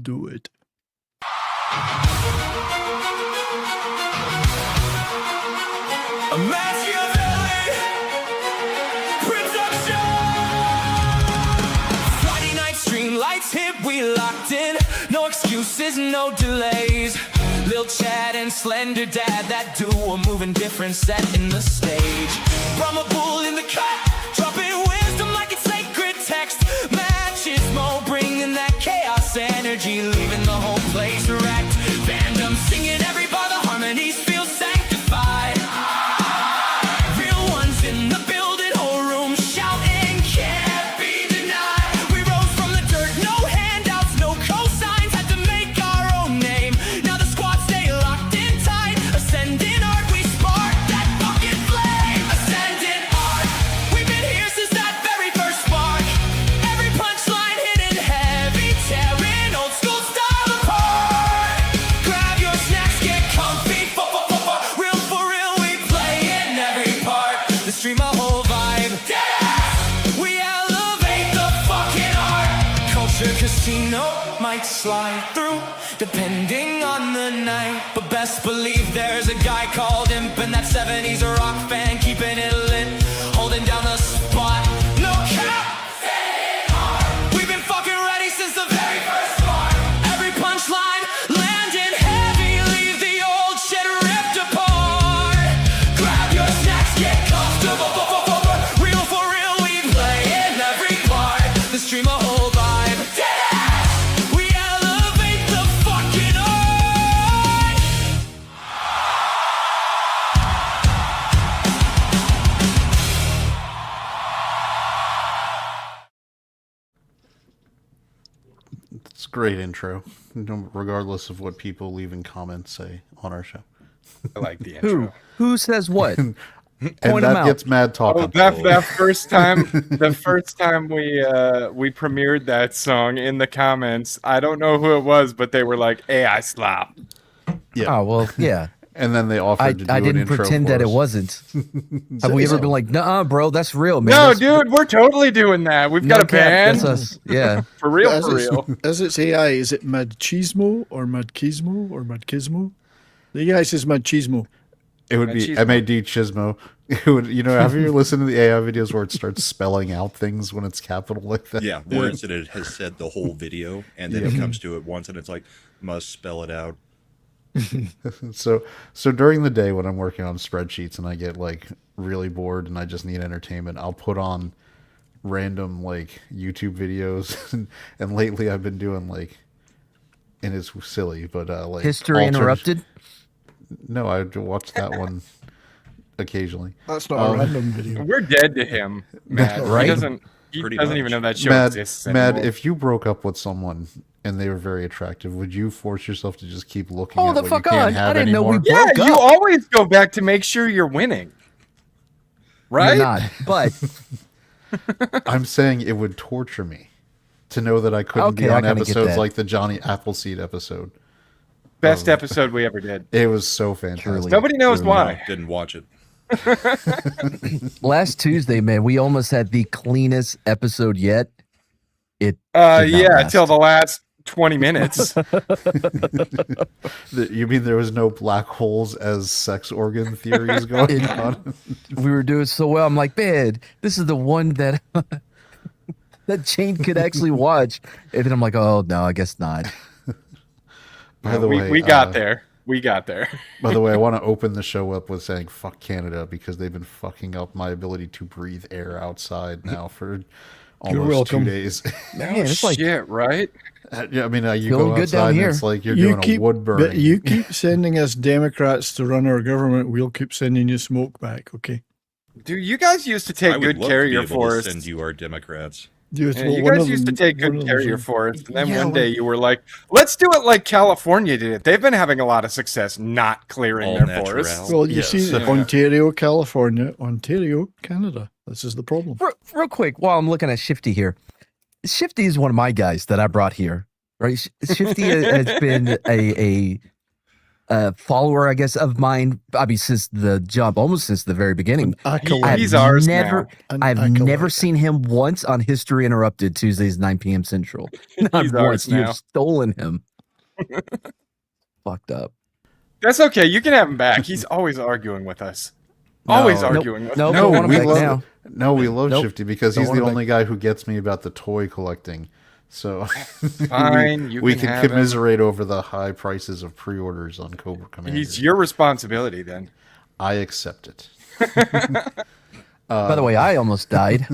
Do it. Friday night stream lights hit, we locked in. No excuses, no delays. Lil Chad and Slender Dad, that duo moving different, setting the stage. Brahma Bull in the cut, dropping wisdom like it's sacred text. Matches Mo bringing that chaos energy, leaving the whole place wrecked. Fandom singing every bar, the harmonies feel sanctified. Real ones in the building, whole room shouting, can't be denied. We rose from the dirt, no handouts, no cosigns, had to make our own name. Now the squad stay locked in tight, ascending art, we spark that fucking flame. Ascending art, we've been here since that very first spark. Every punchline hitting heavy, tearing old school style apart. Grab your snacks, get comfy, real for real, we play in every part. The stream a whole vibe, we elevate the fucking art. Culture casino might slide through, depending on the night. But best believe there's a guy called Imp, and that 70s rock fan keeping it lit, holding down the spot. No cap, we've been fucking ready since the very first spark. Every punchline landing heavy, leave the old shit ripped apart. Grab your snacks, get comfortable. Real for real, we play in every part. The stream a whole vibe. We elevate the fucking art. It's a great intro, regardless of what people leave in comments say on our show. I like the intro. Who says what? And Point 'em that out. gets mad talk. Oh, on that Palworld. first time, the first time we premiered that song in the comments, I don't know who it was, but they were like, "Hey, I slap." Yeah. Oh well, yeah. And then they offered to do I an didn't intro pretend for that it us. wasn't. Have we ever been like, nah, bro, that's real, man. No, That's- dude, we're totally doing that. We've no got a cap, band That's us. Yeah. for real, As for it's- real. As it's AI, is it Madchismo or Madkismo or Madkismo? The guy says Madchismo. It would be Machismo. MAD Chismo. It would, have you listened to the AI videos where it starts spelling out things when it's capital like that? Yeah, words that it has said the whole video, and then it comes to it once, and it's like, must spell it out. So during the day when I'm working on spreadsheets and I get like really bored and I just need entertainment, I'll put on random like YouTube videos, and lately I've been doing like, and it's silly, but like History Interrupted. No, I watch that one occasionally. That's not a random video. We're dead to him, Matt. Right? He doesn't. He Pretty doesn't much. even know that show Mad, exists anymore. Mad, if you broke up with someone and they were very attractive, would you force yourself to just keep looking Oh, at the what fuck you can't on. have I didn't know we anymore? yeah, broke you up. always go back to make sure you're winning, right? You're not, but I'm saying it would torture me to know that I couldn't Okay, be I on kinda get episodes that. like the Johnny Appleseed episode. Best episode we ever did. It was so fantastic. Truly. Nobody knows why. Didn't watch it. last Tuesday, man, we almost had the cleanest episode yet. It did not Yeah, last. till the last 20 minutes. You mean there was no black holes as sex organ theories going on? we were doing so well. I'm like, man, this is the one that that Jane could actually watch. And then I'm like, oh no, I guess not. By the way, we got there. We got there. By the way, I want to open the show up with saying "fuck Canada" because they've been fucking up my ability to breathe air outside now for almost welcome. 2 days. Man, it's like Shit, right? Yeah, I mean, you Feeling go good down outside and here. it's like you're doing a wood burning. You keep sending us Democrats to run our government. We'll keep sending you smoke back, okay? Dude, you guys used to I take would good love care to of be your able to forests. send you our Democrats. Dude, Yeah, well, you one guys of used to them- take one good of care of them- your forest, and then Yeah, one day you were like, "Let's do it like California did it." They've been having a lot of success not clearing All their natural. forests. Well, you Yeah, see, so- Ontario, California, Ontario, Canada. This is the problem. real quick while I'm looking at Shifty here. Shifty is one of my guys that I brought here. Right, Shifty has been a follower, I guess, of mine. I mean, since the jump, almost since the very beginning. Acolyte. He's ours never, now. An I've acolyte. never seen him once on History Interrupted Tuesdays 9 p.m. Central. Not He's once. ours now. You've stolen him. Fucked up. That's okay. You can have him back. He's always arguing with us. Always Nope. arguing with Nope. us. Don't want him we back love now. no, we love Nope. Shifty because Don't he's want the him only guy who gets me about the toy collecting. So Fine, you we can can have him. commiserate over the high prices of pre-orders on Cobra Commander. He's your responsibility then. I accept it. By the way, I almost died.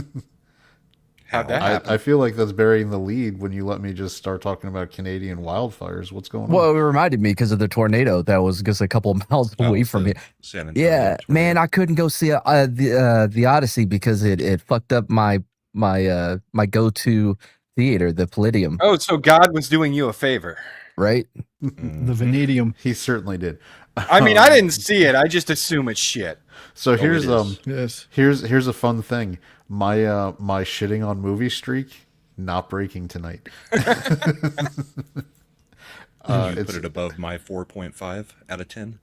How'd that happen? I feel like that's burying the lead when you let me just start talking about Canadian wildfires. What's going on? Well, it reminded me because of the tornado that was just a couple of miles away from here. San Antonio Yeah, tornado. man, I couldn't go see the Odyssey because it fucked up my go-to theater, the Palladium. Oh, so God was doing you a favor. Right? The Vanadium. He certainly did. I mean, I didn't see it. I just assume it's shit. So here's it is. Yes. here's a fun thing. My my shitting on movie streak not breaking tonight. You it's- put it above my 4.5 out of 10.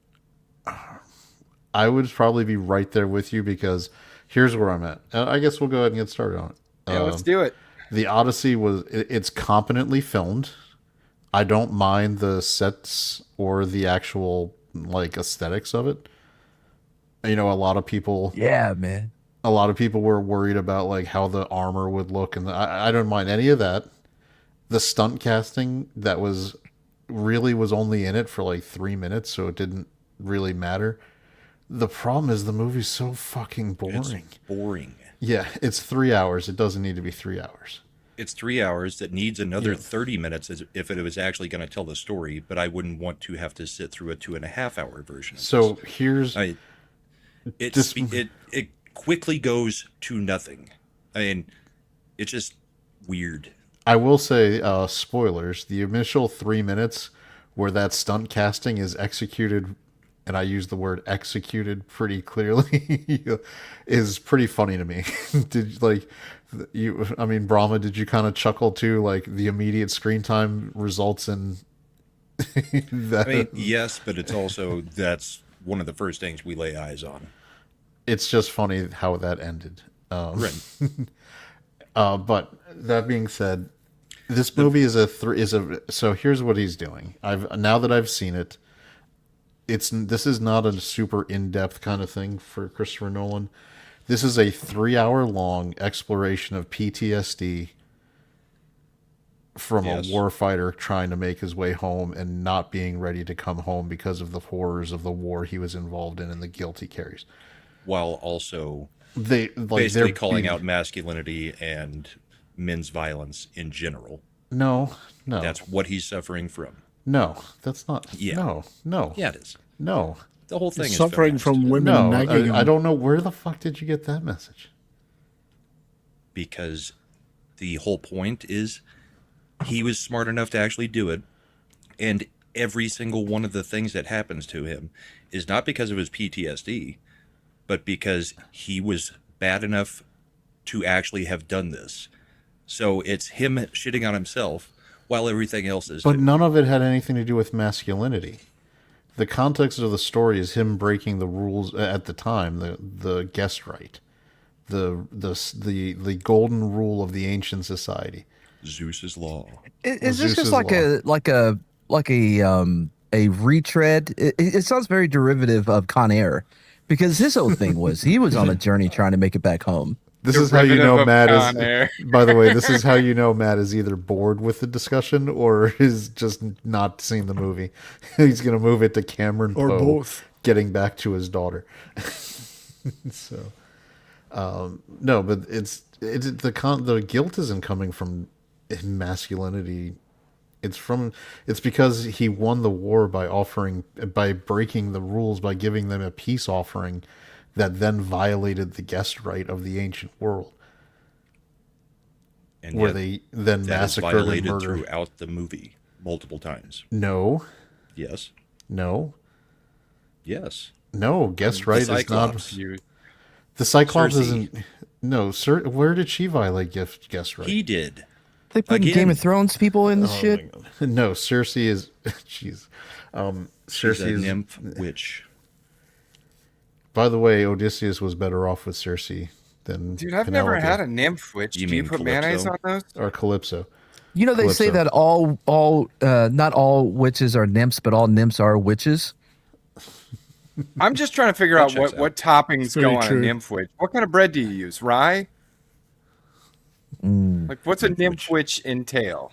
I would probably be right there with you because here's where I'm at. I guess we'll go ahead and get started on it. Yeah, let's do it. The Odyssey it's competently filmed. I don't mind the sets or the actual like aesthetics of it. You know, a lot of people Yeah, man. were worried about like how the armor would look, and I don't mind any of that. The stunt casting that was only in it for like 3 minutes, so it didn't really matter. The problem is the movie's so fucking boring. It's boring. Yeah, it's 3 hours. It doesn't need to be 3 hours. It's 3 hours that needs another 30 minutes as if it was actually going to tell the story, but I wouldn't want to have to sit through a 2.5 hour version. Of So this. here's It quickly goes to nothing. I mean, it's just weird. I will say, spoilers, the initial 3 minutes where that stunt casting is executed, and I use the word executed pretty clearly, is pretty funny to me. I mean, Brahma, did you kind of chuckle too? Like the immediate screen time results in that. I mean, yes, but it's also, that's one of the first things we lay eyes on. It's just funny how that ended. Right. But that being said, this movie so here's what he's doing. Now that I've seen it, this is not a super in-depth kind of thing for Christopher Nolan. This is a 3-hour long exploration of PTSD from Yes. a warfighter trying to make his way home and not being ready to come home because of the horrors of the war he was involved in and the guilt he carries. While also Basically basically calling out masculinity and men's violence in general. No. That's what he's suffering from. No, that's not. Yeah. No. Yeah, it is. No. The whole thing is Suffering feminized from women No. nagging him. I don't know where the fuck did you get that message? because the whole point is he was smart enough to actually do it, and every single one of the things that happens to him is not because of his PTSD, but because he was bad enough to actually have done this. So it's him shitting on himself while everything else is But too. none of it had anything to do with masculinity. The context of the story is him breaking the rules at the time, the guest right, the golden rule of the ancient society. Zeus's law. Is Zeus this just is like a retread? It sounds very derivative of Con Air, because his whole thing was he was on a journey trying to make it back home. This is how you know Derivative of Matt Con is. Air. By the way, this is how you know Matt is either bored with the discussion or is just not seen the movie. He's going to move it to Cameron Or Poe both. getting back to his daughter. So, no, but the guilt isn't coming from masculinity. It's because he won the war by breaking the rules, by giving them a peace offering that then violated the guest right of the ancient world, And where yet they then that is massacred and violated murdered. throughout the movie multiple times. No, Yes. no, Yes. no. Guest right is not. Cyclops. The Cyclops Cersei. isn't. No, sir. Where did she violate guest right? He did. They put Again. Game of Thrones people in this Oh shit. my God. No, Cersei is. Jeez. She's a Cersei is- nymph witch. By the way, Odysseus was better off with Cersei than Dude, I've Penelope. never had a nymph witch. You Do you mean put mayonnaise Calypso? on those? Or Calypso. You know, they say Calypso. that not all witches are nymphs, but all nymphs are witches. I'm just trying to figure That out checks what toppings Very go on true. a nymph witch. What kind of bread do you use? Rye? Like, what's a nymph witch entail?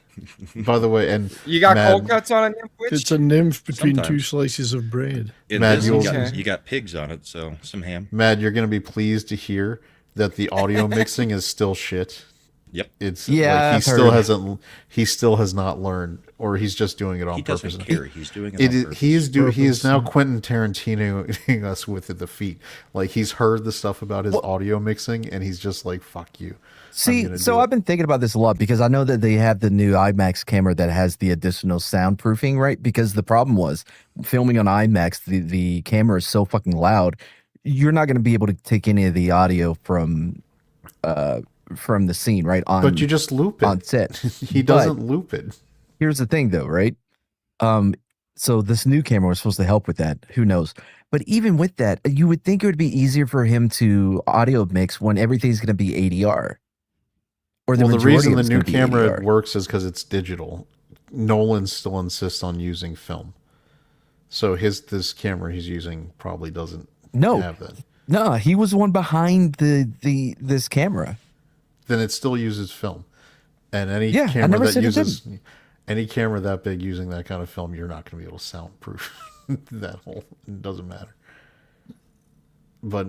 By the way, and You got Mad- cold cuts on a nymph witch? It's a nymph between two Sometimes. slices of bread. In Mad this, Mules. you got pigs on it, so some ham. Mad, you're gonna be pleased to hear that the audio mixing is still shit. Yep. It's Yeah, he I've still heard. he still has not learned, or he's just doing it on He purpose. doesn't care. He's doing it It on is, purpose. he is now Quentin Tarantinoing us with the feet. Like he's heard the stuff about his audio mixing, and he's just like, "Fuck you." See, gonna so do it. I've been thinking about this a lot because I know that they have the new IMAX camera that has the additional soundproofing, right? Because the problem was filming on IMAX, the camera is so fucking loud, you're not going to be able to take any of the audio from the scene, right? But you just loop it on set. He doesn't loop it. Here's the thing, though, right? So this new camera was supposed to help with that. Who knows? But even with that, you would think it would be easier for him to audio mix when everything's going to be ADR. Or Well, the majority reason of the it's new gonna be camera ADR. works is because it's digital. Nolan still insists on using film, so this camera he's using probably doesn't No, have that. no, he was the one behind this camera. Then it still uses film, and any Yeah, I camera never that said it uses any camera that big using that kind of film, you're not going to be able to soundproof that whole. It doesn't matter. But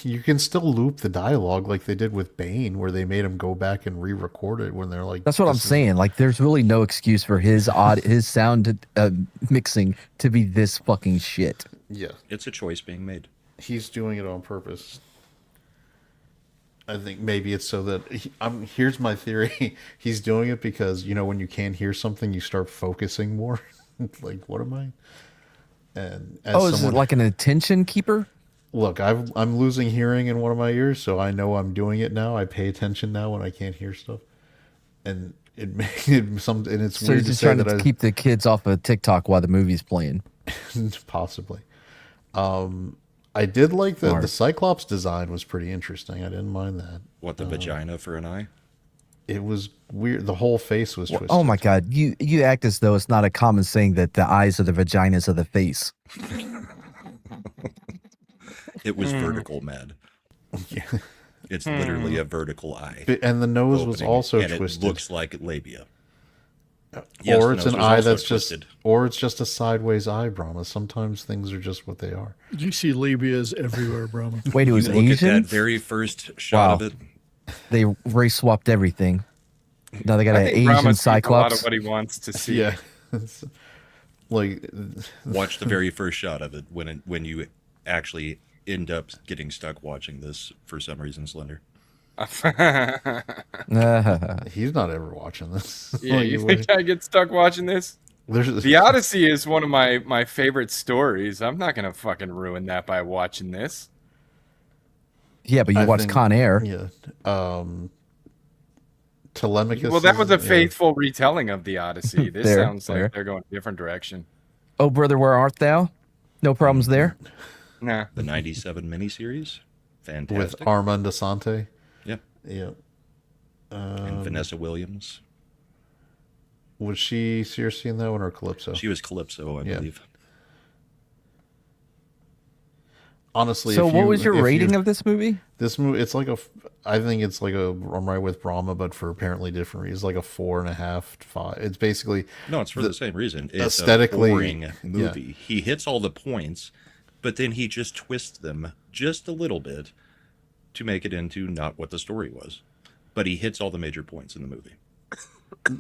you can still loop the dialogue like they did with Bane, where they made him go back and re-record it when they're like. That's what I'm "This is-" saying. Like, there's really no excuse for his sound mixing to be this fucking shit. Yeah, It's a choice being made. he's doing it on purpose. I think maybe it's so that here's my theory. He's doing it because when you can't hear something, you start focusing more. Like, what am I? And as Oh, is it like an attention keeper? look, I'm losing hearing in one of my ears, so I know I'm doing it now. I pay attention now when I can't hear stuff, and it makes it and it's So you're weird to just say trying that to keep the kids off of TikTok while the movie's playing. possibly. I did like the Smart. Cyclops design was pretty interesting. I didn't mind that. What, the vagina for an eye? It was weird. The whole face was twisted. Oh my god, you act as though it's not a common saying that the eyes are the vaginas of the face. It was vertical, Mad. Yeah. It's literally a vertical eye. And the nose was opening, also and twisted. It looks like labia. Yes, or the it's nose an was eye also that's twisted. or it's just a sideways eye, Brahma. Sometimes things are just what they are. You see labias everywhere, Brahma. Wait, it was You look at Asian? that very first shot of Wow. it. They race swapped everything. Now they got I an think Asian Brahma sees a lot Cyclops. of what he wants to see. Yeah. It's like Watch the very first shot of it when you actually end up getting stuck watching this for some reason, Slender. he's not ever watching this. Yeah, Like, you think I get stuck watching this? there's The Odyssey is one of my favorite stories. I'm not gonna fucking ruin that by watching this. Yeah, but you I watch think- Con Air. Yeah. Telemachus. Well, that was a yeah. faithful retelling of the Odyssey. This Fair, sounds fair. like they're going a different direction. Oh, brother, where art thou? No problems there. Nah. The 97 miniseries. with Fantastic. Armand Asante. Yep. Yeah. And Vanessa Williams. Was she seriously in that one or Calypso? She was Calypso, I Yeah. believe. Honestly, So, if what you- was your if rating you- of this movie? this movie? It's like I think it's like I'm right with Brahma, but for apparently different reasons. Like a 4.5, 5. It's basically No, it's for the same reason. It's aesthetically- a boring movie. He hits all the points, but then he just twists them just a little bit to make it into not what the story was. But he hits all the major points in the movie.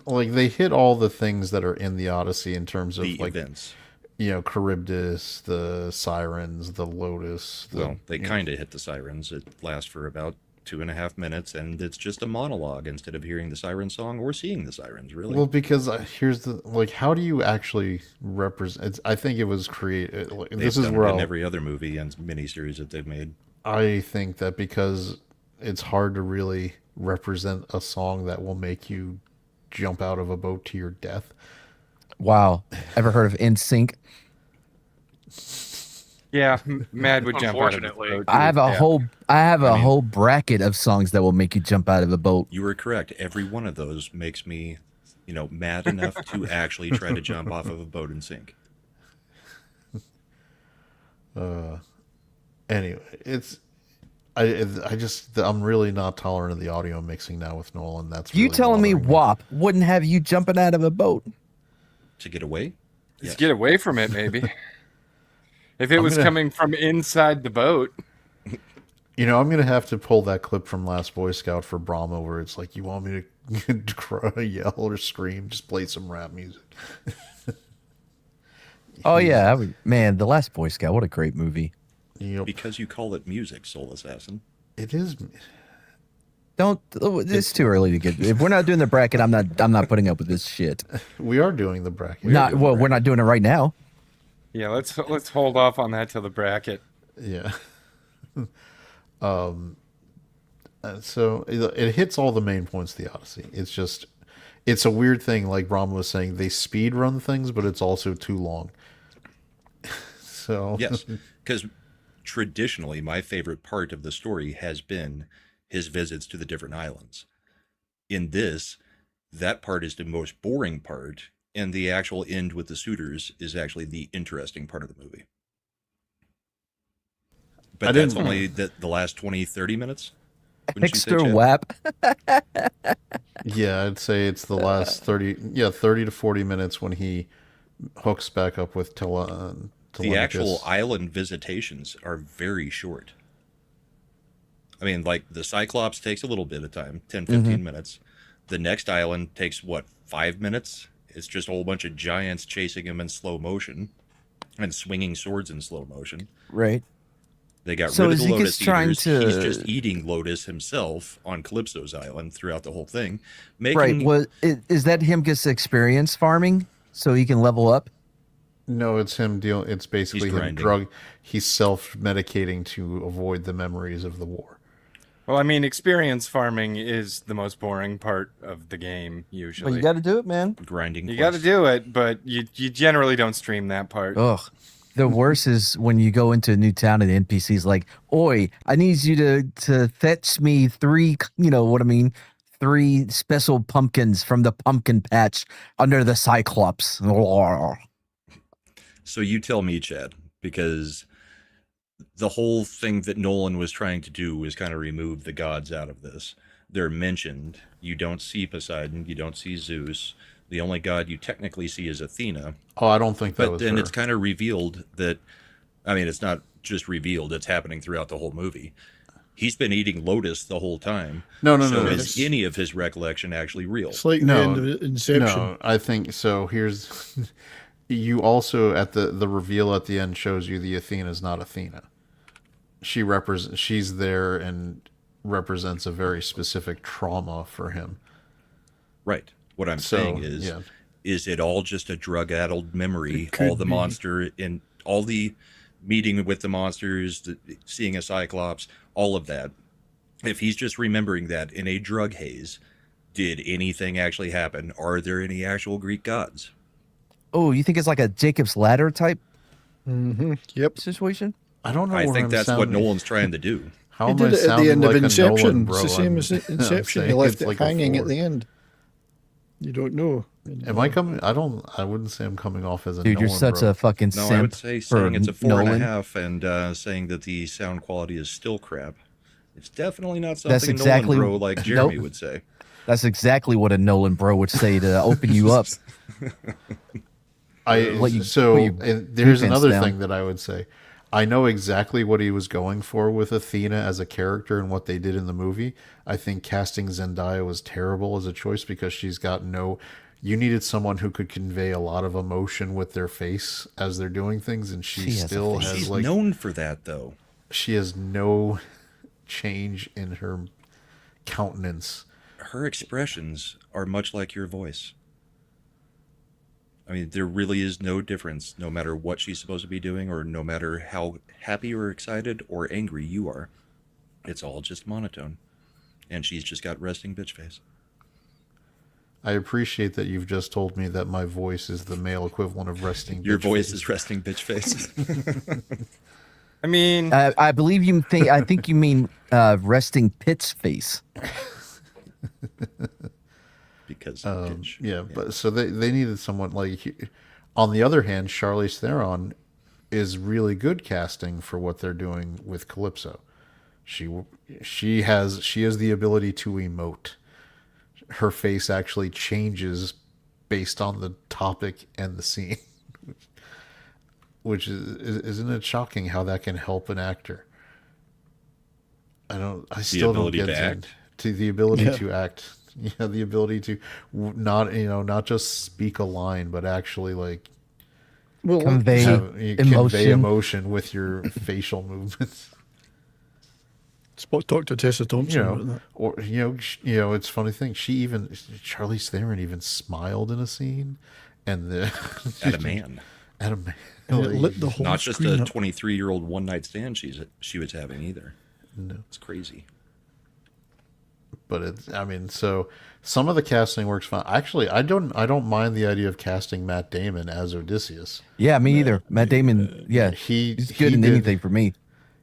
like they hit all the things that are in the Odyssey in terms of The like events. Charybdis, the sirens, the lotus. Well, they kind of hit the sirens. It lasts for about 2.5 minutes, and it's just a monologue instead of hearing the siren song or seeing the sirens, really. Well, because here's the how do you actually represent? I think it was created. They've This is done where it in I'll- every other movie and miniseries that they've made. I think that because it's hard to really represent a song that will make you jump out of a boat to your death. Wow. Ever heard of NSYNC? Yeah, Mad would jump out of the Unfortunately. boat. I have a Yeah. whole bracket of songs that will make you jump out of a boat. You were correct. Every one of those makes me, mad enough to actually try to jump off of a boat and sink. Anyway, I'm really not tolerant of the audio mixing now with Nolan. That's You really telling me bothering WAP wouldn't have you jumping out of a boat? To get away? Let's Yes. get away from it, maybe. If it I'm was gonna- coming from inside the boat. I'm gonna have to pull that clip from Last Boy Scout for Brahma, where it's like, you want me to cry, yell, or scream? Just play some rap music. Oh yeah, man, The Last Boy Scout, what a great movie. Because you call it music, Soul Assassin. It is. Don't. It's too early to get. If we're not doing the bracket, I'm not putting up with this shit. We are doing the bracket. We're not doing it right now. Yeah, let's hold off on that till the bracket. Yeah. So it hits all the main points of the Odyssey. It's a weird thing. Like Brahma was saying, they speed run things, but it's also too long. So Yes, because traditionally, my favorite part of the story has been his visits to the different islands. In this, that part is the most boring part, and the actual end with the suitors is actually the interesting part of the movie. But that's only the last 20, 30 minutes? Wouldn't you say, Extra Chad? WAP. yeah, I'd say it's the last 30 to 40 minutes when he hooks back up with The actual island visitations are very short. I mean, like, the Cyclops takes a little bit of time, 10, 15 minutes. The next island takes, 5 minutes? It's just a whole bunch of giants chasing him in slow motion and swinging swords in slow motion. Right. They got So rid of is the he Lotus just trying Eaters. to- He's just eating Lotus himself on Calypso's island throughout the whole thing. Right. Is that him gets experience farming so he can level up? No, it's him it's basically He's him grinding. he's self-medicating to avoid the memories of the war. Well, I mean, experience farming is the most boring part of the game, usually. But you got to do it, man. grinding. You got to quests. do it, but you generally don't stream that part. Ugh. The worst is when you go into a new town and the NPC's like, "Oi, I need you to fetch me 3, you know what I mean, 3 special pumpkins from the pumpkin patch under the Cyclops." So you tell me, Chad, because the whole thing that Nolan was trying to do was kind of remove the gods out of this. They're mentioned. You don't see Poseidon. You don't see Zeus. The only god you technically see is Athena. Oh, I don't think that But was then her. it's kind of revealed that, I mean, it's not just revealed, it's happening throughout the whole movie. He's been eating Lotus the whole time. No. So no. is any of his recollection actually real? It's like the No, end of Inception. No, I think so. Here's you also at the reveal at the end shows you the Athena's not Athena. She's there and represents a very specific trauma for him. Right. What I'm So, saying is, yeah. is it all just a drug-addled memory? It could All the be. monster and all the meeting with the monsters, seeing a Cyclops, all of that. If he's just remembering that in a drug haze, did anything actually happen? Are there any actual Greek gods? Oh, you think it's like a Jacob's Ladder type Yep. situation? I don't know. I where think I'm that's what sounding- Nolan's trying to do. How He am did I it at the sounding end of like a Inception. Nolan, bro? It's the same I'm- as I'm Inception. He saying left it's it like a hanging at 4. the end. You don't know. Am I coming? I wouldn't say I'm coming off as a Dude, Nolan, you're such bro. a fucking No, I simp would say for saying it's a 4.5 Nolan. and saying that the sound quality is still crap. It's definitely not That's something exactly- Nolan bro like Jeremy Nope. would say. That's exactly what a Nolan bro would say to open you up. Let you- So put your and there's defense another down. thing that I would say. I know exactly what he was going for with Athena as a character and what they did in the movie. I think casting Zendaya was terrible as a choice because she's got no. You needed someone who could convey a lot of emotion with their face as they're doing things, and she She has a still face. has She's like known for that, though. she has no change in her countenance. Her expressions are much like your voice. I mean, there really is no difference, no matter what she's supposed to be doing, or no matter how happy or excited or angry you are. It's all just monotone. And she's just got resting bitch face. I appreciate that you've just told me that my voice is the male equivalent of resting. Your bitch voice face. is resting bitch face. I mean, I believe you think. I think you mean resting Pitt's face. Because bitch. Yeah, but so they needed someone like. On the other hand, Charlize Theron is really good casting for what they're doing with Calypso. She has the ability to emote. Her face actually changes based on the topic and the scene, which isn't it shocking how that can help an actor? I still don't ability get to it. act? To the ability Yeah. to act. Yeah, the ability to not just speak a line, but actually like Well, Convey convey emotion. emotion with your facial movements. talk to Tessa Thompson about that. Or it's a funny thing. Charlize Theron even smiled in a scene, and At a man. at a man. And it Like, lit the whole Not just screen a up. 23-year-old one-night stand she was having either. No. It's crazy. But so some of the casting works fine. Actually, I don't mind the idea of casting Matt Damon as Odysseus. Yeah, me either. Matt Damon. Yeah, he's good in anything for me.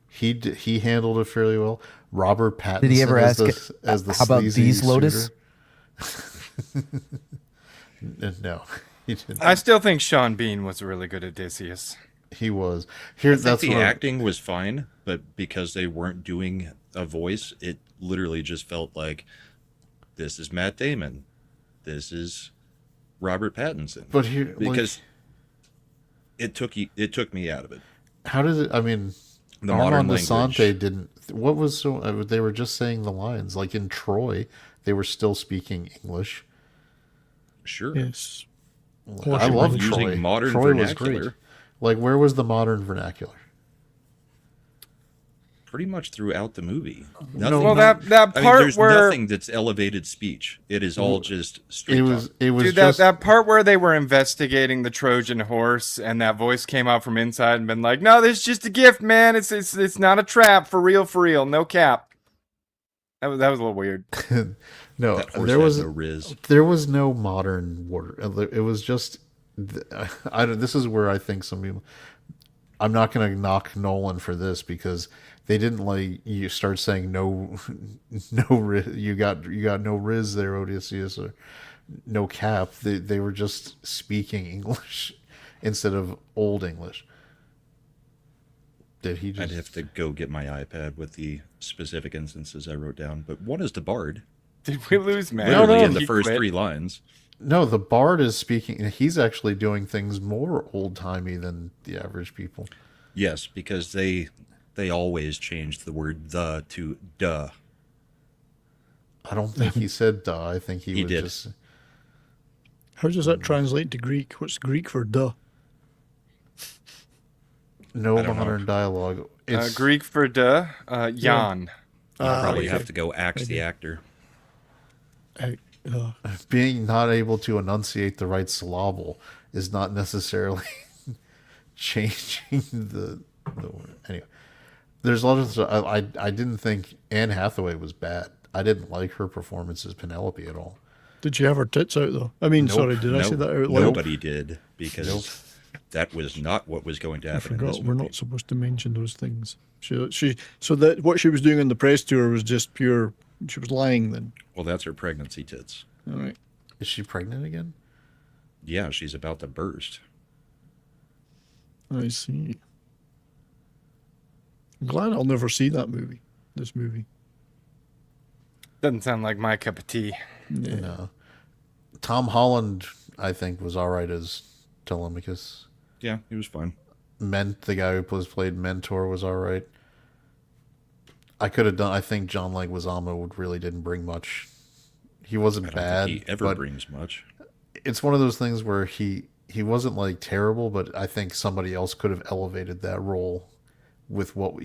He handled it fairly well. Robert Pattinson. Did he ever as ask, the "How about sleazy these, Lotus?" suitor? No, he didn't. I still think Sean Bean was really good at Odysseus. He was here. I think That's the what acting was fine, but because they weren't doing a voice, it literally just felt like this is Matt Damon, this is Robert Pattinson. But here, because it took me out of it. how does it? I mean, The Armand modern Asante language. didn't. What was so? They were just saying the lines. Like in Troy, they were still speaking English. Sure. Yes. I love Using Troy. modern Troy was vernacular. great. Like, where was the modern vernacular? Pretty much throughout the movie. Well, that I mean, part there's where nothing that's elevated speech. It is all just straight It was. talk. It was dude, just. that part where they were investigating the Trojan horse, and that voice came out from inside and been like, "No, this is just a gift, man. It's not a trap, for real, no cap." That was a little weird. No, That horse there had was no riz. there was no modern word. It was just. This is where I think some people. I'm not going to knock Nolan for this because they didn't like you start saying no, you got no riz there, Odysseus, or no cap. They were just speaking English instead of old English. Did he I'd just? have to go get my iPad with the specific instances I wrote down. But one is the bard. Did we lose Matt? Literally no, in the He first quit. 3 lines. No, the bard is speaking. He's actually doing things more old timey than the average people. Yes, because they always changed the word the to duh. I don't think he said duh. I think he He was did. just. How does that translate to Greek? What's Greek for duh? No I don't know. modern dialogue. It's Greek for duh, Jan. You probably okay. have to go axe the actor. being not able to enunciate the right syllable is not necessarily changing the word. Anyway, there's a lot of stuff. I didn't think Anne Hathaway was bad. I didn't like her performance as Penelope at all. Did you have her tits out though? I mean, Nope. sorry, did I say that out loud? Nobody did because that was not what was going to I happen in forgot. this We're movie. not supposed to mention those things. So that what she was doing on the press tour was just pure. She was lying then. Well, that's her pregnancy tits. All right. Is she pregnant again? Yeah, she's about to burst. I see. I'm glad I'll never see that movie. This movie. Doesn't sound like my cup of tea. Yeah. No. Tom Holland, I think, was all right as Telemachus. Yeah, he was fine. The guy who played Mentor was all right. I could have done. I think John Leguizamo really didn't bring much. He wasn't I don't bad. think he ever but brings much. it's one of those things where he wasn't like terrible, but I think somebody else could have elevated that role with what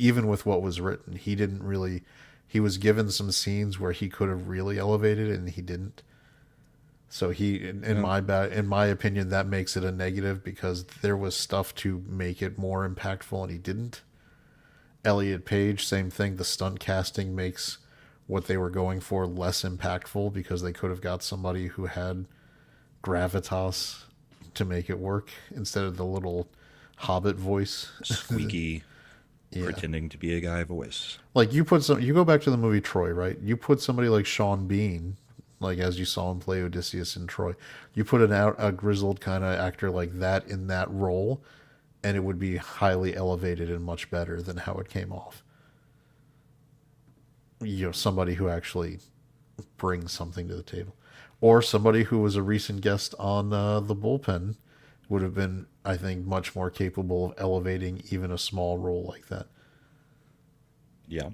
was written. He didn't really. He was given some scenes where he could have really elevated it, and he didn't. So in my opinion, that makes it a negative because there was stuff to make it more impactful, and he didn't. Elliot Page, same thing. The stunt casting makes what they were going for less impactful because they could have got somebody who had gravitas to make it work instead of the little hobbit voice. Squeaky, Yeah. pretending to be a guy voice. Like you go back to the movie Troy, right? You put somebody like Sean Bean, like as you saw him play Odysseus in Troy, you put a grizzled kind of actor like that in that role, and it would be highly elevated and much better than how it came off. You know, somebody who actually brings something to the table, or somebody who was a recent guest on the Bullpen would have been, I think, much more capable of elevating even a small role like that. Yeah.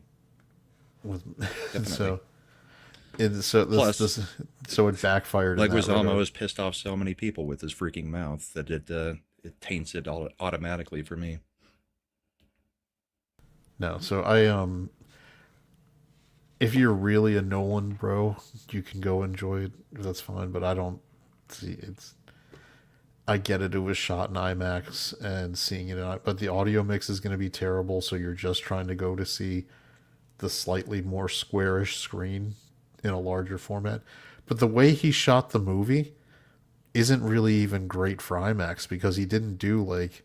So, so it backfired. in that Leguizamo regard. has pissed off so many people with his freaking mouth that it taints it all automatically for me. No, so if you're really a Nolan bro, you can go enjoy it. That's fine, but I don't see it's. I get it. It was shot in IMAX and seeing it, but the audio mix is going to be terrible. So you're just trying to go to see the slightly more squarish screen in a larger format. But the way he shot the movie isn't really even great for IMAX because he didn't do like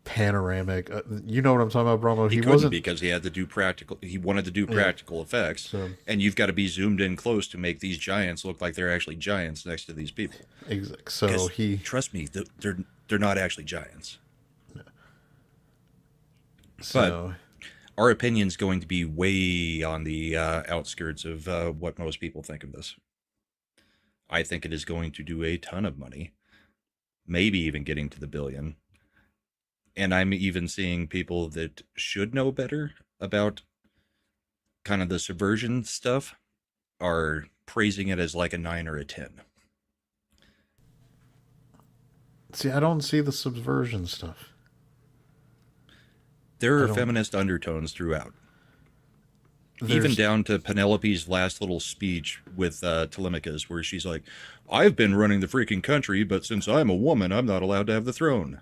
panoramic. You know what I'm talking about, Bromo? He couldn't wasn't because he had to do practical. He wanted to do practical effects, So- and you've got to be zoomed in close to make these giants look like they're actually giants next to these people. exact. So 'Cause he trust me, they're not actually giants. so Our opinion's going to be way on the outskirts of what most people think of this. I think it is going to do a ton of money, maybe even getting to the billion. And I'm even seeing people that should know better about kind of the subversion stuff are praising it as like a 9 or a 10. see, I don't see the subversion stuff. There I are don't- feminist undertones throughout. Even There's- down to Penelope's last little speech with Telemachus, where she's like, I've been running the freaking country, but since I'm a woman, I'm not allowed to have the throne.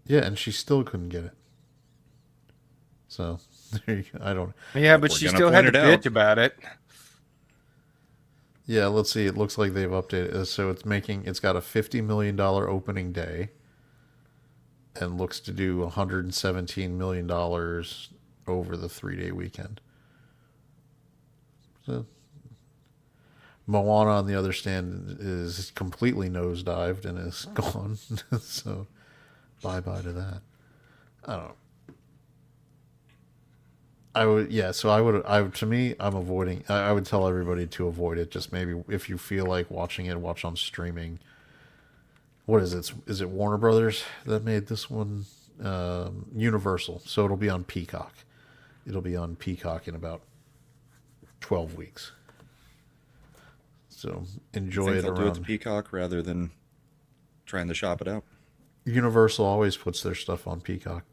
Yeah, and she still couldn't get it. So there you go. I don't. Yeah, but We're she gonna still had point to it out. bitch about it. Yeah, let's see. It looks like they've updated. So it's got a $50 million opening day, and looks to do $117 million over the 3-day weekend. So Moana, on the other stand, is completely nosedived and is gone. So bye bye to that. I don't know. I would, yeah. So to me, I'm avoiding. I would tell everybody to avoid it. Just maybe if you feel like watching it, watch on streaming. What is it? Is it Warner Brothers that made this one? Universal. So it'll be on Peacock. It'll be on Peacock in about 12 weeks. So enjoy Think it they'll do it to around. Peacock rather than trying to shop it out? Universal always puts their stuff on Peacock.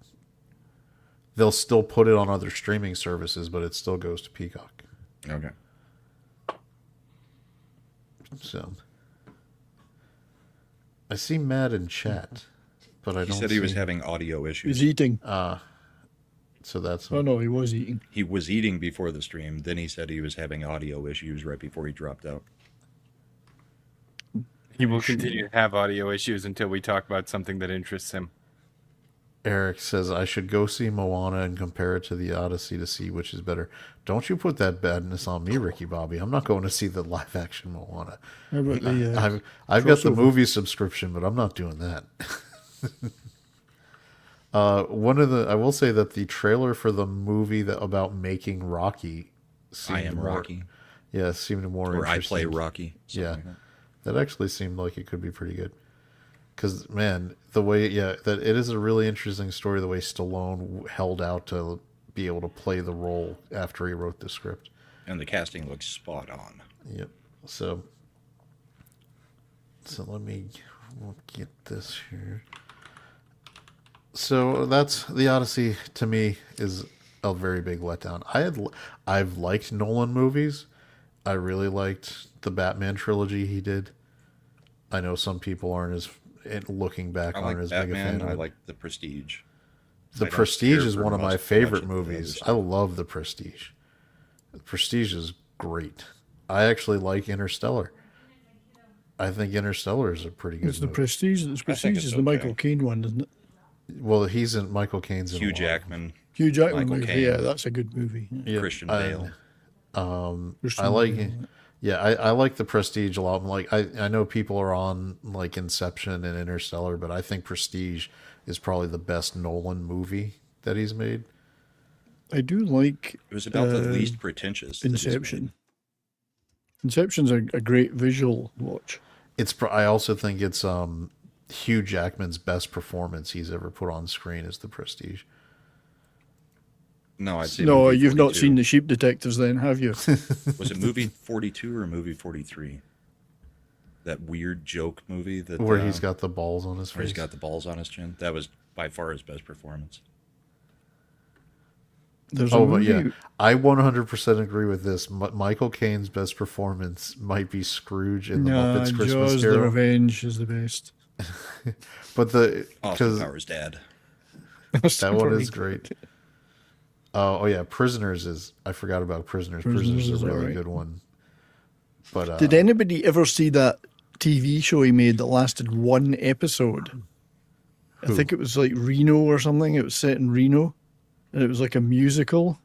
They'll still put it on other streaming services, but it still goes to Peacock. Okay. So I see Matt in chat, but I He don't said he was see- having audio issues. He's eating. So that's Oh no, he was eating. He was eating before the stream. Then he said he was having audio issues right before he dropped out. He will continue to have audio issues until we talk about something that interests him. Eric says I should go see Moana and compare it to the Odyssey to see which is better. Don't you put that badness on me, Ricky Bobby. I'm not going to see the live action Moana. How about the I've got the crossover? movie subscription, but I'm not doing that. I will say that the trailer for the movie about making Rocky seemed I am more, Rocky. Yeah, seemed more Or I interesting. play Rocky. something Yeah, like that. that actually seemed like it could be pretty good. Because man, the way that it is a really interesting story. The way Stallone held out to be able to play the role after he wrote the script. And the casting looks spot on. Yep. So let me get this here. So that's the Odyssey. To me, is a very big letdown. I've liked Nolan movies. I really liked the Batman trilogy he did. I know some people aren't as looking back I aren't like as big a fan Batman. of I it. like The Prestige. The I don't Prestige care is for one of my much favorite of the other movies. stuff. I love The Prestige. Prestige is great. I actually like Interstellar. I think Interstellar is a pretty good It's the movie. Prestige. The Prestige it's is the okay. Michael Caine one, isn't it? Well, he's in Michael Caine's in Hugh a lot of them. Jackman, Hugh Jackman Michael movie. Caine. Yeah, that's a good movie. Yeah. Yeah, Christian Bale. Christian I like Bale. yeah, I like the Prestige a lot. Like I know people are on like Inception and Interstellar, but I think Prestige is probably the best Nolan movie that he's made. I do like It was about the least pretentious. that he's Inception. made. Inception's a great visual watch. I also think it's Hugh Jackman's best performance he's ever put on screen is the Prestige. No, I'd say No, movie you've not 42. seen The Sheep Detectives then, have you? Was it movie 42 or movie 43? That weird joke movie that Where he's got the balls on his where face. he's got the balls on his chin. That was by far his best performance. There's a Oh, but movie. yeah, I 100% agree with this. Michael Caine's best performance might be Scrooge in the Nah, Muppets Christmas Jaws the Carol. Revenge is the best. But Austin because Powers' dad. that one is great. Oh yeah, Prisoners is. I forgot about Prisoners. Prisoners is a really alright. good one. But Did anybody ever see that TV show he made that lasted one episode? I think it was like Reno or something. It was set in Reno, and it was like a musical.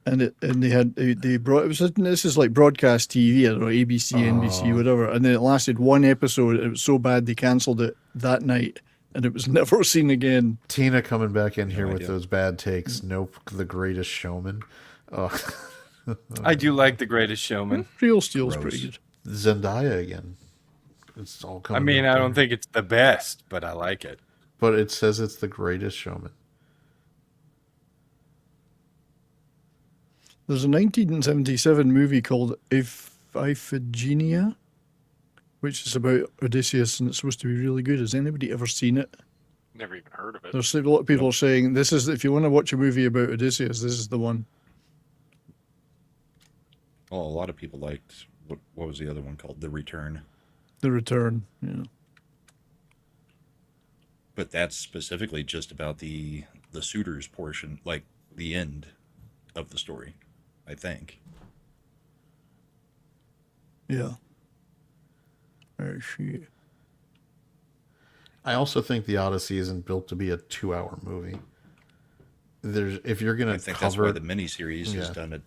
And they brought this is like broadcast TV. I don't know, ABC, NBC, whatever. And then it lasted one episode. It was so bad they cancelled it that night, and it was never seen again. Tina coming back in here with idea. those bad takes. Nope, The Greatest Showman. I do like The Greatest Showman. Real Steel's Gross. pretty good. Zendaya again. It's all coming. I mean, up I don't there. think it's the best, but I like it. But it says it's The Greatest Showman. There's a 1977 movie called Iphigenia, which is about Odysseus, and it's supposed to be really good. Has anybody ever seen it? Never even heard of it. There's a lot of people saying this is, if you want to watch a movie about Odysseus, this is the one. Well, a lot of people liked what was the other one called? The Return. The Return. Yeah. But that's specifically just about the suitors portion, like the end of the story, I think. Yeah. Shit. I also think the Odyssey isn't built to be a 2-hour movie. If you're gonna I think that's why cover the miniseries is Yeah. done it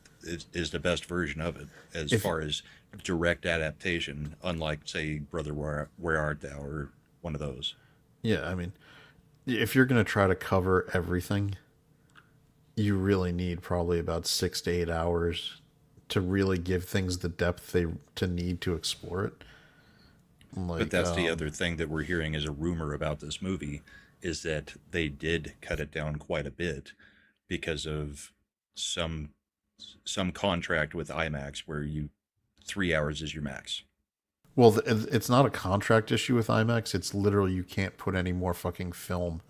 is the best version of it as If- far as direct adaptation, unlike say Brother Where Art Thou or one of those. Yeah, I mean, if you're going to try to cover everything, you really need probably about 6 to 8 hours to really give things the depth they to need to explore it. Like, But that's the other thing that we're hearing as a rumor about this movie is that they did cut it down quite a bit because of some contract with IMAX where 3 hours is your max. Well, it's not a contract issue with IMAX. It's literally you can't put any more fucking film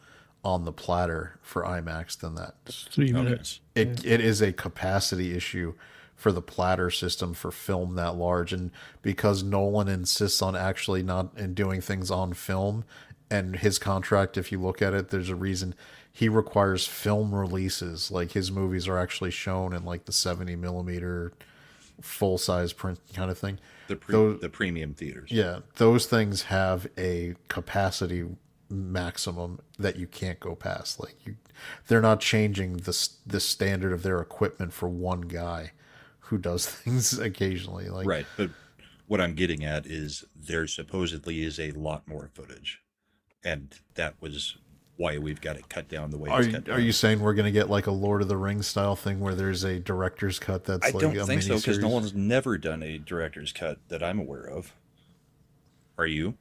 on the platter for IMAX than that. It's 3 minutes. It is a capacity issue for the platter system for film that large, and because Nolan insists on actually not and doing things on film, and his contract, if you look at it, there's a reason he requires film releases. Like his movies are actually shown in like the 70 millimeter full size print kind of thing. The premium theaters. Yeah, those things have a capacity maximum that you can't go past. Like they're not changing the standard of their equipment for one guy who does things occasionally. Like Right, but what I'm getting at is there supposedly is a lot more footage, and that was why we've got it cut down the way it's cut down. Are you saying we're going to get like a Lord of the Rings style thing where there's a director's cut that's I like don't a think so because miniseries? Nolan's never done a director's cut that I'm aware of. Are you?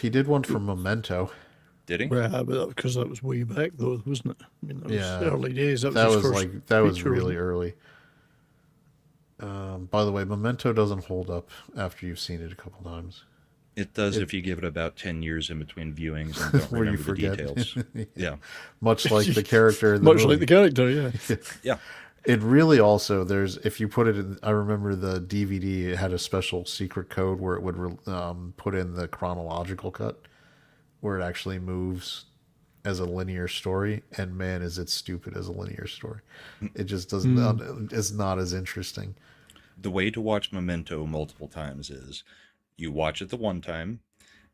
He did one for Memento. Did he? Well, but because that was way back though, wasn't it? I mean, that was Yeah. early days. That was, That his was first like that was feature, really wasn't it? early. By the way, Memento doesn't hold up after you've seen it a couple times. It does if you give it about 10 years in between viewings and don't Where you remember the forget. details. Yeah. Much like the character in the Much movie. like the character, yeah. Yeah. It really also if you put it in. I remember the DVD. It had a special secret code where it would put in the chronological cut, where it actually moves as a linear story, and man, is it stupid as a linear story. It just doesn't. It's not as interesting. The way to watch Memento multiple times is you watch it the one time,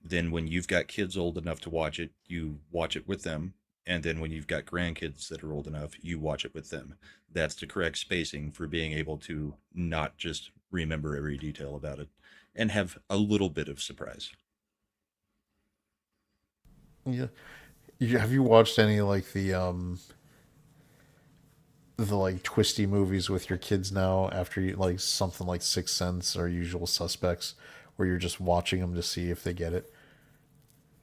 then when you've got kids old enough to watch it, you watch it with them, and then when you've got grandkids that are old enough, you watch it with them. That's the correct spacing for being able to not just remember every detail about it and have a little bit of surprise. Yeah. Have you watched any like the like twisty movies with your kids now after you like something like Sixth Sense or Usual Suspects, where you're just watching them to see if they get it?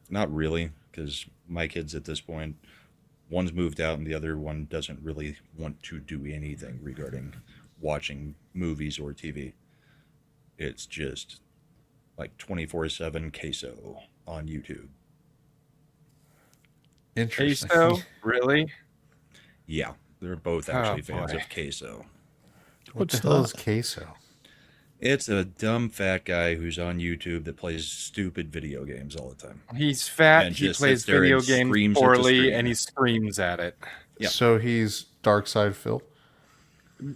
Not really, because my kids at this point, one's moved out and the other one doesn't really want to do anything regarding watching movies or TV. It's just like 24/7 queso on YouTube. Interesting. Queso? Really? Yeah, they're both actually fans of queso. What the What's hell is that? queso? It's a dumb fat guy who's on YouTube that plays stupid video games all the time. He's fat, And he just plays sits there video and games screams at the poorly, screen. and he screams at it. Yeah. So he's Dark Side Phil.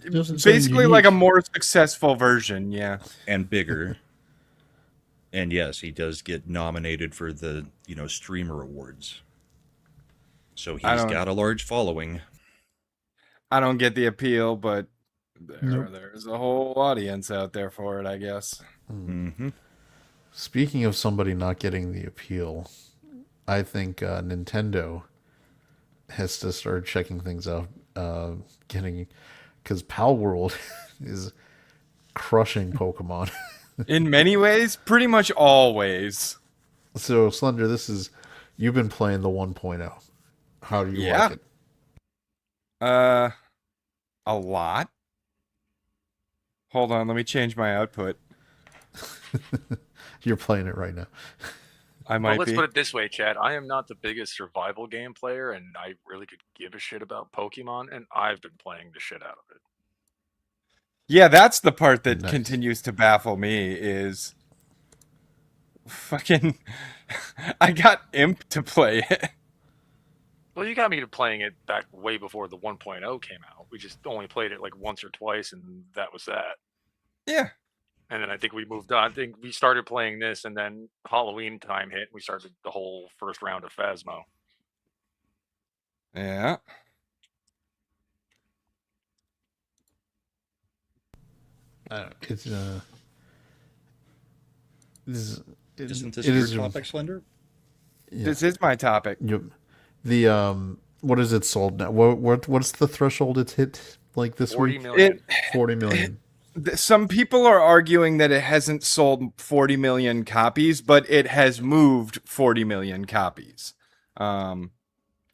Doesn't sound Basically like a unique. more successful version, yeah. And bigger. And yes, he does get nominated for the, streamer awards. So I he's don't- got a large following. I don't get the appeal, but Nope. there's a whole audience out there for it, I guess. Mm-hmm. Speaking of somebody not getting the appeal, I think Nintendo has to start checking things out, because Palworld is crushing Pokemon. In many ways, pretty much always. So Slender, you've been playing the 1.0. How do you Yeah. like it? A lot. Hold on, let me change my output. You're playing it right now. I Well, might let's be. put it this way, Chad. I am not the biggest survival game player, and I really could give a shit about Pokemon, and I've been playing the shit out of it. Yeah, that's the part that Nice. continues to baffle me is fucking I got Imp to play it. Well, you got me to playing it back way before the 1.0 came out. We just only played it like once or twice, and that was that. Yeah. And then I think we moved on. I think we started playing this, and then Halloween time hit, and we started the whole first round of Phasmo. Yeah. It's Isn't this it your is- topic, Slender? Yeah. This is my topic. Yep. The what is it sold now? What's the threshold it's hit like this 40 week? million. 40 million. Some people are arguing that it hasn't sold 40 million copies, but it has moved 40 million copies,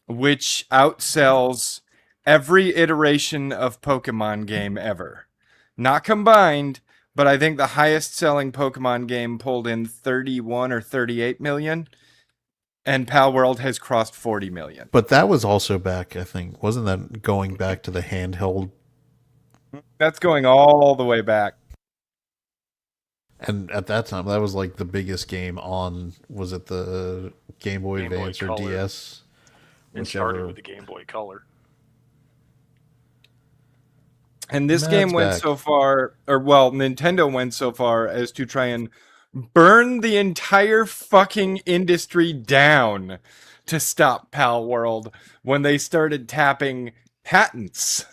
which outsells every iteration of Pokemon game ever. Not combined, but I think the highest selling Pokemon game pulled in 31 or 38 million, and Palworld has crossed 40 million. But that was also back, I think. Wasn't that going back to the handheld? That's going all the way back. And at that time, that was like the biggest game on, was it the Game Boy Game Boy Advance or Color. DS? It started Whichever. with the Game Boy Color. And this That's game went back. so far, Nintendo went so far as to try and burn the entire fucking industry down to stop Palworld when they started tapping patents.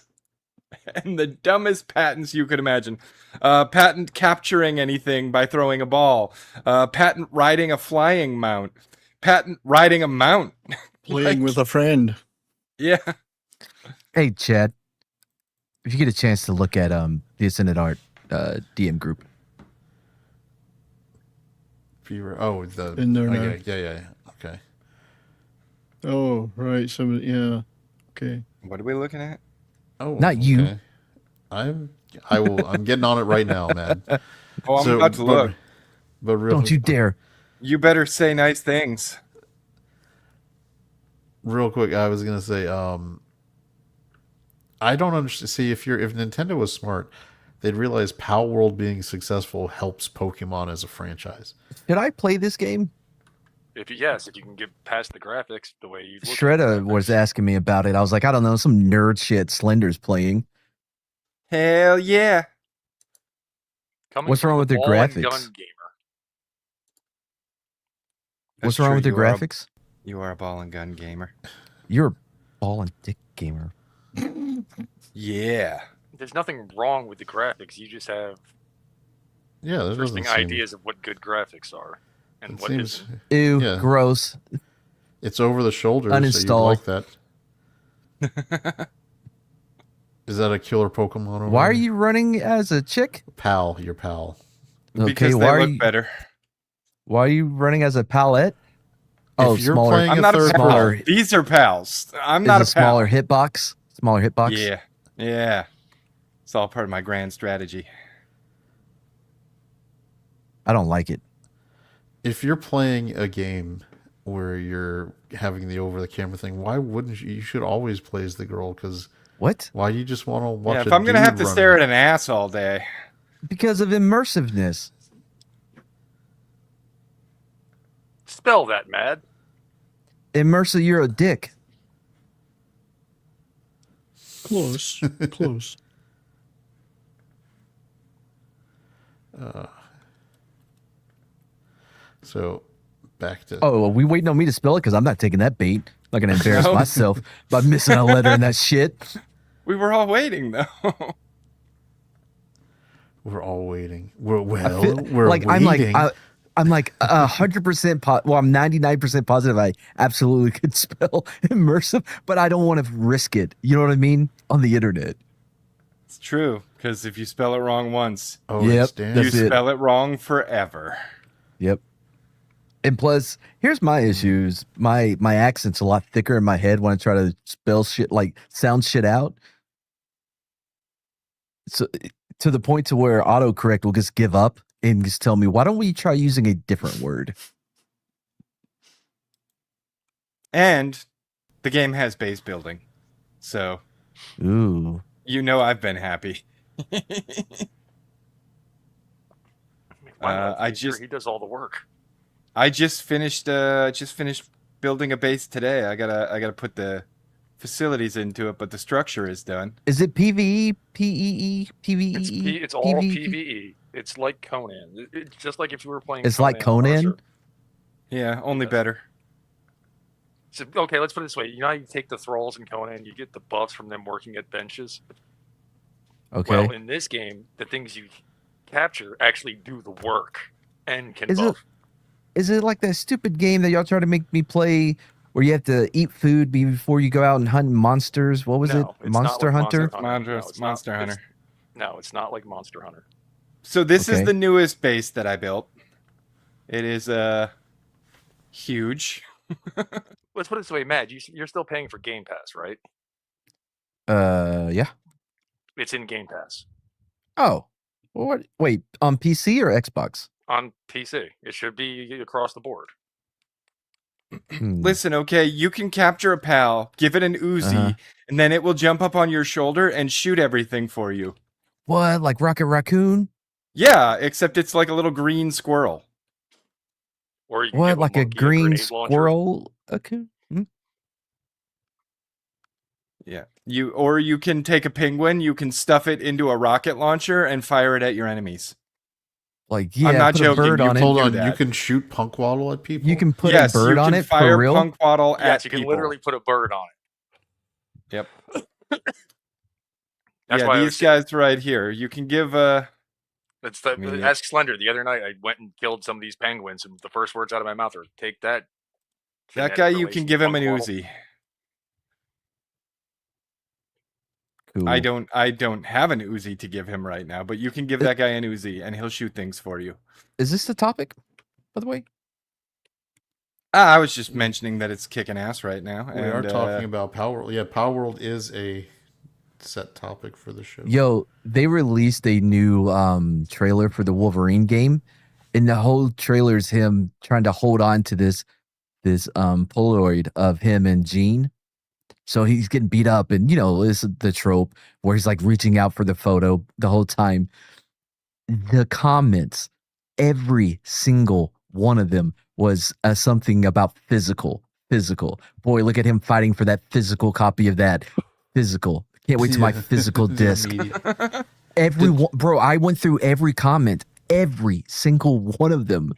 And the dumbest patents you could imagine. Patent capturing anything by throwing a ball. Patent riding a flying mount. Patent riding a mount. Playing with a friend. Yeah. Hey, Chad, if you get a chance to look at the Ascended Art DM group. Oh, the In there now. yeah. Okay. Oh, right. Yeah. Okay. What are we looking at? Oh, Not you. okay. I'm getting on it right now, man. Oh, I'm about to look. But real, Don't you dare. You better say nice things. real quick, I was gonna say, I don't understand. See, if Nintendo was smart, they'd realize Palworld being successful helps Pokemon as a franchise. Did I play this game? if you can get past the graphics the way you look. Shredder was asking me about it. I was like, I don't know, some nerd shit Slender's playing. Hell yeah. Coming What's from wrong the with their ball and graphics? gun gamer. What's That's wrong true, with their you are a- graphics? You are a ball and gun gamer. You're a ball and dick gamer. Yeah. There's nothing wrong with the graphics. You just have Yeah, that doesn't interesting seem. ideas of what good graphics are and It what seems. isn't. Ew, Yeah. gross. It's over the shoulder, so you'd Uninstall. like that. Is that a killer Pokemon over Why are there? you running as a chick? Pal, your pal. Okay, Because why they are look you, better. why are you running as a palette? Oh, If you're smaller. playing I'm a not a third pal. smaller- These are pals. I'm Is not a a pal. smaller hitbox. Smaller hitbox. Yeah. Yeah. It's all part of my grand strategy. I don't like it. If you're playing a game where you're having the over the camera thing, why wouldn't you? You should always play as the girl, because What? why do you just want to watch Yeah, a if I'm gonna have to dude stare run? at an ass all day. Because of immersiveness. Spell that, Mad. Immersive, you're a dick. Close. Close. So, back to Oh, well, we waiting on me to spell it because I'm not taking that bait. I'm not gonna embarrass No. myself by missing a letter in that shit. We were all waiting though. we're all waiting. We're I'm waiting. I'm like 100%. Well, I'm 99% positive. I absolutely could spell immersive, but I don't want to risk it. You know what I mean? On the internet. It's true, because if you spell it wrong once, Oh, Yep, it's Dan. you that's it. spell it wrong forever. Yep. And plus, here's my issues. My accent's a lot thicker in my head when I try to spell shit, like sound shit out. So to the point to where autocorrect will just give up and just tell me, why don't we try using a different word? And the game has base building. So, Ooh. you know I've been happy. I just he does all the work. I just finished building a base today. I gotta put the facilities into it, but the structure is done. Is it PvE, PEE, PvE? It's all PvE. It's like Conan. It's just like if you were playing. It's like Conan? Mercer. Yeah, only Yes. better. So, okay, let's put it this way. You know how you take the thralls in Conan, you get the buffs from them working at benches? Okay. Well, in this game, the things you capture actually do the work and can Is it- buff. Is it like that stupid game that y'all try to make me play where you have to eat food before you go out and hunt monsters? What was No, it? it's not Monster like Hunter? Monster Hunter. No, it's not like Monster Hunter. So this is Okay. the newest base that I built. It is huge. Let's put it this way, Matt. You're still paying for Game Pass, right? Yeah. It's in Game Pass Oh. What? Wait, on PC or Xbox? on PC. It should be across the board. Hmm. Listen, okay, you can capture a pal, give it an Uzi, Uh-huh. and then it will jump up on your shoulder and shoot everything for you. What? Like Rocket Raccoon? Yeah, except it's like a little green squirrel. Or you can What? give Like a monkey green grenade launcher. squirrel? Raccoon? Yeah. You can take a penguin, you can stuff it into a rocket launcher and fire it at your enemies. Like, yeah, I'm not put joking, a bird you on it. can- Hold do on, that. you can shoot Punkwaddle at people. You can put yes, a bird you on can it fire for real? Punkwaddle Yes, at you can people. literally put a bird on it. Yep. That's yeah, why I these was- guys right here. You can give That's the, mean, ask Slender. The other night, I went and killed some of these penguins, and the first words out of my mouth are, "Take that." that genetic guy. You relation can give him an Punkwaddle. Uzi. Cool. I don't have an Uzi to give him right now, but you can give that guy an Uzi and he'll shoot things for you. Is this the topic, by the way? I was just mentioning that it's kicking ass right now. We are talking about Palworld. Yeah, Palworld is a set topic for the show. Yo, they released a new trailer for the Wolverine game, and the whole trailer is him trying to hold on to this Polaroid of him and Jean. So he's getting beat up, and it's the trope where he's like reaching out for the photo the whole time. The comments, every single one of them was something about physical. Physical. Boy, look at him fighting for that physical copy of that. Physical. Can't wait to my physical disc. Bro, I went through every comment, every single one of them.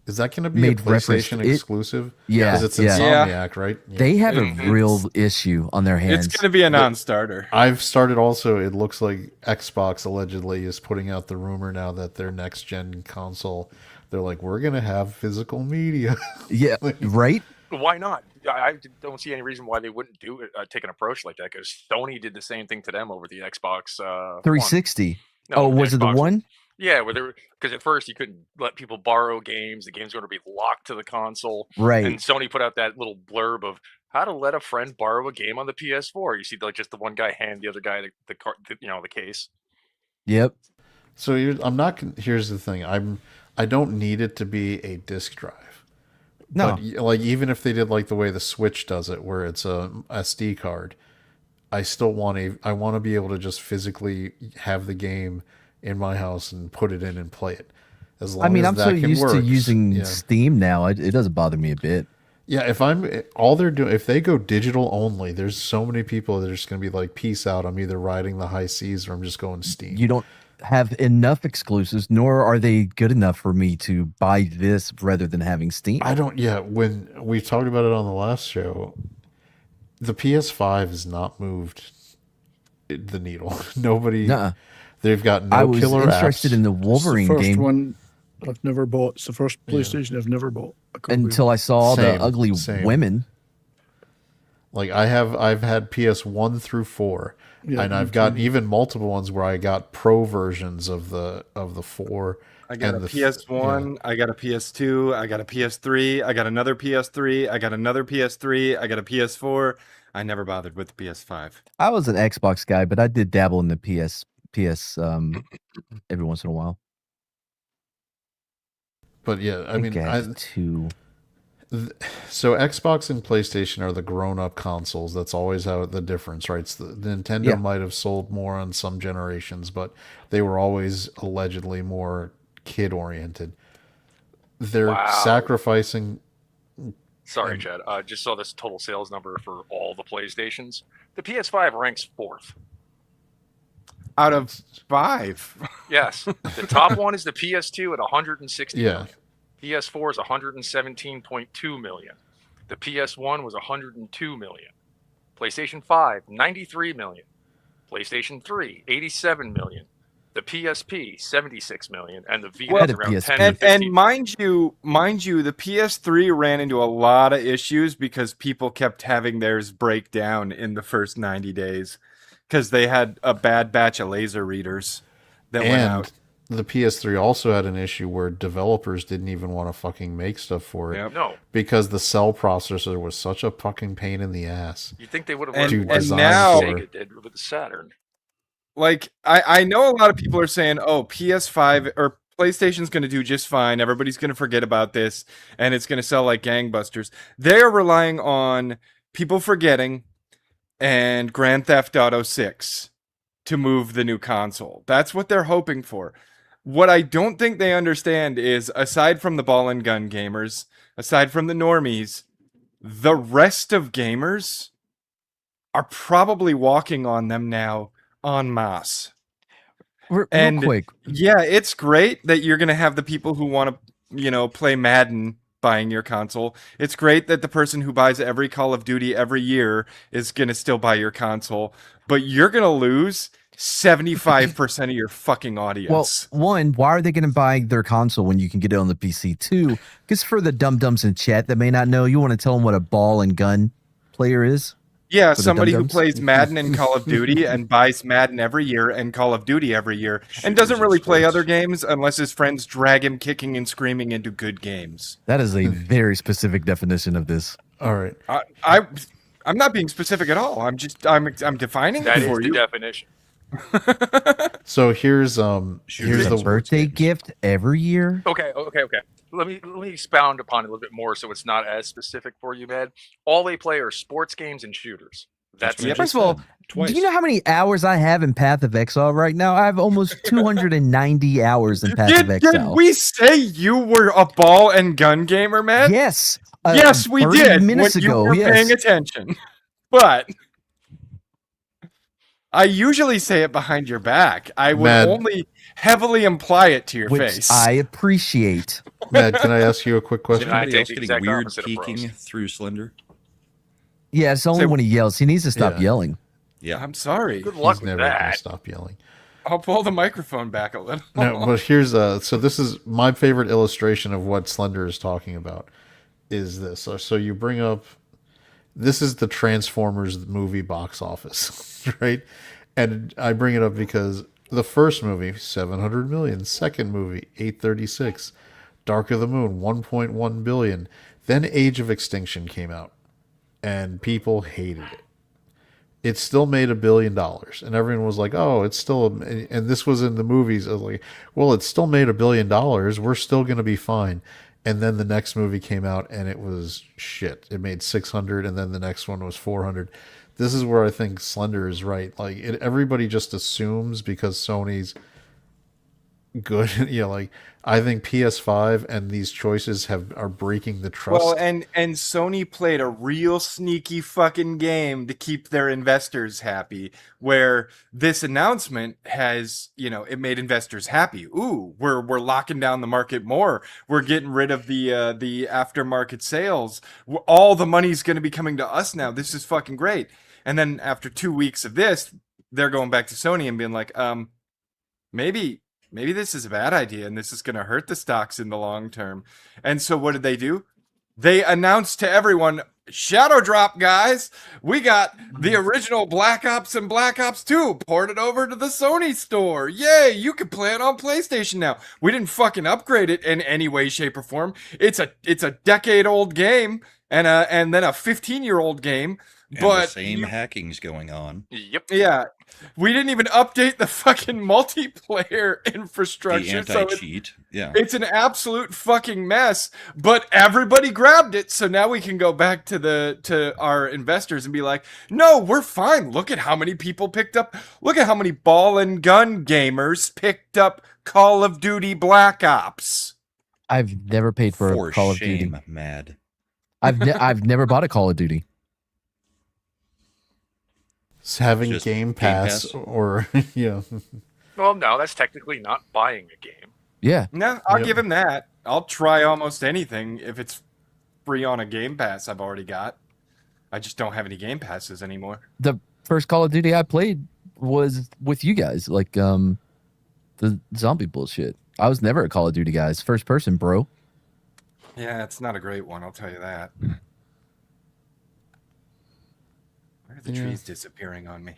Is that going to be Made a reference PlayStation to it. exclusive? Yeah, Because it's yeah. Insomniac, right? Yeah. They have a It's- real issue on their hands. It's going to be a non-starter. I've started also, it looks like Xbox allegedly is putting out the rumor now that their next gen console, they're like, we're going to have physical media. Yeah, right? Why not? I don't see any reason why they wouldn't do it, take an approach like that, because Sony did the same thing to them over the Xbox 360. No, Oh, was it the Xbox one? Yeah, because at first you couldn't let people borrow games. The game's going to be locked to the console. Right. And Sony put out that little blurb of how to let a friend borrow a game on the PS4. You see, like, just the one guy hand the other guy the case. Yep. So here's the thing. I don't need it to be a disc drive. No. But like, even if they did like the way the Switch does it, where it's a SD card, I still I want to be able to just physically have the game in my house and put it in and play it. As long as I'm that so can used work. to using Yeah. Steam now. It doesn't bother me a bit. Yeah, if they go digital only, there's so many people that are just gonna be like, peace out. I'm either riding the high seas or I'm just going Steam. You don't have enough exclusives, nor are they good enough for me to buy this rather than having Steam. When we talked about it on the last show, the PS5 has not moved the needle. Nobody. Nuh-uh. They've got no I was killer interested apps. in the It's Wolverine the first game one I've never bought. It's the first PlayStation I've never bought. a copy of. until I saw Same, the ugly same. women. Like I've had PS1 through 4, Yeah, and me I've got too. even multiple ones where I got pro versions of the 4. I got and a PS1, I got a PS2, I got a PS3, I got another PS3, I got another PS3, I got a PS4. I never bothered with the PS5. I was an Xbox guy, but I did dabble in the PS every once in a while. But yeah, I mean, think I had two. So Xbox and PlayStation are the grown-up consoles. That's always how the difference, right? It's Nintendo Yeah. might have sold more on some generations, but they were always allegedly more kid-oriented. They're Wow. sacrificing. Sorry, Chad. Just saw this total sales number for all the PlayStations. The PS5 ranks 4th. Out of 5. Yes. The top one is the PS2 at 160 Yeah. million. PS4 is 117.2 million. The PS1 was 102 million. PlayStation 5, 93 million. PlayStation 3, 87 million. The PSP, 76 million, and the Vita Well, is around PSP. 10 to And 15. mind you, the PS3 ran into a lot of issues because people kept having theirs break down in the first 90 days because they had a bad batch of laser readers that went out. And the PS3 also had an issue where developers didn't even want to fucking make stuff for it Yep. No, because the cell processor was such a fucking pain in the ass. you'd think they would have And- learned and lessons now- like Sega did with the Saturn. Like, I know a lot of people are saying, oh, PS5 or PlayStation's going to do just fine. Everybody's going to forget about this and it's going to sell like gangbusters. They're relying on people forgetting and Grand Theft Auto 6 to move the new console. That's what they're hoping for. What I don't think they understand is, aside from the ball and gun gamers, aside from the normies, the rest of gamers are probably walking on them now en masse. Real And- quick, Yeah, it's great that you're going to have the people who want to, play Madden buying your console. It's great that the person who buys every Call of Duty every year is going to still buy your console, but you're going to lose 75% of your fucking well, audience. one, why are they going to buy their console when you can get it on the PC? Two, because for the dum-dums in chat that may not know, you want to tell them what a ball and gun player is? Yeah, the somebody who dum-dums? plays Madden and Call of Duty and buys Madden every year and Call of Duty every year and doesn't really play other games unless his friends drag him kicking and screaming into good games. That is a very specific definition of this. All right. I'm not being specific at all. I'm defining That it is for the you. definition. So here's Here's the a birthday gift every year. Okay. Let me expound upon it a little bit more so it's not as specific for you, man. All they play are sports games and shooters. That's what I it. First just of all, said. Twice. do you know how many hours I have in Path of Exile right now? I have almost 290 hours in Path of Did Exile. we say you were a ball and gun gamer, man? Yes. Yes, we 30 did. minutes when ago, you were yes. paying attention. But I usually say it behind your back. I would Mad. only heavily imply it to your Which face. I appreciate. Matt, can I ask you a quick Is question? I anybody take else the getting exact weird opposite peeking approach. through Slender? Yeah, it's only So- when he yells. He needs to stop Yeah. yelling. Yeah. I'm sorry. Good luck He's with never going to that. stop yelling. I'll pull the microphone back a little. No, but here's so this is my favorite illustration of what Slender is talking about is this. So you bring up this is the Transformers movie box office, right? And I bring it up because the first movie 700 million, second movie 836, Dark of the Moon 1.1 billion. Then Age of Extinction came out and people hated it. It still made $1 billion, and everyone was like, "Oh, it's still." And this was in the movies. I was like, "Well, it still made $1 billion. We're still going to be fine." And then the next movie came out, and it was shit. It made 600, and then the next one was 400. This is where I think Slender is right. Like everybody just assumes because Sony's good. Like I think PS5 and these choices are breaking the trust. Well, and Sony played a real sneaky fucking game to keep their investors happy, where this announcement has, it made investors happy. Ooh, we're locking down the market more. We're getting rid of the aftermarket sales. All the money's going to be coming to us now. This is fucking great. And then after 2 weeks of this, they're going back to Sony and being like, maybe this is a bad idea and this is going to hurt the stocks in the long term. And so what did they do? They announced to everyone, Shadow Drop, guys. We got the original Black Ops and Black Ops 2 ported over to the Sony store. Yay, you can play it on PlayStation now. We didn't fucking upgrade it in any way, shape, or form. It's a decade-old game and then a 15-year-old game. And But the same hacking's going on. Yep. yeah, we didn't even update the fucking multiplayer The infrastructure. So anti-cheat. Yeah. it's an absolute fucking mess. But everybody grabbed it, so now we can go back to our investors and be like, no, we're fine. Look at how many people picked up. Look at how many ball and gun gamers picked up Call of Duty Black Ops. I've never paid for For a Call of shame, Duty. mad. I've never bought a Call of Duty. Having Just Game Game Pass, Pass? or Well, no, that's technically not buying a game. Yeah. No, I'll Yep. give him that. I'll try almost anything if it's free on a Game Pass I've already got. I just don't have any Game Passes anymore. The first Call of Duty I played was with you guys, like the zombie bullshit. I was never a Call of Duty guys. First person, bro. Yeah, it's not a great one, I'll tell you that. Why are the Yeah. trees disappearing on me?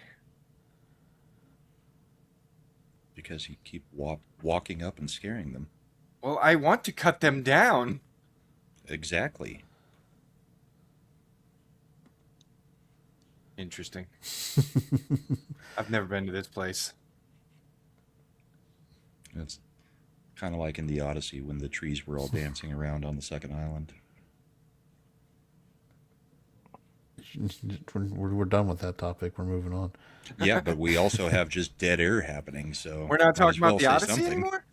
Because you keep walking up and scaring them. Well, I want to cut them down. Exactly. Interesting. I've never been to this place. It's kind of like in the Odyssey when the trees were all dancing around on the second island. we're done with that topic. We're moving on. Yeah, but we also have just dead air happening, so We're not might as talking about well the say Odyssey something. anymore?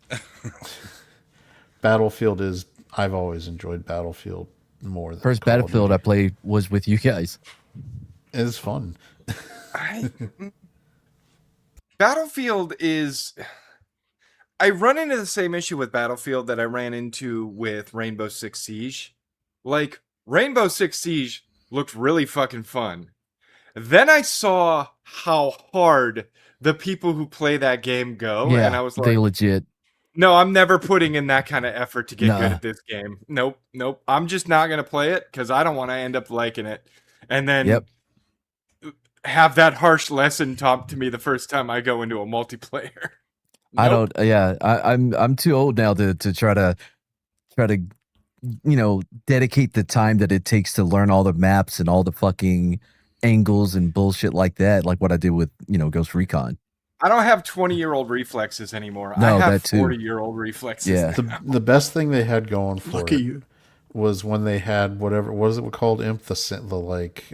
Battlefield is. I've always enjoyed Battlefield more. Than First Call of Battlefield Duty. I played was with you guys. It's fun. Battlefield is. I run into the same issue with Battlefield that I ran into with Rainbow Six Siege. Like, Rainbow Six Siege looked really fucking fun. Then I saw how hard the people who play that game go, yeah, and I was like, they legit. no, I'm never putting in that kind of effort to get Nah. good at this game. Nope. I'm just not going to play it because I don't want to end up liking it. And then Yep. have that harsh lesson taught to me the first time I go into a multiplayer. I Nope. don't. Yeah, I'm too old now to try to dedicate the time that it takes to learn all the maps and all the fucking angles and bullshit like that, like what I did with Ghost Recon. I don't have 20-year-old reflexes anymore. No, I have that too. 40-year-old reflexes. Yeah. The best thing they had going for Look at it you. was when they had whatever, what is it called, Imp, the like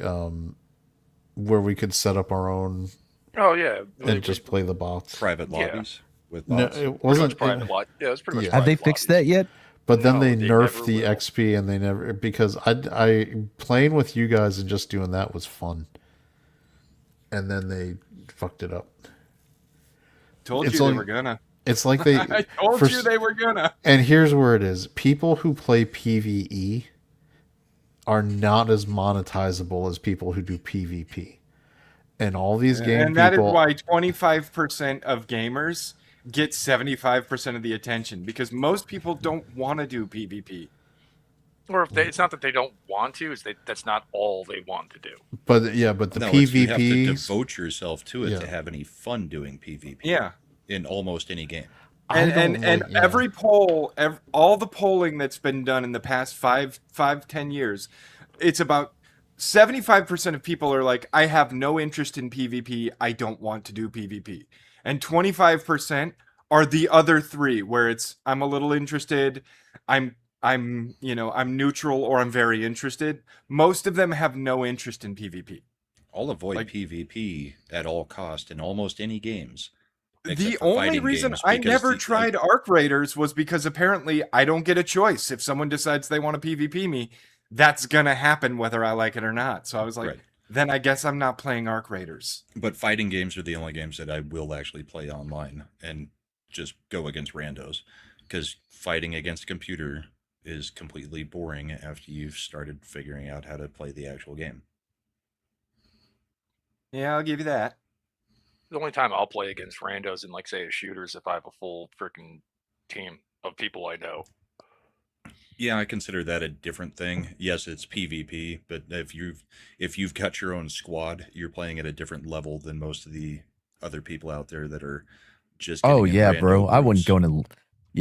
where we could set up our own Oh yeah, and just play the bots. Private Yeah. lobbies with No, bots. it pretty wasn't. much private lot. Yeah, it's pretty much. Yeah. Have they private fixed lobbies. that yet? But then No, they they nerfed never the will. XP, and they never, because I playing with you guys and just doing that was fun, and then they fucked it up. Told It's you they only- were gonna. It's like they. I told for you s- they were gonna. And here's where it is: people who play PVE are not as monetizable as people who do PvP. And all these game And that is people, why 25% of gamers get 75% of the attention, because most people don't want to do PvP. Or if it's not that they don't want to, that's not all they want to do. but the No, it's you have to PvP, devote yourself to it Yeah. to have any fun doing PvP. Yeah. In almost any game. And yeah. every poll, all the polling that's been done in the past 10 years, it's about 75% of people are like, I have no interest in PvP. I don't want to do PvP. And 25% are the other three, where it's, I'm a little interested. I'm neutral, or I'm very interested. Most of them have no interest in PvP. I'll avoid Like- PvP at all cost in almost any games. The except for only fighting reason games, I because never the- tried Arc Raiders was because apparently I don't get a choice. If someone decides they want to PvP me, that's gonna happen whether I like it or not. So I was like, Right. then I guess I'm not playing Arc Raiders. But fighting games are the only games that I will actually play online and just go against randos. Because fighting against a computer is completely boring after you've started figuring out how to play the actual game. Yeah, I'll give you that. The only time I'll play against randos in, like, say, a shooter is if I have a full freaking team of people I know. Yeah, I consider that a different thing. Yes, it's PvP, but if you've got your own squad, you're playing at a different level than most of the other people out there that are just Oh getting in yeah, rando bro. I wouldn't groups. go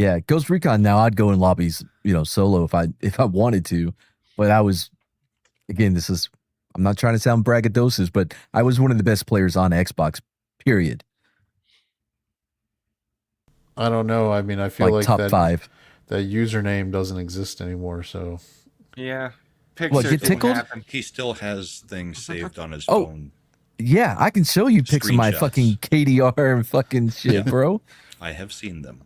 into Ghost Recon now. I'd go in lobbies, solo if I wanted to. But I was again, I'm not trying to sound braggadocious, but I was one of the best players on Xbox, period. I don't know. I mean, I feel like top that 5. that username doesn't exist anymore. So Yeah. What, Pictures get didn't tickled? happen. He still has things saved on his Oh. phone. Yeah, I can show you pics of my Screenshots. fucking KDR and fucking shit, Yeah. bro. I have seen them.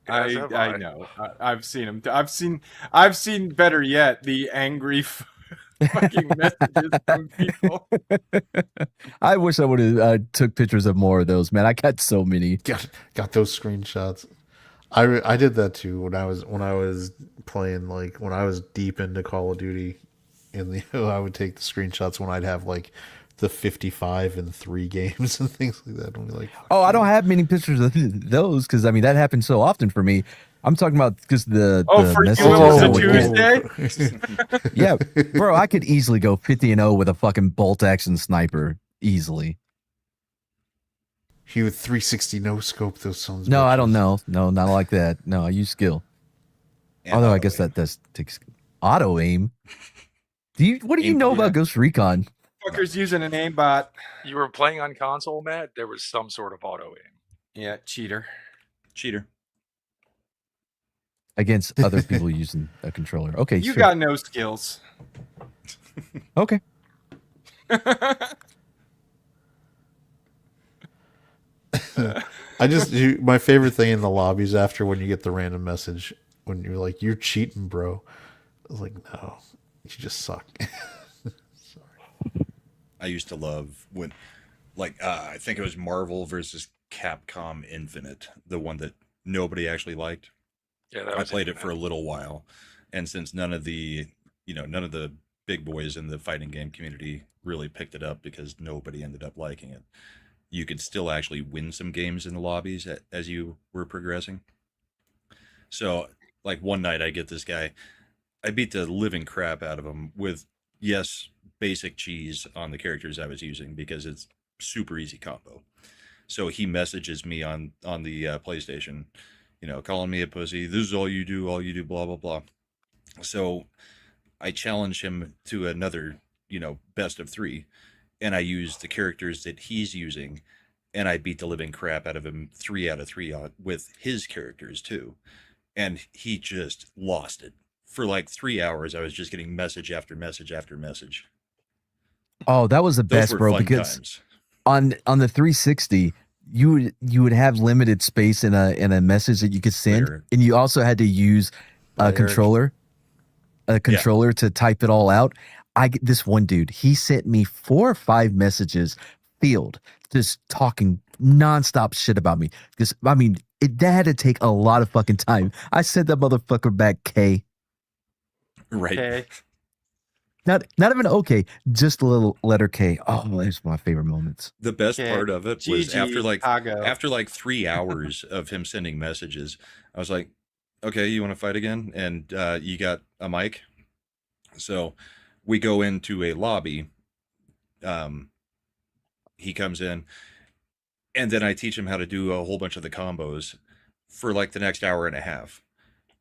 As have I know. I've seen them. I've seen better yet the angry fucking messages from people. I wish I would have took pictures of more of those, man. I got so many. got those screenshots. I did that too when I was playing, like when I was deep into Call of Duty, and I would take the screenshots when I'd have like the 55 in 3 games and things like that. And be like, Oh, I don't have many pictures of those because I mean that happens so often for me. I'm talking about because the For you, messages it was I a would get. Tuesday. Yeah, bro, I could easily go 50-0 with a fucking bolt action sniper easily. he would 360 no scope those sons. of No, I bitches. don't know. No, not like that. No, I use skill. And Although I auto guess aim. that does take auto aim. What do you Aim know bot. about Ghost Recon? Fuckers using an aimbot. You were playing on console, Matt? There was some sort of auto aim. Yeah, cheater. Cheater. Against other people using a controller. Okay, You sure. got no skills. Okay. My favorite thing in the lobbies after when you get the random message when you're like, you're cheating, bro. I was like, no, you just suck. I used to love when, like, I think it was Marvel versus Capcom Infinite, the one that nobody actually liked. Yeah, that I was played it for a little while, and since none of the big boys in the fighting game community really picked it up because nobody ended up liking it, you could still actually win some games in the lobbies as you were progressing. So, like one night, I get this guy, I beat the living crap out of him with, yes, basic cheese on the characters I was using because it's super easy combo. So he messages me on the PlayStation, calling me a pussy. This is all you do, blah, blah, blah. So I challenge him to another, best of 3. And I use the characters that he's using. And I beat the living crap out of him 3 out of 3 with his characters too. And he just lost it. For like 3 hours, I was just getting message after message after message. Oh, that was the Those best, were bro. fun Because times. on the 360, you would have limited space in a message that you could send, There. and you also had to use Bye, a Eric. controller to type it all out. I get this one dude. He sent me 4 or 5 messages, field, just talking nonstop shit about me. Because I mean, that had to take a lot of fucking time. I sent that motherfucker back K. Right. Okay. Not even okay, just a little letter K. Oh, that's my favorite moments. The best Okay. part of it was GG, after like 3 hours of him sending messages, I was like, okay, you want to fight again? And you got a mic. So we go into a lobby. He comes in, and then I teach him how to do a whole bunch of the combos for like the next hour and a half.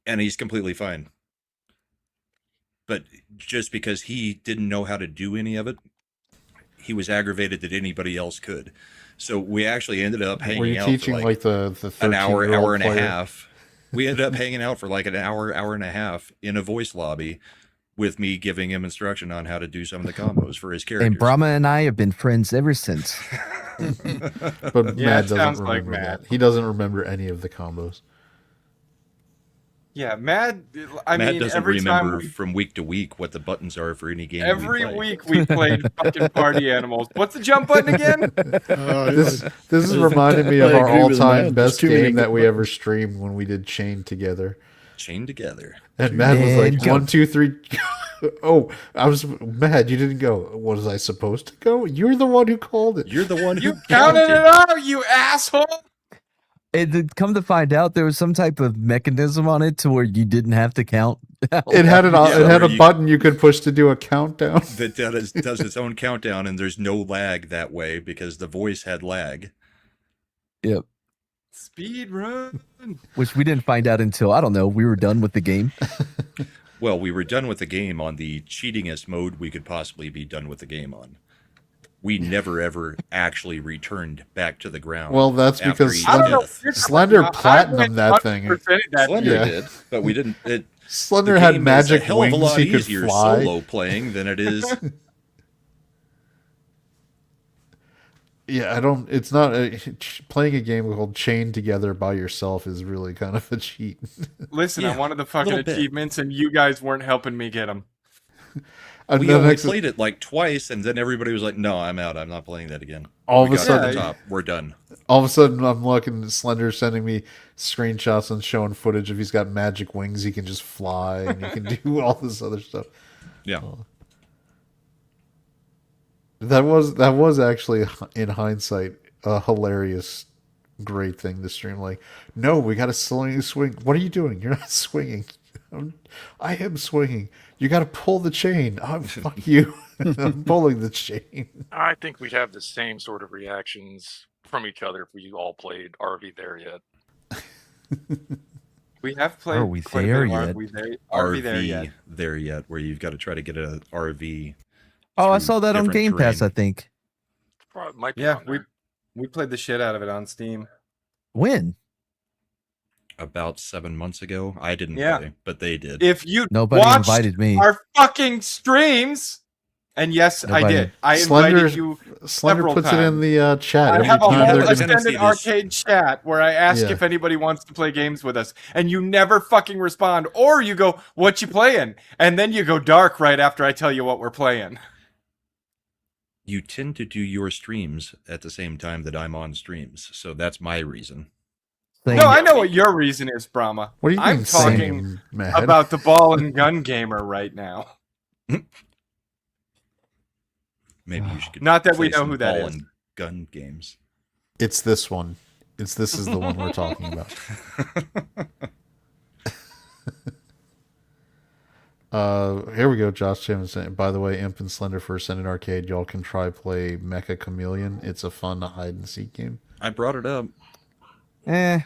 And he's completely fine. But just because he didn't know how to do any of it, he was aggravated that anybody else could. So we actually ended up Were hanging you out teaching for like the an hour 13-year-old and player? a half. We ended up hanging out for like an hour and a half in a voice lobby with me giving him instruction on how to do some of the combos for his characters. And Brahma and I have been friends ever since. But Yeah, Matt it doesn't sounds like remember Matt. that. He doesn't remember any of the combos. Yeah, Matt. I Matt mean, doesn't every remember time from week to week what the buttons are for any game. every we play. week we played fucking Party Animals. What's the jump button again? This is reminding me of I our agree with all-time Matt. There's best too many game that we buttons. ever streamed when we did Chain Together. Chained together. And Matt was like, And go. 1, 2, 3. Oh, I was mad. You didn't go. Was I supposed to go? You're the one who called it. You're the one who You counted it out, you asshole. And to come to find out, there was some type of mechanism on it to where you didn't have to count. It had an Yeah, it had where a you- button you could push to do a countdown. that does its own countdown, and there's no lag that way because the voice had lag. Yep. Speed run. Which we didn't find out until, I don't know, we were done with the game. Well, we were done with the game on the cheatingest mode we could possibly be done with the game on. We never ever actually returned back to the ground. Well, that's after because each I don't know. death. You're Slender talking about. platinum I went that thing. 100% that Slender Yeah. did, but we didn't. Slender the had game is magic a hell of a wings. lot He could easier fly. solo playing than it is. Yeah, I don't. It's not playing a game called Chain Together by yourself is really kind of a cheat. Listen, Yeah, I wanted the fucking little bit. achievements, and you guys weren't helping me get them. And We then only next- played it like twice, and then everybody was like, "No, I'm out. I'm not playing that again." All of We a got to the sudden- top. We're done. all of a sudden, I'm looking at Slender sending me screenshots and showing footage of he's got magic wings. He can just fly and he can do all this other stuff. Yeah. That was actually, in hindsight, a hilarious, great thing to stream. Like, no, we got to swing. What are you doing? You're not swinging. I am swinging. You got to pull the chain. Oh, fuck you. I'm pulling the chain. I think we'd have the same sort of reactions from each other if we all played RV there yet. We have played. Are we quite a there bit of yet? Are we there yet? there yet, where you've got to try to get a RV. Oh, I through saw that on different Game Pass, I terrain. think. Probably might be Yeah, on there. we played the shit out of it on Steam. When? About 7 months ago. I didn't Yeah. play, but they did. If you Nobody watched invited me. our fucking streams, and yes, I Nobody. did. I Slender- invited you. Slender Several puts it in times. the chat I every have a time Yeah, whole they're but gonna- I extended didn't see this. arcade chat where I ask Yeah. if anybody wants to play games with us, and you never fucking respond, or you go, "What you playing?" and then you go dark right after I tell you what we're playing. You tend to do your streams at the same time that I'm on streams, so that's my reason. Thing. No, I know what your reason is, Brahma. What do you I'm mean, talking same, Matt? about the ball and gun gamer right now. Maybe you should. Not that we play know some who that ball is. and gun games. It's this one. This is the one we're talking about. Here we go. Josh Chambers saying, by the way, Imp and Slender for Ascended Arcade, y'all can try play Mecha Chameleon. It's a fun hide and seek game. I brought it up. By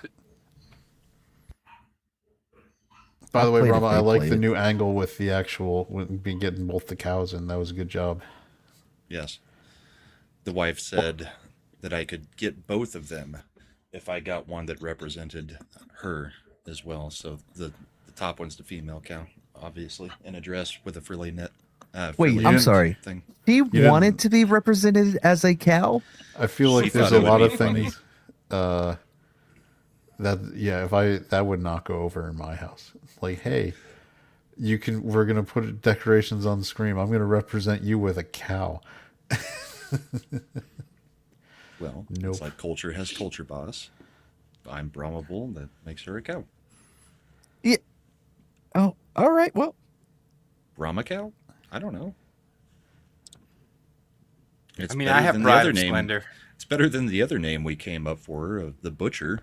the way, played it, Brahma, I they like played the it. new angle with the actual with being getting both the cows in. That was a good job. Yes. The wife said that I could get both of them if I got one that represented her as well. So the top one's the female cow, obviously, in a dress with a frilly net Wait, fairly I'm new sorry. thing. He didn't- wanted to be represented as a cow. I feel She like there's thought a it would lot be of funny. things that would not go over in my house. Like, hey, we're gonna put decorations on the screen. I'm gonna represent you with a cow. Well, Nope. it's like culture has culture, boss. I'm Brahma Bull. That makes her a cow. Yeah. Oh, all right. Well, Brahma cow? I don't know. It's I mean, better I have than the pride other of name. Slender. It's better than the other name we came up for, of the butcher,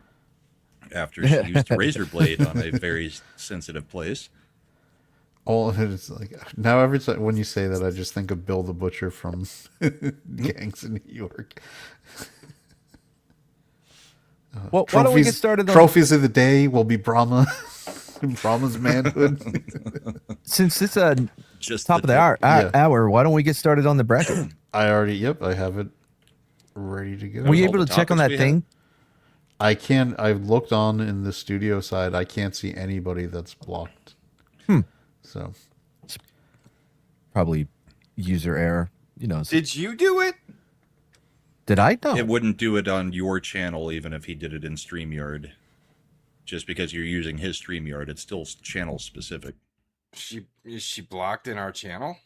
after she used a razor blade on a very sensitive place. All of it is like now every time when you say that, I just think of Bill the Butcher from Gangs in New York. well, why don't we get started on Trophies of the day will be Brahma's manhood. since it's Just top of the hour, Yeah. hour. Why don't we get started on the bracket? I have it ready to go. Were you all able the to check on topics that we thing? I've looked on in the studio side. I can't see anybody that's blocked. So Probably user error. You know. Did you do it? Did I? No. It wouldn't do it on your channel, even if he did it in StreamYard. Just because you're using his StreamYard, it's still channel specific. Is she blocked in our channel?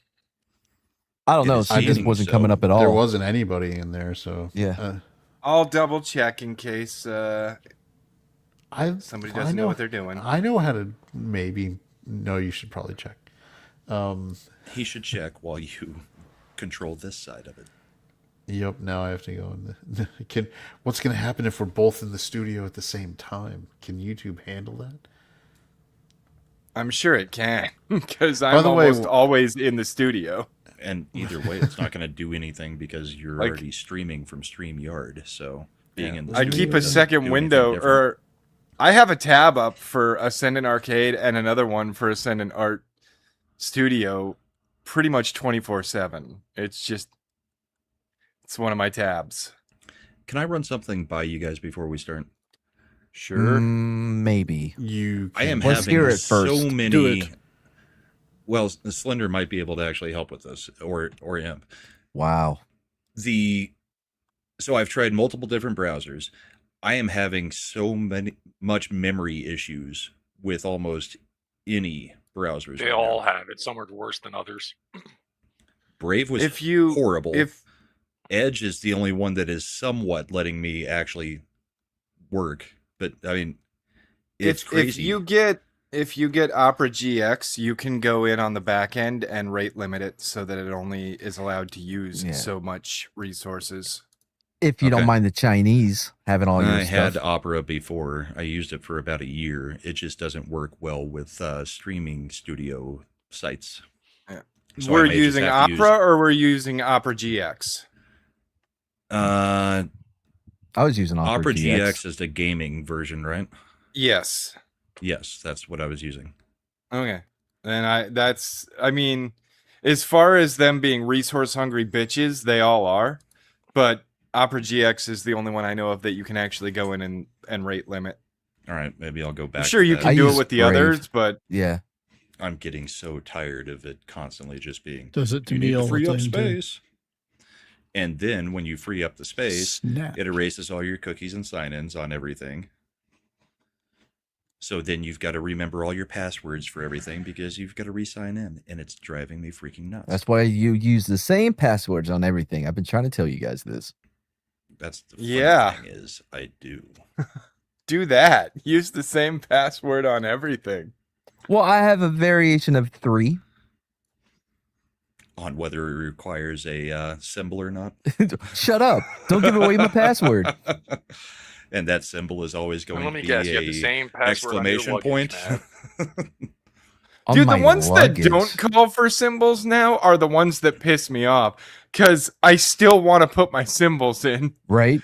I don't It know. is It just seeming wasn't so. coming up at all. there wasn't anybody in there. So Yeah. I'll double check in case somebody I doesn't know what they're doing. I know how to maybe. No, you should probably check. He should check while you control this side of it. Yep. Now I have to go in the. What's going to happen if we're both in the studio at the same time? Can YouTube handle that? I'm sure it can, because By I'm the way, almost always in the studio. And either way, it's not going to do anything because you're Like- already streaming from StreamYard. So being in the I studio keep a doesn't second do window, anything different. or I have a tab up for Ascendant Arcade and another one for Ascendant Art Studio, pretty much 24/7. It's one of my tabs. Can I run something by you guys before we start? Sure. Maybe. You. I am Let's having hear it so first. many. Do it. Well, Slender might be able to actually help with this, or Imp. Wow. So I've tried multiple different browsers. I am having much memory issues with almost any browsers. They right all now. have it. Some are worse than others. Brave was horrible. Edge is the only one that is somewhat letting me actually work. But I mean, it's crazy. If you get Opera GX, you can go in on the back end and rate limit it so that it only is allowed to use Yeah. so much resources. If you don't Okay. mind the Chinese having all your I stuff. had Opera before. I used it for about a year. It just doesn't work well with streaming studio sites. Yeah. So I we're may just using have to Opera or we're using Opera GX? I was using Opera GX. GX is the gaming version, right? Yes. Yes, that's what I was using. Okay. And I mean, as far as them being resource hungry bitches, they all are. But Opera GX is the only one I know of that you can actually go in and rate limit. All right, maybe I'll go back. I'm sure to you that. can I do it use with the Brave. others, but Yeah. I'm getting so tired of it constantly just being. Does it to You me need to all the free up time, too. space. And then when you free up the space, Snap. it erases all your cookies and sign-ins on everything. So then you've got to remember all your passwords for everything because you've got to re-sign in, and it's driving me freaking nuts. That's why you use the same passwords on everything. I've been trying to tell you guys this. That's the funny Yeah. thing is I do. do that. Use the same password on everything. Well, I have a variation of 3. On whether it requires a symbol or not. Shut up. Don't give away my password. And that symbol is always going Let to me be guess, you have the a same password on your exclamation luggage, point. man. On Dude, the my ones luggage. that don't call for symbols now are the ones that piss me off because I still want to put my symbols in. Right?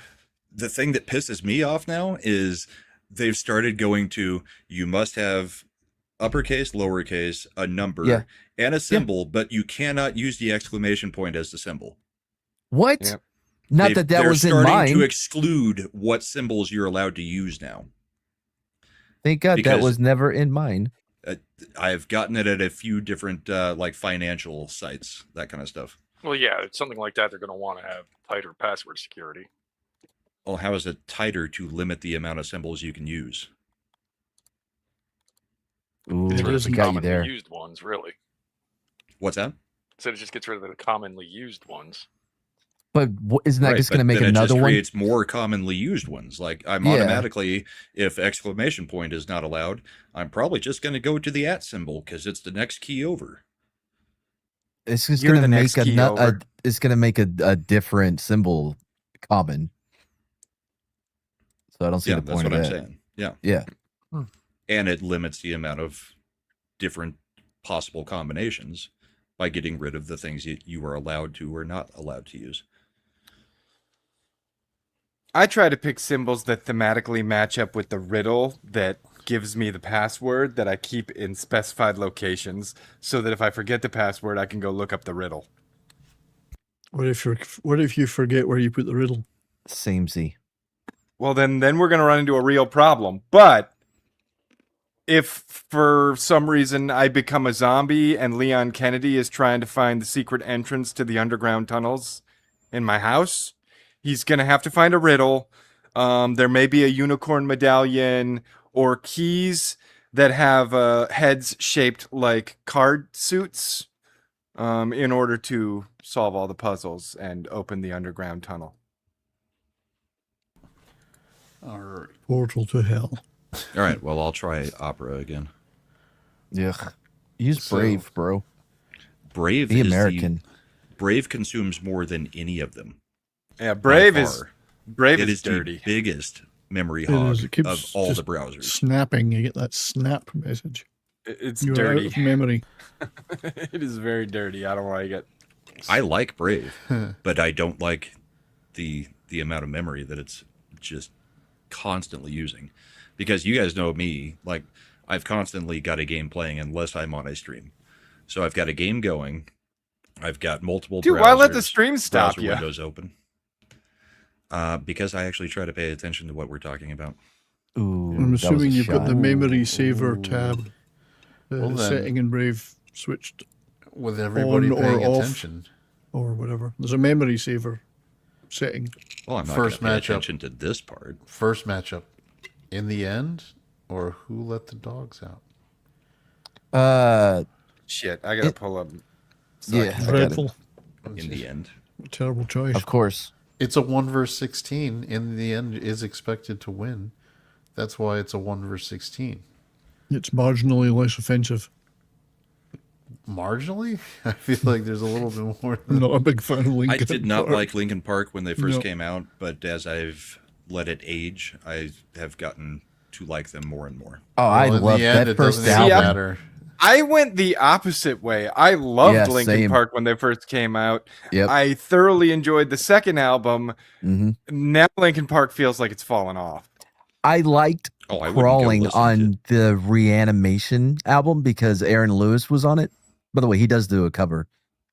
The thing that pisses me off now is they've started going to, you must have uppercase, lowercase, a number, Yeah. and a symbol, but you cannot use the exclamation point as the symbol. What? Yep. Not that They're was in starting mine. to exclude what symbols you're allowed to use now. Thank God that because- was never in mine. I've gotten it at a few different like financial sites, that kind of stuff. Well, yeah, it's something like that. They're going to want to have tighter password security. Well, how is it tighter to limit the amount of symbols you can use? Ooh, It Gets rid of isn't the got you commonly there. used ones, really. What's that? So it just gets rid of the commonly used ones. But isn't that Right, just going to but make then it another just one? creates more commonly used ones. Like I'm Yeah. automatically, if exclamation point is not allowed, I'm probably just going to go to the @ symbol because it's the next key over. It's just You're going to the make next key over. it's going to make a different symbol common. So I don't see Yeah, the that's point what of I'm that. saying. Yeah, Yeah. and it limits the amount of different possible combinations by getting rid of the things you are allowed to or not allowed to use. I try to pick symbols that thematically match up with the riddle that gives me the password that I keep in specified locations, so that if I forget the password, I can go look up the riddle. What if you forget where you put the riddle? Samey. Well, then we're going to run into a real problem. But if for some reason I become a zombie and Leon Kennedy is trying to find the secret entrance to the underground tunnels in my house, he's going to have to find a riddle. There may be a unicorn medallion or keys that have heads shaped like card suits in order to solve all the puzzles and open the underground tunnel. All right. Portal to hell. All right, well, I'll try opera again. Yeah. Use So- Brave, bro. Brave Be is American. Brave consumes more than any of them. Yeah, by Brave is far. Brave It is is dirty. the biggest memory It hog is. It keeps of all just the browsers. snapping. You get that snap message. It's You're out dirty. of memory. It is very dirty. I don't like it. I like Brave, but I don't like the amount of memory that it's just constantly using. Because you guys know me, like I've constantly got a game playing unless I'm on a stream. So I've got a game going. I've got multiple Dude, why let the browsers, stream stop browser you? windows open. Because I actually try to pay attention to what we're talking about. Ooh, I'm that was a assuming you've got the shot. memory saver tab Well, then- setting in Brave switched With everybody On or paying off. attention. or whatever. There's a memory saver setting. Well, I'm not First going to pay matchup. attention to this part. First matchup. In the end, or who let the dogs out? Shit, I gotta pull up. Yeah, I got it. Dreadful. In the end, Terrible choice. Of course. It's a 1 versus 16. In the end, is expected to win. That's why it's a 1 versus 16. It's marginally less offensive. Marginally, I feel like there's a little bit more. I'm not a big fan of Linkin I did not Park. like Linkin Park when they first No. came out, but as I've let it age, I have gotten to like them more and more. Oh, I Well, in love the end, that it first doesn't even album. matter. I went the opposite way. I loved Yeah, Linkin same. Park when they first came out. Yep. I thoroughly enjoyed the second album. hmm Now Linkin Park feels like it's fallen off. I liked Oh, I wouldn't go Crawling listen on the Reanimation album because Aaron Lewis was on it. By the way, he does do a cover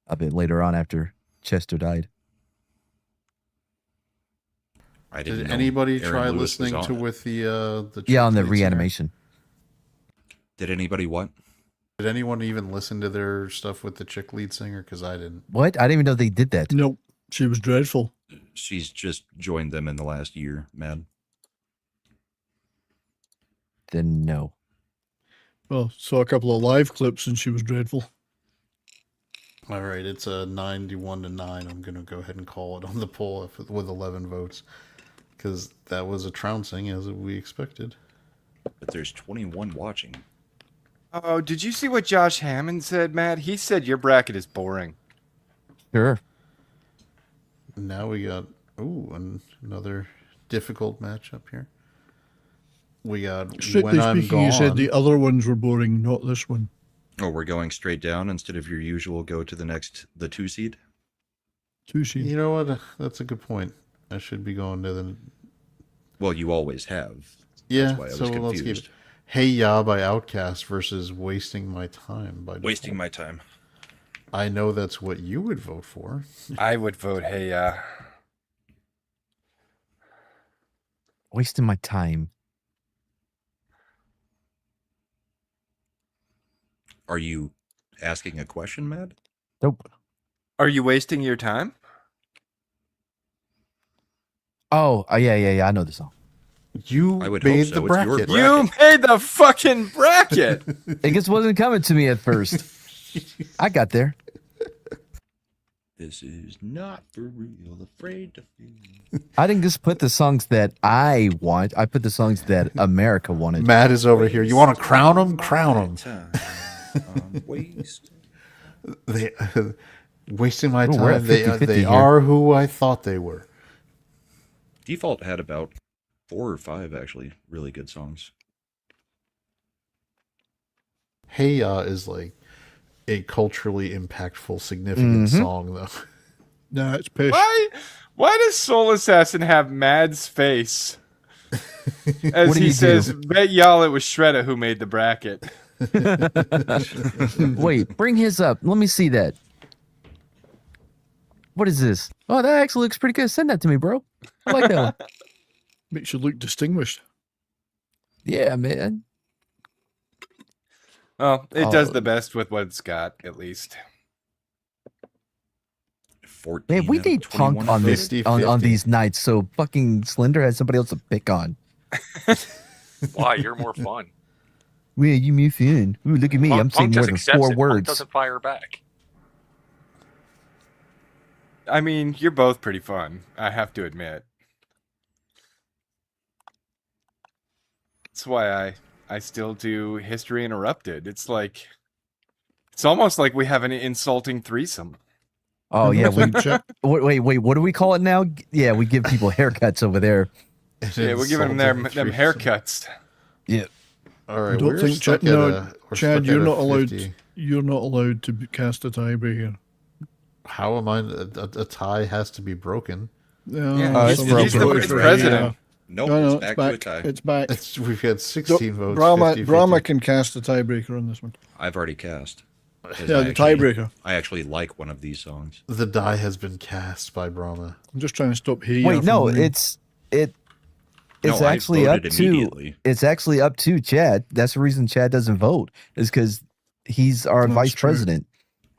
of it later on after Chester died. I didn't Did know anybody Aaron try Lewis was listening on to it. with the Yeah, on the chick lead singer? Reanimation. Did anybody what? Did anyone even listen to their stuff with the chick lead singer? Because I didn't. What? I didn't even know they did that. Nope. She was dreadful. She's just joined them in the last year, man. Then no. Well, saw a couple of live clips and she was dreadful. All right, it's a 91 to 9. I'm gonna go ahead and call it on the poll with 11 votes, because that was a trouncing as we expected. But there's 21 watching. Oh, did you see what Josh Hammond said, Matt? He said your bracket is boring. Sure. Now we got another difficult matchup here. We got Strictly When I'm speaking, you said Gone. the other ones were boring, not this one. Oh, we're going straight down instead of your usual go to the 2 seed? Two sheet. You know what? That's a good point. I should be going to the. Well, you always have. Yeah, That's why I was so let's keep it. confused. Hey Ya by Outkast versus Wasting My Time by Wasting Default. my time. I know that's what you would vote for. I would vote hey Wasting my time. Are you asking a question, Matt? Nope. Are you wasting your time? Oh, yeah. I know the song. You I would hope made so. the It's your bracket. You made the fucking bracket. It just wasn't coming to me at first. I got there. This is not for real. Afraid to feel. I didn't just put the songs that I want. I put the songs that America wanted. Matt is over here. You want to crown him? Crown him. I'm wasting. They wasting my Ooh, we're time. at They 50-50 they here. are who I thought they were. Default had about 4 or 5 actually really good songs. Hey Ya is like a culturally impactful, significant song, though. Nah, it's pish. Why does Soul Assassin have Mad's face? As What do he you says, do? bet y'all it was Shredder who made the bracket. Wait, bring his up. Let me see that. What is this? Oh, that actually looks pretty good. Send that to me, bro. I like that one. Makes you look distinguished. Yeah, man. Well, it does Oh. the best with what it's got, at least. 14 Man, we out of need 21 punk on this 50, on 50. these nights, so fucking Slender has somebody else to pick on. Why? You're more fun. Well, you me fan. Ooh, look at me. I'm saying Punk more just than accepts 4 it. Punk words. doesn't fire back. I mean, you're both pretty fun, I have to admit. That's why I still do History Interrupted. It's almost like we have an insulting threesome. Oh yeah, we Check. wait. What do we call it now? Yeah, we give people haircuts over there. Yeah, we're giving them them haircuts. Yeah. All I right, don't we're think stuck Chad. at No, we're Chad, stuck you're at not a allowed. 50. You're not allowed to cast a tiebreaker. How am I? A tie has to be broken. Yeah, it's he's, broken. he's the It's vice broken. president. No, No, it's it's back back. to a tie. It's back. We've had 16 votes. Brahma, 50, Brahma can cast a tiebreaker on this one. I've already cast. 'Cause Yeah, I the actually- tiebreaker. I actually like one of these songs. The die has been cast by Brahma. I'm just trying to stop here. Wait, no, it's No, I actually up voted to immediately. it's actually up to Chad. That's the reason Chad doesn't vote is because he's our That's vice true. president.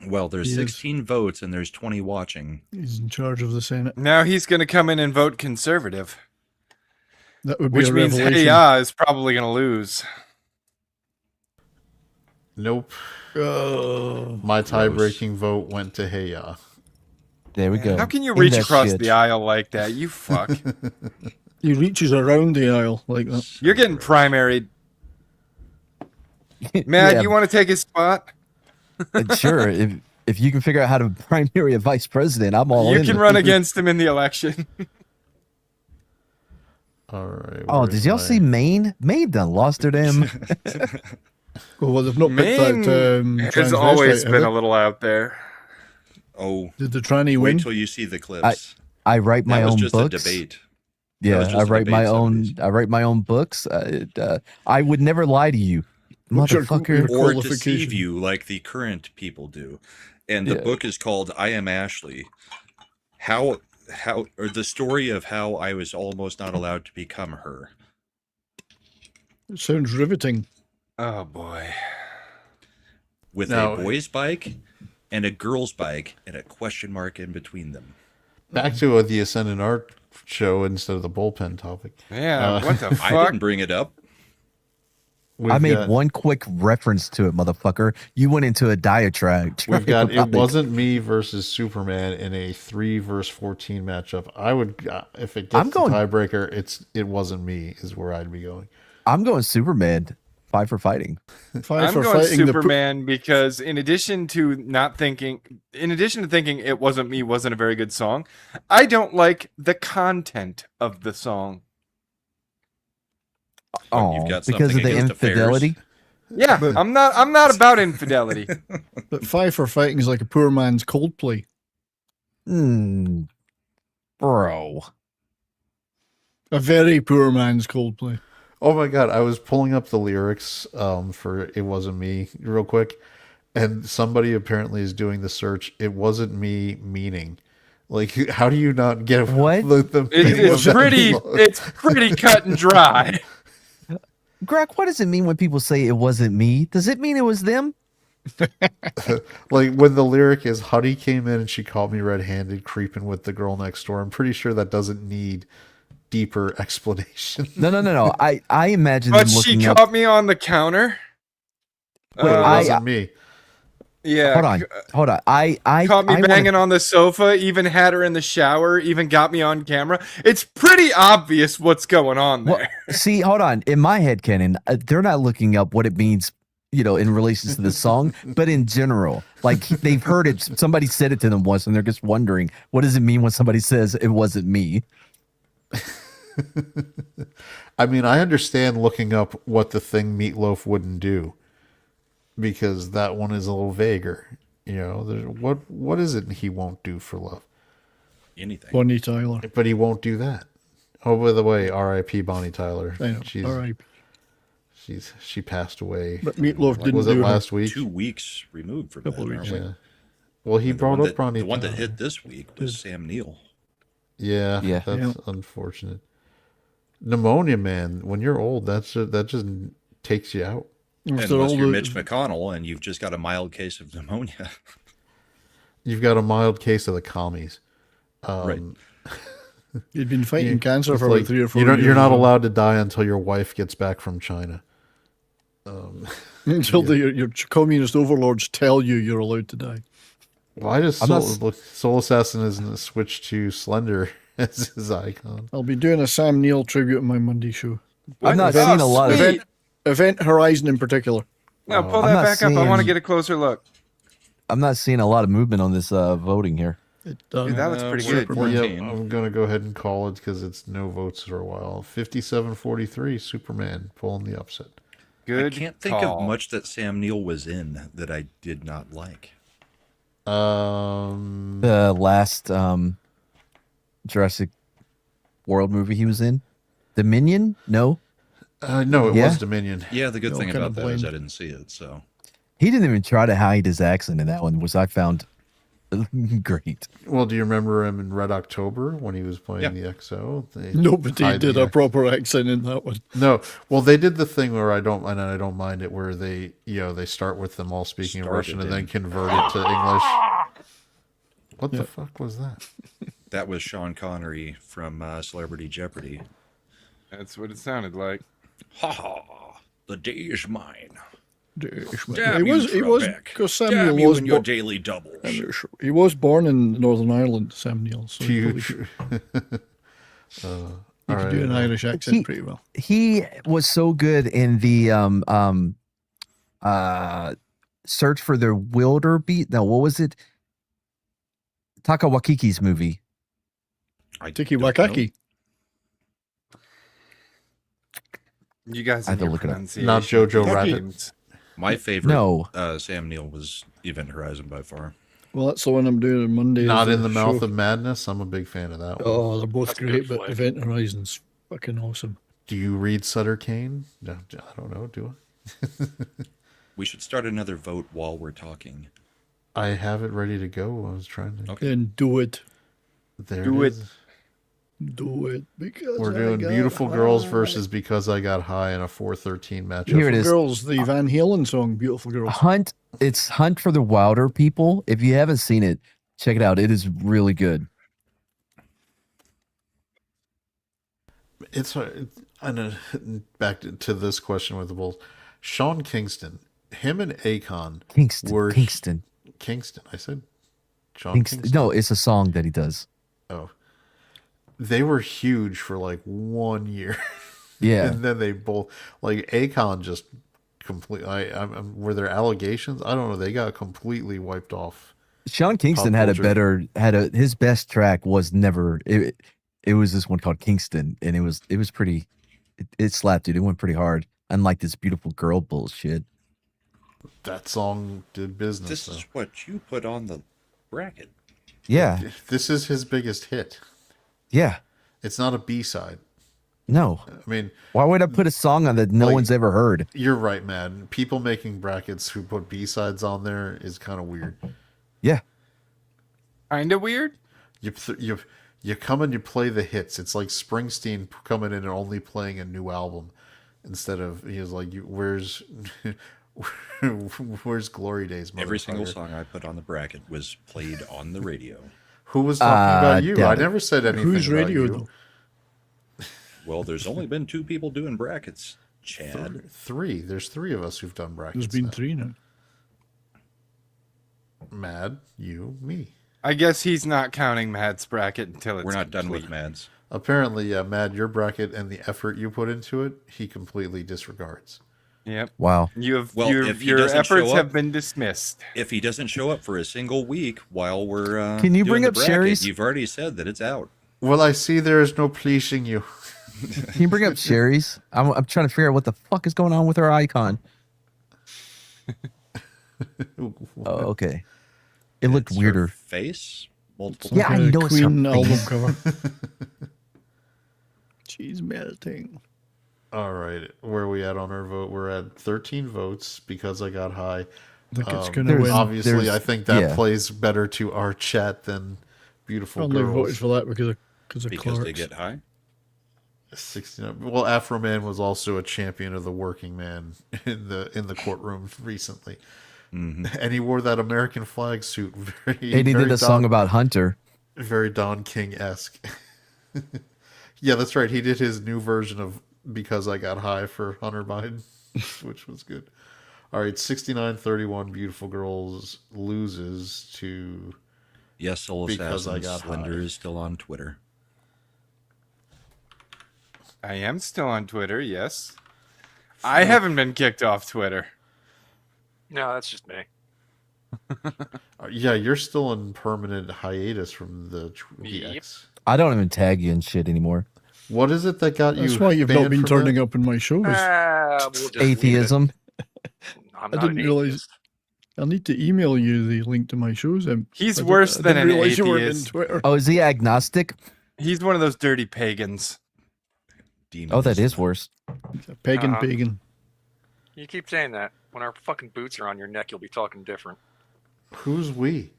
Well, there's Yes. 16 votes and there's 20 watching. He's in charge of the Senate. Now he's going to come in and vote conservative, That would be which a means revelation. Hey Ya is probably going to lose. Nope. Oh, My tie-breaking vote went to Hey Ya. There we go. How can you In reach that across shit. the aisle like that? You fuck. he reaches around the aisle like that. You're getting primaried. Matt, Yeah, you want to take his spot? sure. If you can figure out how to primary a vice president, I'm all You in. can run against him in the election. All right. Oh, where's did y'all my- see Maine? Maine done lost her damn. Oh, well, they've not picked Maine that. has transvestite, always have been they? a little out there. Oh, Did the tranny wait win? till you see the clips. I write my that was own just books. a debate. Yeah, was just I a write my debate own. 70s. I write my own books. I would never lie to you, What's your- motherfucker. your- Or qualification. deceive you like the current people do. And the Yeah. book is called I Am Ashley. How or the story of how I was almost not allowed to become her. It sounds riveting. Oh boy. With Now- a boy's bike and a girl's bike and a question mark in between them. Back to the Ascendant Art show instead of the bullpen topic. Yeah, what the I fuck? didn't bring it up. We've I made got- one quick reference to it, motherfucker. You went into a diatribe. We've got It about Wasn't Me versus Superman in a 3 versus 14 matchup. I would, if it I'm gets going- the tiebreaker, It Wasn't Me is where I'd be going. I'm going Superman. 5 for fighting. Five I'm for going fighting Superman because in addition to thinking It Wasn't Me wasn't a very good song, I don't like the content of the song. Oh, You've got because of something the against affairs. infidelity. Yeah, I'm not about infidelity. But five for fighting is like a poor man's Coldplay. Hmm, bro. A very poor man's Coldplay. Oh my god, I was pulling up the lyrics for It Wasn't Me real quick, and somebody apparently is doing the search. It wasn't me meaning. Like, how do you not get What? the meaning It's of that pretty song? it's pretty cut and dry. Greg, what does it mean when people say it wasn't me? Does it mean it was them? Like when the lyric is "Honey came in and she caught me red-handed, creeping with the girl next door." I'm pretty sure that doesn't need deeper explanation. No. I imagine But them she looking up. caught me on the counter. Wait, But it I- wasn't me. Yeah. Hold on. I Caught me I wanna- banging on the sofa, even had her in the shower, even got me on camera. It's pretty obvious what's going on there. Well, see, hold on. In my head canon, they're not looking up what it means, in relation to the song, but in general, like they've heard it. Somebody said it to them once, and they're just wondering, what does it mean when somebody says it wasn't me? I mean, I understand looking up what the thing Meatloaf wouldn't do, because that one is a little vaguer. What is it he won't do for love? Anything. Bonnie Tyler. But he won't do that. Oh, by the way, R.I.P. Bonnie Tyler. I know. All right. She passed away. But Meatloaf didn't Was it do her. last week? 2 weeks removed from Couple that. of weeks. aren't we? Yeah. Well, he And brought one up Bonnie. The one that Tyler. hit this week was Sam Neill. Yeah, Yeah. that's Yeah. unfortunate. Pneumonia, man. When you're old, that just takes you out. So Unless all you're the- Mitch McConnell and you've just got a mild case of pneumonia. You've got a mild case of the commies. Right. You'd been fighting cancer It's for like, about 3 or 4 you're years. not allowed to die until your wife gets back from China. Until your communist overlords tell you you're allowed to die. Why does I'm not Soul Assassin isn't switched to Slender as his icon? I'll be doing a Sam Neill tribute on my Monday show. I've not Oh, seen a lot of sweet. it. Event Horizon in particular. No, pull I'm that not back up. I want to seeing- get a closer look. I'm not seeing a lot of movement on this voting here. It, Dude, that looks pretty good. Well, yeah, 14. I'm gonna go ahead and call it because it's no votes for a while. 57-43, Superman pulling the upset. Good I can't think call. of much that Sam Neill was in that I did not like. The last Jurassic World movie he was in, Dominion? No, no, it Yeah? was Dominion. Yeah, the good No, thing kinda about that is blend. I didn't see it. So he didn't even try to hide his accent in that one, which I found great. Well, do you remember him in Red October when he was playing Yeah. the XO? They nobody hide did the- a proper accent in that one. No, well, they did the thing where I don't mind it, where they start with them all speaking Started Russian and in. then convert it to English. What the fuck was that? that was Sean Connery from Celebrity Jeopardy. That's what it sounded like. Ha ha! The day is mine. He was because Sam Damn Neill you was and your born. daily doubles. He was born in Northern Ireland, Sam Neill. So he probably Huge. could do an Irish accent pretty well. He was so good in the Search for the Wildebeest. No, what was it? Taka Wakiki's movie. Tiki don't know. Wakaki. You guys I had and to your look it up. pronunciation. Not Jojo Fucking- Rabbit. My favorite No. Sam Neill was Event Horizon by far. Well, that's the one I'm doing on Monday. Not is in the Mouth show. of Madness. I'm a big fan of that one. Oh, they're both That's a great, good but flick. Event Horizon's fucking awesome. Do you read Sutter Kane? No, I don't know. Do We should start another vote while we're talking. I have it ready to go. I was trying to. Okay. Then do it. There Do it it. is. Do it. Because We're I doing got Beautiful Girls high. versus Because I Got High in a 4-13 matchup. Here it Beautiful is. Girls, the Van Halen song, Beautiful Girls. It's Hunt for the Wilder People. If you haven't seen it, check it out. It is really good. It's back to this question with the Bulls. Sean Kingston, him and Akon were Kingston. Kingston. I said Sean Kingston. Kingston. No, it's a song that he does. Oh, they were huge for like 1 year. Yeah. And then they both like Akon just completely. Were there allegations? I don't know. They got completely wiped off. Sean Kingston Pop culture. his best track was never it was this one called Kingston, and it was pretty it slapped, dude. It went pretty hard. Unlike this Beautiful Girl bullshit. That song did business. This though. is what you put on the bracket. Yeah. This is his biggest hit. Yeah. It's not a B-side. No. I mean, Why would I put a song on that no Like- one's ever heard? you're right, man. People making brackets who put B-sides on there is kind of weird. Yeah. Kinda weird. You come and you play the hits. It's like Springsteen coming in and only playing a new album instead of he was like, where's Where's Glory Days, Every single motherfucker? song I put on the bracket was played on the radio. Who was talking about you? I doubt it. never said anything Whose about radio, you. though? Well, there's only been 2 people doing brackets. Chad. Three. There's 3 of us who've done brackets. There's been now. 3 now. Mad, you, me. I guess he's not counting Matt's bracket until it's We're not done complete. with Mads. Apparently, yeah, Mad, your bracket and the effort you put into it, he completely disregards. Yep. Wow. You have Well, your, if he your doesn't show efforts up- have been dismissed. If he doesn't show up for a single week while we're Can you doing bring the up bracket, Sherry's? You've already said that it's out. Well, I see there is no pleasing you. Can you bring up Sherry's? I'm trying to figure out what the fuck is going on with her icon. Oh, okay. It looked It's her weirder. face. Multiple Yeah, I Like a know it's her Queen album face. cover. She's melting. All right, where are we at on our vote? We're at 13 votes because I got high. I think it's going Um, to there's- win. Obviously, I think that yeah. plays better to our chat than Beautiful Only voted Girls. for that because of because they Clark's. get high. 69. Well, Afro Man was also a champion of the working man in the courtroom recently, and he wore that American flag suit. Very, And he very did a song about Hunter. very Don King-esque. Yeah, that's right. He did his new version of Because I Got High for Hunter Biden, which was good. All right, 69-31, Beautiful Girls loses to... Yes, Soul Because I Assassin got Slender high. is still on Twitter. I am still on Twitter, yes. I haven't been kicked off Twitter. No, that's just me. Yeah, you're still in permanent hiatus from the Yep. X. I don't even tag you in shit anymore. What is it that got you That's why you've not banned been from turning that? up in my shows. We'll just leave it. Atheism. I'm I not didn't an realize. atheist. I'll need to email you the link to my shows. He's I worse didn't than an realize you weren't in atheist. Twitter. Oh, is he agnostic? He's one of those dirty pagans. Demons. Oh, that is worse. Pagan, Uh-huh. pagan. You keep saying that. When our fucking boots are on your neck, you'll be talking different. Who's we?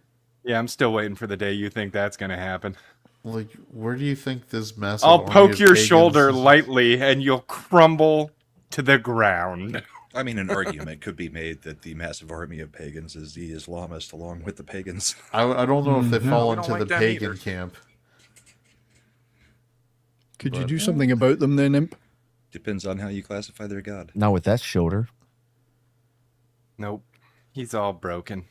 Yeah, I'm still waiting for the day you think that's going to happen. Like, where do you think this massive I'll army poke of your pagans shoulder is- lightly and you'll crumble to the ground. I mean, an argument could be made that the massive army of pagans is the Islamist along with the pagans. I don't know if they fall we don't into like the them pagan either. camp. Could you But- do something about them then, Imp? Depends on how you classify their god. Not with that shoulder. Nope. He's all broken.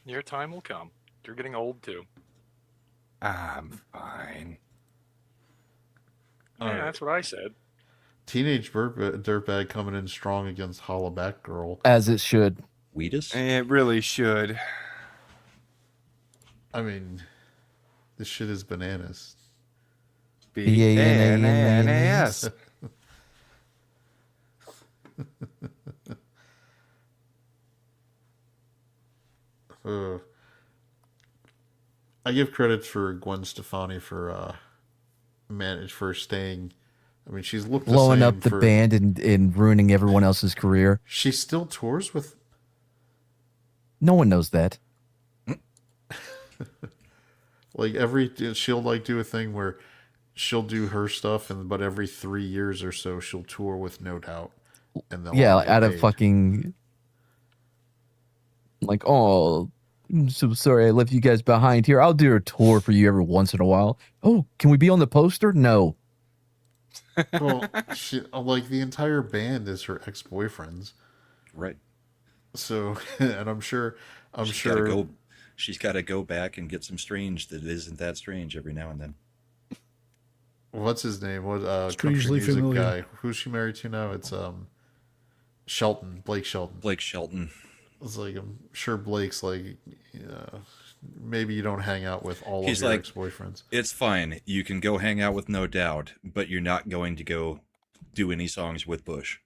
Your time will come. You're getting old too. I'm fine. Yeah, Alright. that's what I said. Teenage Dirtbag coming in strong against Hollaback Girl. As it should. Wheatus? It really should. I mean, this shit is bananas. B-A-N-A-N-A-S. I give credit for Gwen Stefani for staying. I mean, she's looked the Blowing same up the for- band and ruining everyone else's career. She still tours with. No one knows that. Like she'll like do a thing where she'll do her stuff, but every 3 years or so she'll tour with No Doubt, and they'll Yeah, all get out of paid. fucking like, oh, I'm so sorry I left you guys behind here. I'll do a tour for you every once in a while. Oh, can we be on the poster? No. Well, like the entire band is her ex-boyfriends, Right. so and I'm sure She's got to go back and get some strange that isn't that strange every now and then. what's his name? What Strangely country music familiar. guy? Who's she married to now? It's Blake Shelton. Blake Shelton. It's like I'm sure Blake's like, maybe you don't hang out with all He's of your like- ex-boyfriends. It's fine. You can go hang out with No Doubt, but you're not going to go do any songs with Bush.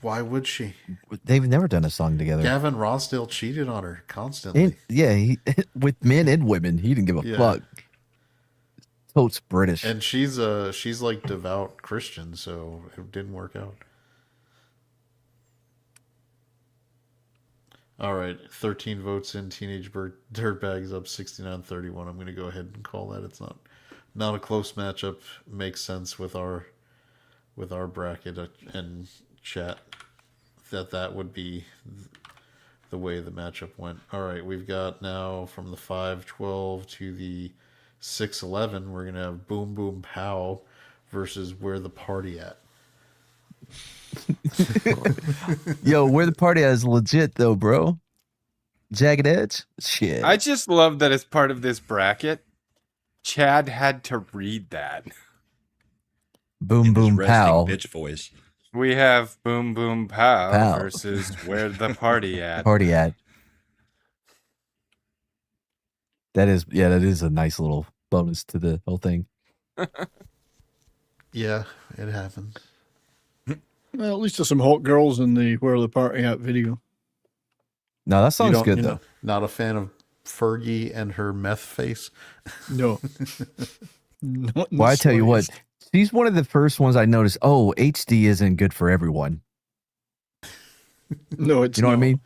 Why would she? They've never done a song together. Gavin Rossdale cheated on her constantly. And, yeah, with men and women, he didn't give a Yeah. fuck. Totes British. And she's like devout Christian, so it didn't work out. All right, 13 votes in. Teenage Dirtbags up 69-31. I'm going to go ahead and call that. It's not a close matchup. Makes sense with our bracket and chat. that would be the way the matchup went. All right, we've got now from the 5-12 to the 6-11, we're gonna have Boom Boom Pow versus Where the Party At. Yo, where the party at is legit though, bro. Jagged Edge? Shit. I just love that as part of this bracket, Chad had to read that. Boom in his boom resting pow. bitch voice. We have Boom Boom Pow, Pow. versus Where the Party At. Party at. That is a nice little bonus to the whole thing. Yeah, it happens. Well, at least there's some hot girls in the Where the Party At video. No, that song's good you though. know, not a fan of Fergie and her meth face. No. Not in Well, the I tell you what, slightest. she's one of the first ones I noticed. Oh, HD isn't good for everyone. No, it's You know what I not. mean?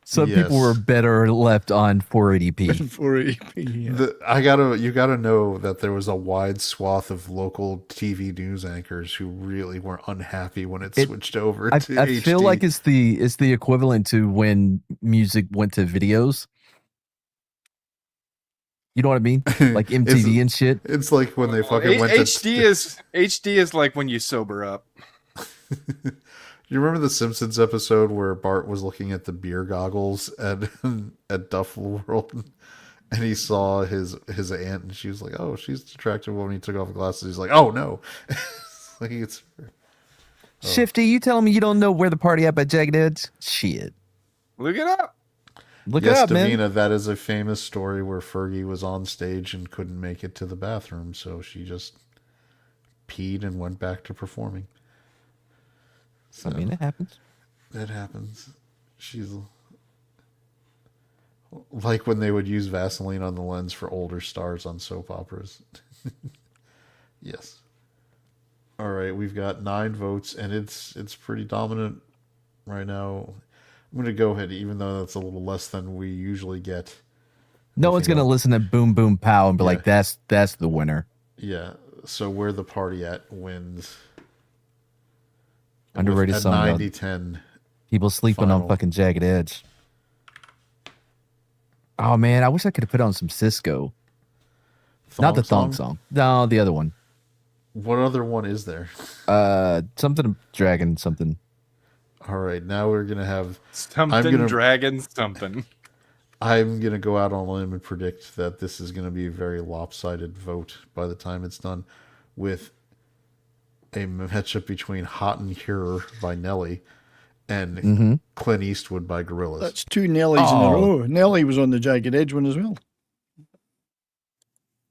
Some people Yes. were better left on 480p. 480p. Yeah. You gotta know that there was a wide swath of local TV news anchors who really were unhappy when it switched over I to HD. feel like it's the equivalent to when music went to videos. You know what I mean? Like MTV and shit. It's like when they fucking went HD is like when you sober up. You remember the Simpsons episode where Bart was looking at the beer goggles at Duffel World, and he saw his aunt, and she was like, "Oh, she's attractive." When he took off the glasses, he's like, "Oh no!" Like it's Shifty, you telling me you don't know Where the Party At by Jagged Edge? Shit. Look it up. Look yes, it up, man. Davina, that is a famous story where Fergie was on stage and couldn't make it to the bathroom, so she just peed and went back to performing. So, I mean, it happens. it happens. She's like when they would use Vaseline on the lens for older stars on soap operas. Yes. All right, we've got 9 votes, and it's pretty dominant right now. I'm going to go ahead, even though that's a little less than we usually get. No one's gonna listen to Boom Boom Pow and be like, "That's the winner." Yeah. So Where the Party At wins. Underrated at song. 90-10. People sleeping on final. fucking Jagged Edge. Oh man, I wish I could have put on some Cisco. Not the thong song. No, the other one. What other one is there? Something dragon something. All right, now we're gonna have Something dragon something. I'm gonna go out on a limb and predict that this is gonna be a very lopsided vote by the time it's done, with a matchup between "Hot and Pure" by Nelly and Clint Eastwood by Gorillaz. That's 2 Nellies in a row. Nelly was on the Jagged Edge one as well.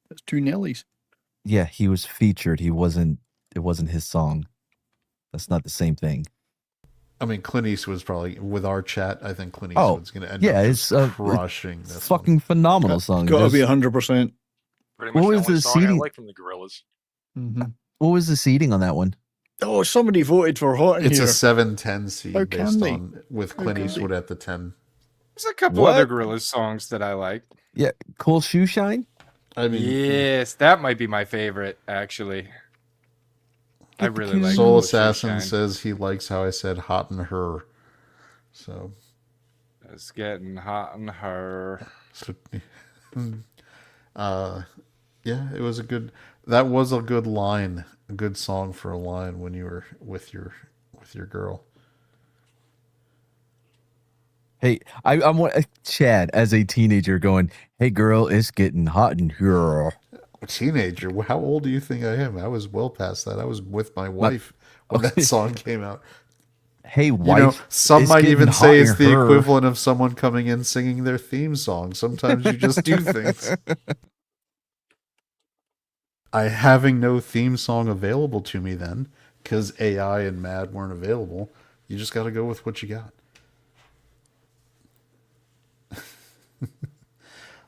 That's 2 Nellies. Yeah, he was featured. It wasn't his song. That's not the same thing. I mean, Clint Eastwood's probably, with our chat, I think Clint Eastwood's going to end up it's crushing this fucking phenomenal song. Got to be There's- 100%. Pretty What much was the only the song I seating? like from the Gorillas. Mm-hmm. What was the seating on that one? Oh, somebody voted for Hot in It's Here. a 7-10 seed How can based they? on, with How Clint can Eastwood they? at the 10. There's a couple What? other Gorillaz songs that I like. Yeah, Cool Shoe Shine. I mean, Yes, that might be my favorite, actually. I Get the really like cue. Soul Cool Shoe Assassin Shine. says he likes how I said "hot and her." So, It's getting hot in her. yeah, it was a good. That was a good line, a good song for a line when you were with your girl. Hey, I'm Chad as a teenager going, "Hey girl, it's getting hot in here." Teenager, how old do you think I am? I was well past that. I was with my wife when that song came out. Hey You wife, know, some it's might getting even hot say in it's the her. equivalent of someone coming in singing their theme song. Sometimes you just do things. I having no theme song available to me then, because AI and Mad weren't available. You just got to go with what you got.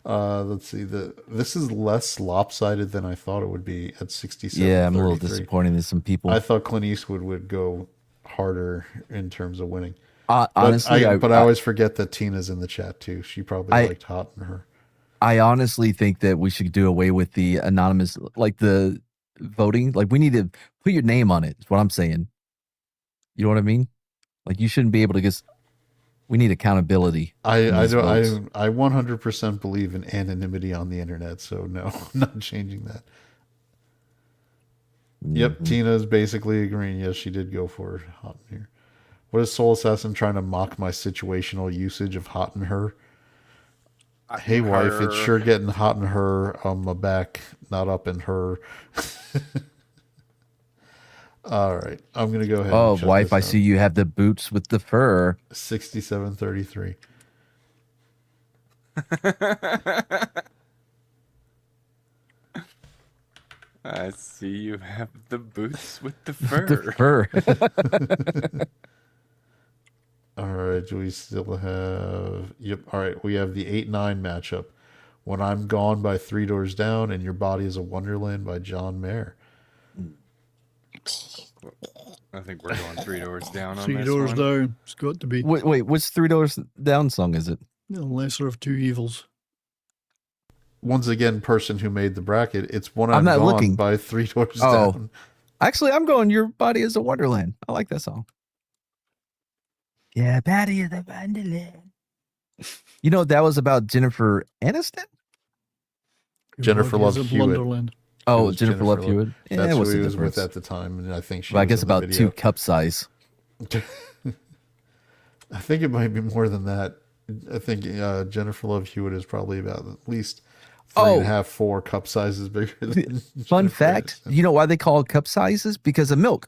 Let's see. This is less lopsided than I thought it would be at 67. Yeah, I'm a little 33. disappointed in some people. I thought Clint Eastwood would go harder in terms of winning. Honestly, I always forget that Tina's in the chat too. She probably liked Hot in her. I honestly think that we should do away with the anonymous, like the voting. Like we need to put your name on it. Is what I'm saying. You know what I mean? Like, you shouldn't be able to just. We need accountability. I these votes. 100% believe in anonymity on the internet, so no, I'm not changing that. Yep, Tina is basically agreeing. Yes, she did go for hot in here. What is Soul Assassin trying to mock my situational usage of hot in her? Hey wife, it's sure getting hot in her on my back, not up in her. All right, I'm gonna go ahead. Oh, and check wife, this I out. see you have the boots with the fur. 6733. I see you have the boots with the The fur. fur. All right, do we still have? Yep. All right, we have the 8-9 matchup. When I'm Gone by Three Doors Down and Your Body is a Wonderland by John Mayer. I think we're going 3 doors down on 3 this doors one. down. It's got to be. Wait, which 3 Doors Down song is it? The lesser of two evils. Once again, person who made the bracket, it's When I'm I'm not Gone looking. by Three Doors Oh. Down. Actually, I'm going Your Body is a Wonderland. I like that song. Yeah, Body is a Wonderland. You know, that was about Jennifer Aniston? Jennifer Your Love body is a Hewitt. blunderland. Oh, was Jennifer Love Jennifer Hewitt. Yeah, That's what's who he the was with difference? at the time, and I think she But I was guess in the about video. 2 cup size. I think it might be more than that. I think Jennifer Love Hewitt is probably about at least 3.5, 4 cup sizes bigger than Fun Jennifer fact, Aniston. you know why they call cup sizes? Because of milk.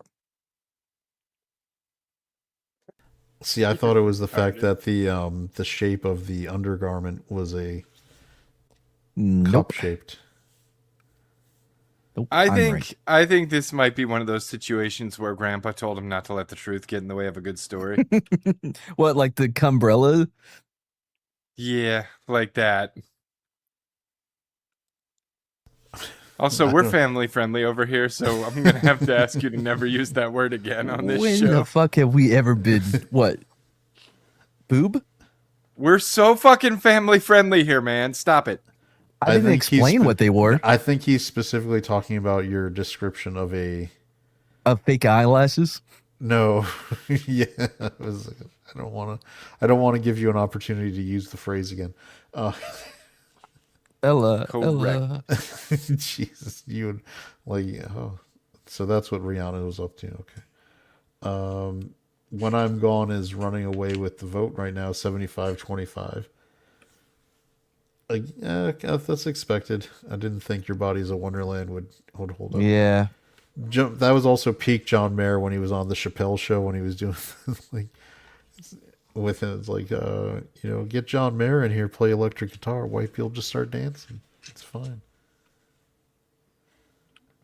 See, I thought it was the fact that the shape of the undergarment was a Nope. cup shaped. Nope. I I'm think I think this might be one of those situations where Grandpa told him not to let the truth get in the way of a good story. right. What, like the Cumbrella? Yeah, like that. Also, we're family friendly over here, so I'm gonna have to ask you to never use that word again on this When show. the fuck have we ever been, what? Boob? We're so fucking family friendly here, man. Stop it. I didn't think he's explain what they were. I think he's specifically talking about your description of a Fake eyelashes? no. Yeah, it was, I don't want to give you an opportunity to use the phrase again. Ella. Correct. Ella. Jesus, you would like oh. So that's what Rihanna was up to. Okay. When I'm Gone is running away with the vote right now, 75-25. Like, that's expected. I didn't think Your Body's a Wonderland would hold up. Yeah. That was also peak John Mayer when he was on the Chappelle show when he was doing like with him. It's like get John Mayer in here, play electric guitar. White people just start dancing. It's fine.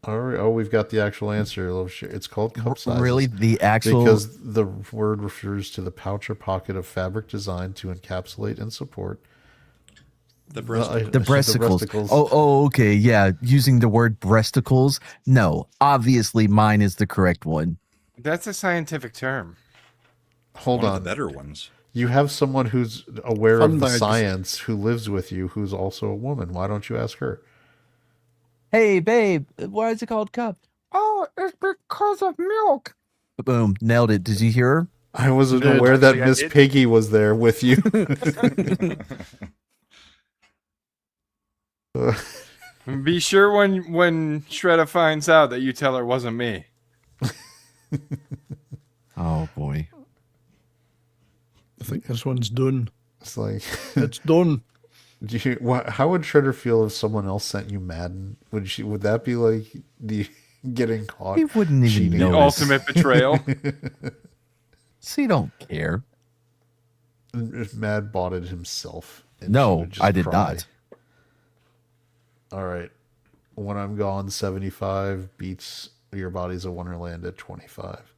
All right. Oh, we've got the actual answer. It's called cup sizes. Really? The actual. Because the word refers to the pouch or pocket of fabric designed to encapsulate and support The breast. The breasticles. Oh, okay. Yeah. Using the word breasticles. No, obviously mine is the correct one. That's a scientific term. Hold One on. of the better ones. You have someone who's aware Fun of the bags. science who lives with you who's also a woman. Why don't you ask her? Hey, babe, why is it called cup? Oh, it's because of milk. Boom. Nailed it. Did you hear her? I wasn't Dude, aware that actually, I Miss did. Piggy was there with you. Be sure when Shredda finds out that you tell her it wasn't me. Oh, boy. I think this one's done. It's like, It's done. how would Shredder feel if someone else sent you Madden? Would that be like the getting caught? He wouldn't even cheating? know. The ultimate betrayal. She don't care. If Mad bought it himself. and she No, would just I did cry. not. All right. When I'm Gone, 75 beats Your Body's a Wonderland at 25.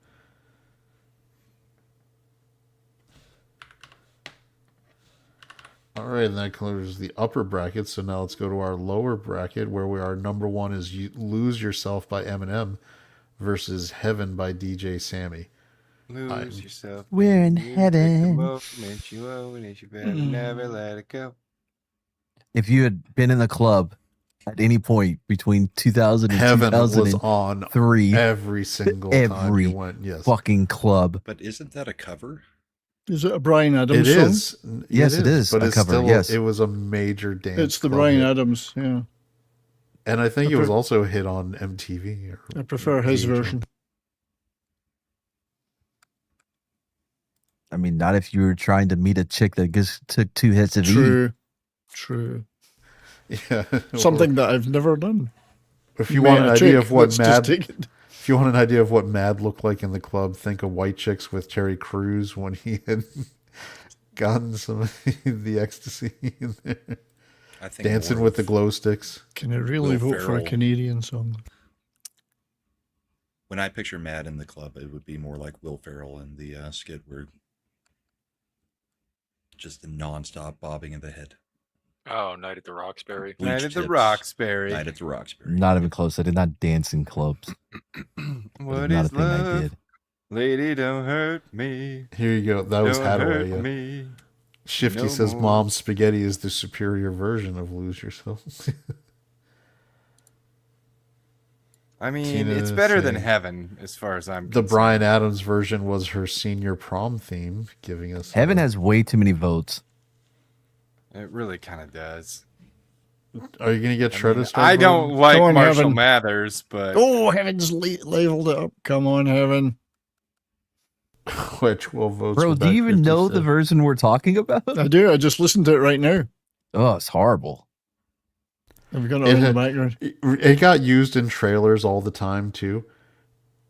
All right, and that closes the upper bracket. So now let's go to our lower bracket where our number one is Lose Yourself by Eminem versus Heaven by DJ Sammy. Lose yourself. We're in You take the heaven. moment you own it, you better never let it go. If you had been in the club at any point between 2000 and Heaven was 2003. on every single time Every you went. Yes, fucking club. But isn't that a cover? Is it a Brian Adams it song? is. Yes, it is But a it's cover, still. yes. It was a major dance. It's the club Brian hit. Adams, yeah. And I think I it was pre- also a hit on MTV. I prefer his VH1. version. I mean, not if you were trying to meet a chick that just took 2 hits of E. True. Yeah. Something that I've never done. If you want an idea of what let's Mad, just take it. if you want an idea of what Mad looked like in the club, think of White Chicks with Terry Crews when he had gotten some of the ecstasy in there. I think Dancing more with the of- glow sticks. Can I really Will vote for a Ferrell. Canadian song? When I picture Mad in the club, it would be more like Will Ferrell in the skit where just the nonstop bobbing of the head. Oh, Night at the Roxbury. Bleach Night at the tips. Roxbury. Night at the Roxbury. Not even close. I did not dance in clubs. What not a is thing I love? did. Lady, don't hurt me. Here you go. That was Don't Hadaway. hurt Yeah. me. Shifty no says more. Mom's spaghetti is the superior version of Lose Yourself. I mean, Tina it's better than saying- Heaven, as far as I'm The concerned. Brian Adams version was her senior prom theme, giving us Heaven has way too many votes. It really kind of does. Are you gonna get shredded? I don't like Come on, Marshall Heaven. Mathers, but Oh, Heaven's leveled it up. Come on, Heaven. Which 12 votes. Bro, for do you Back even know the 57. version we're talking about? I do. I just listened to it right now. Oh, it's horrible. I've got It it on the had- background. It got used in trailers all the time too.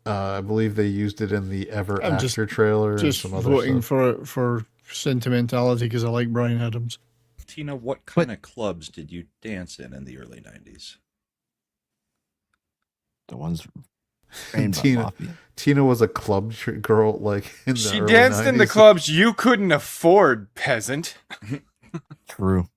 I believe they used it in the Ever I'm After just- trailer and Just some other voting stuff. for sentimentality because I like Brian Adams. Tina, what kind of clubs did you dance in the early 90s? The ones framed by Tina, Mafia. Tina was a club girl, like in the she early danced in the 90s. clubs you couldn't afford, peasant. True.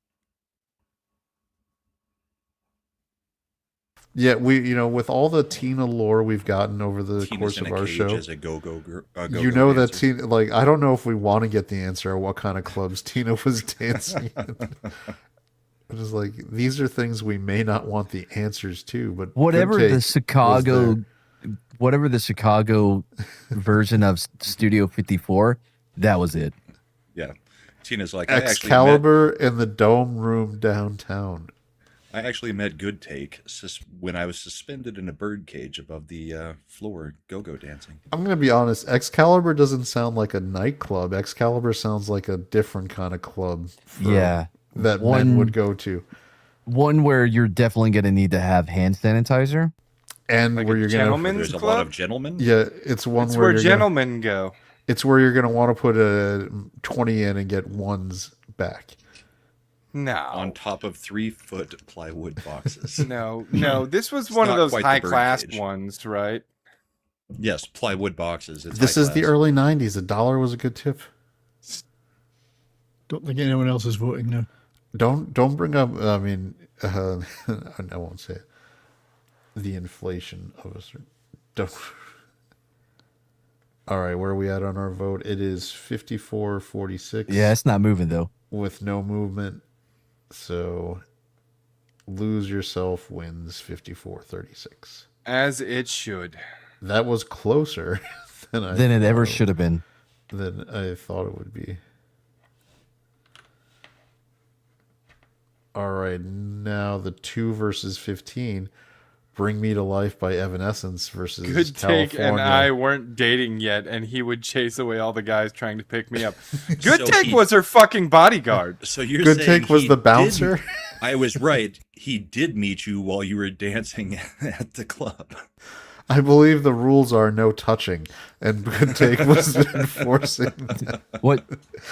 Yeah, with all the Tina lore we've gotten over the Tina's course in of a our cage show, as a go-go you know that dancer. Tina, like, I don't know if we want to get the answer or what kind of clubs Tina was dancing in. It is like, these are things we may not want the answers to, but Whatever Good the Take Chicago, whatever the Chicago version of Studio 54, that was it. Yeah. Tina's like, I actually, Excalibur in the Dome Room downtown. met Good Take when I was suspended in a bird cage above the floor go-go dancing. I'm going to be honest, Excalibur doesn't sound like a nightclub. Excalibur sounds like a different kind of club. Yeah. That men One- would go to. One where you're definitely going to need to have hand sanitizer. And Like where a you're going gentleman's There's a club? lot of gentlemen. Yeah, it's one It's where where you're gentlemen go. it's where you're going to want to put a 20 in and get ones back. No. On top of 3-foot plywood boxes. No. This was It's one of not those quite the high-class birdcage. ones, right? Yes, plywood boxes. It's This high is the class. early 90s. $1 was a good tip. Don't think anyone else is voting now. Don't bring up, I mean, I won't say it. The inflation of a certain, don't. All right, where are we at on our vote? It is 54-46. Yeah, it's not moving though. With no movement. So Lose Yourself wins 54-36. As it should. That was closer than I Than it ever thought- should have been. than I thought it would be. All right, now the 2 versus 15. Bring Me to Life by Evanescence versus Good California. Take and I weren't dating yet, and he would chase away all the guys trying to pick me up. Good So Take he- was her fucking bodyguard. So you're Good saying Take was he the did- bouncer? I was right. He did meet you while you were dancing at the club. I believe the rules are no touching, and Good Take was enforcing. What?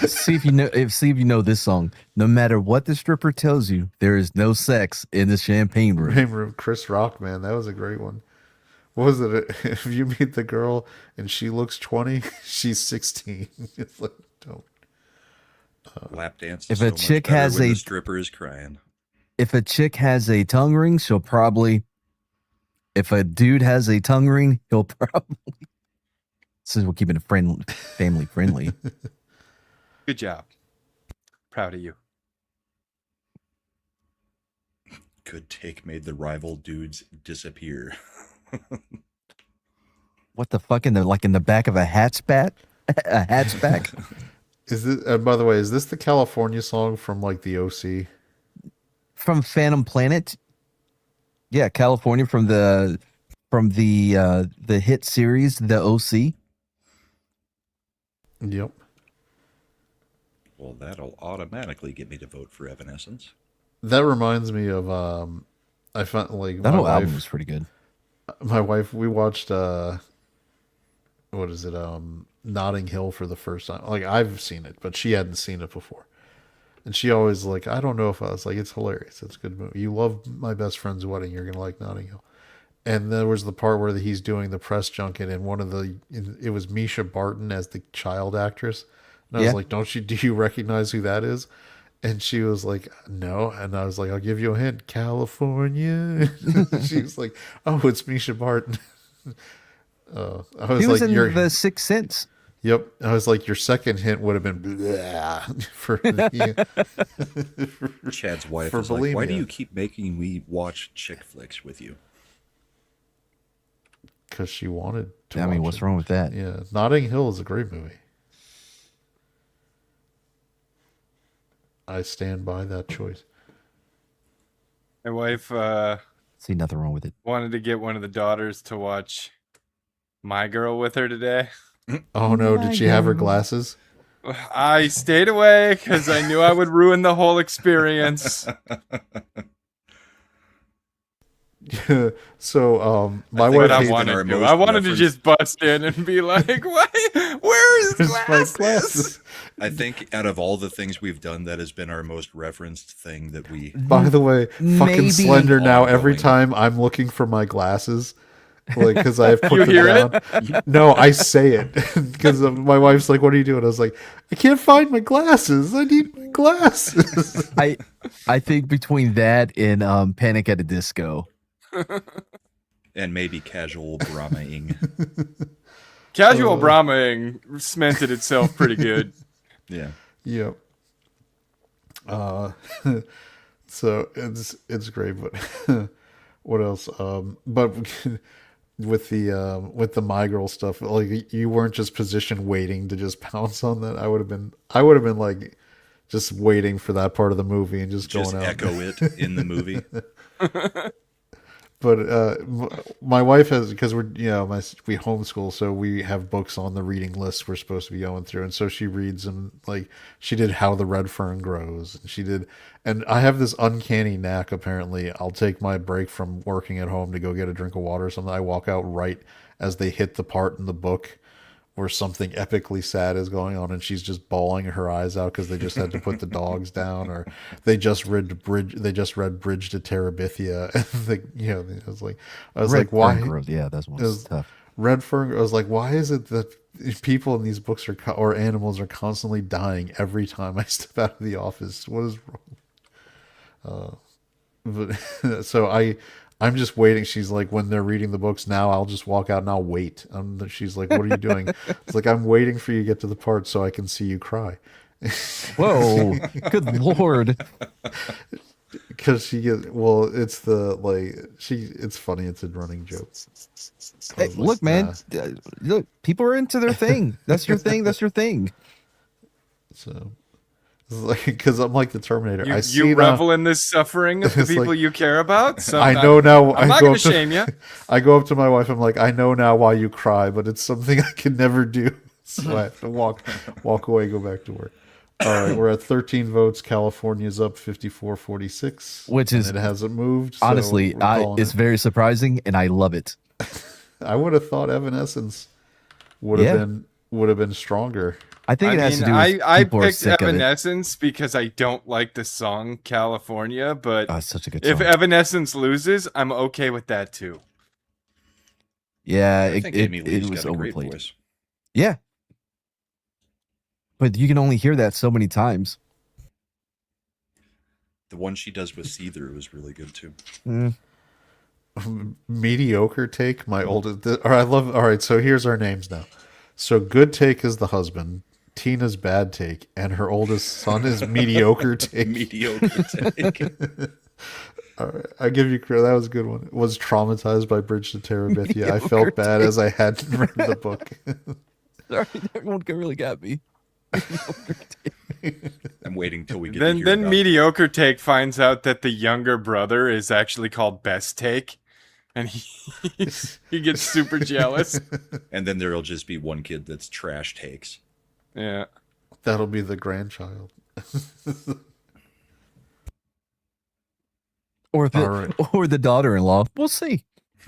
See if you know this song. No matter what the stripper tells you, there is no sex in the champagne room. Name room, Chris Rock, man, that was a great one. What was it? If you meet the girl and she looks 20, she's 16. It's like, don't. Lap dance. If is a so much chick better has when a- the stripper is crying. If a chick has a tongue ring, she'll probably. If a dude has a tongue ring, he'll probably. Since we're keeping it family friendly. Good job. Proud of you. Good take made the rival dudes disappear. What the fuck in the back of a hatchback? A hatchback? Is this? By the way, is this the California song from like the OC? From Phantom Planet? Yeah, California from the hit series The OC. Yep. Well, that'll automatically get me to vote for Evanescence. That reminds me of I found like That my whole album wife. was pretty good. My wife, we watched what is it? Notting Hill for the first time. Like I've seen it, but she hadn't seen it before. And she always like, I don't know if I was like, it's hilarious. It's a good movie. You love My Best Friend's Wedding. You're gonna like Notting Hill. And there was the part where he's doing the press junket, and it was Misha Barton as the child actress. And I was like, do you recognize who that is? And she was like, no. And I was like, I'll give you a hint. California. She was like, oh, it's Misha Barton. I was He was like, in The Sixth Sense. Yep. I was like, your second hint would have been bleh for the, Chad's wife for is like, why do bulimia. you keep making me watch chick flicks with you? because she wanted to. I mean, watch what's it. wrong with that? Yeah, Notting Hill is a great movie. I stand by that choice. My wife See nothing wrong with it. wanted to get one of the daughters to watch My Girl with her today. Oh no, did she have her glasses? I stayed away because I knew I would ruin the whole experience. So my think wife that I hates hates wanted our to. most I wanted to referenced- just bust in and be like, "What? Where is Where's my glasses?" glasses. I think out of all the things we've done, that has been our most referenced thing that we. By the way, fucking Maybe- Slender now. Every Ongoing. time I'm looking for my glasses, like because I have put You them hear down. No, I say it because my wife's like, "What are you doing?" I was like, "I can't find my glasses. I need my glasses." I think between that and Panic at a Disco. And maybe casual Brahma-ing. Casual Brahmaing cemented itself pretty good. Yeah. Yep. So it's great, but what else? But with the My Girl stuff, like you weren't just positioned waiting to just pounce on that. I would have been like just waiting for that part of the movie and just Just going out. echo it in the movie. But my wife has, because we homeschool, so we have books on the reading list we're supposed to be going through, and so she reads them. Like she did How the Red Fern Grows, and she did, and I have this uncanny knack. Apparently, I'll take my break from working at home to go get a drink of water or something. I walk out right as they hit the part in the book where something epically sad is going on, and she's just bawling her eyes out because they just had to put the dogs down, or they just read Bridge to Terabithia, and I was like, why? Fern Grove, yeah, that's one's tough. Red Fern. I was like, why is it that people in these books or animals are constantly dying every time I step out of the office? What is wrong? But so I'm just waiting. She's like, when they're reading the books now, I'll just walk out and I'll wait. She's like, what are you doing? It's like, I'm waiting for you to get to the part so I can see you cry. Whoa, good lord! Because she gets, well, it's it's funny. It's a running joke. Hey, Like, look, man, nah. look, people are into their thing. That's your thing. That's your thing. So, because I'm like the Terminator. I see You now- revel in this suffering of the It's people like- you care about. So I know now. I'm not going to shame you. I go up to my wife. I'm like, I know now why you cry, but it's something I can never do. So I have to walk away, go back to work. All right, we're at 13 votes. California's up 54-46, Which is- and it hasn't moved. so Honestly, we're calling it's it. very surprising, and I love it. I would have thought Evanescence would have been stronger. I think it has to do with I people are picked sick of it. Evanescence because I don't like the song California, but Oh, it's such a good if song. Evanescence loses, I'm okay with that too. Yeah, I think Amy Lee's was got a great overplayed. voice. Yeah, but you can only hear that so many times. The one she does with See-Through is really good too. Mediocre take. My oldest. All right, so here's our names now. So good take is the husband. Tina's bad take, and her oldest son is mediocre take. Mediocre take. All right, I give you credit. That was a good one. Was traumatized by Bridge to Terabithia. I felt bad as I hadn't read the book. Sorry, everyone really got me. I'm waiting till we get. Then Mediocre Take finds out that the younger brother is actually called Best Take, and he gets super jealous. And then there'll just be one kid that's Trash Takes. Yeah, That'll be the grandchild. Or the All right. or the daughter-in-law. We'll see.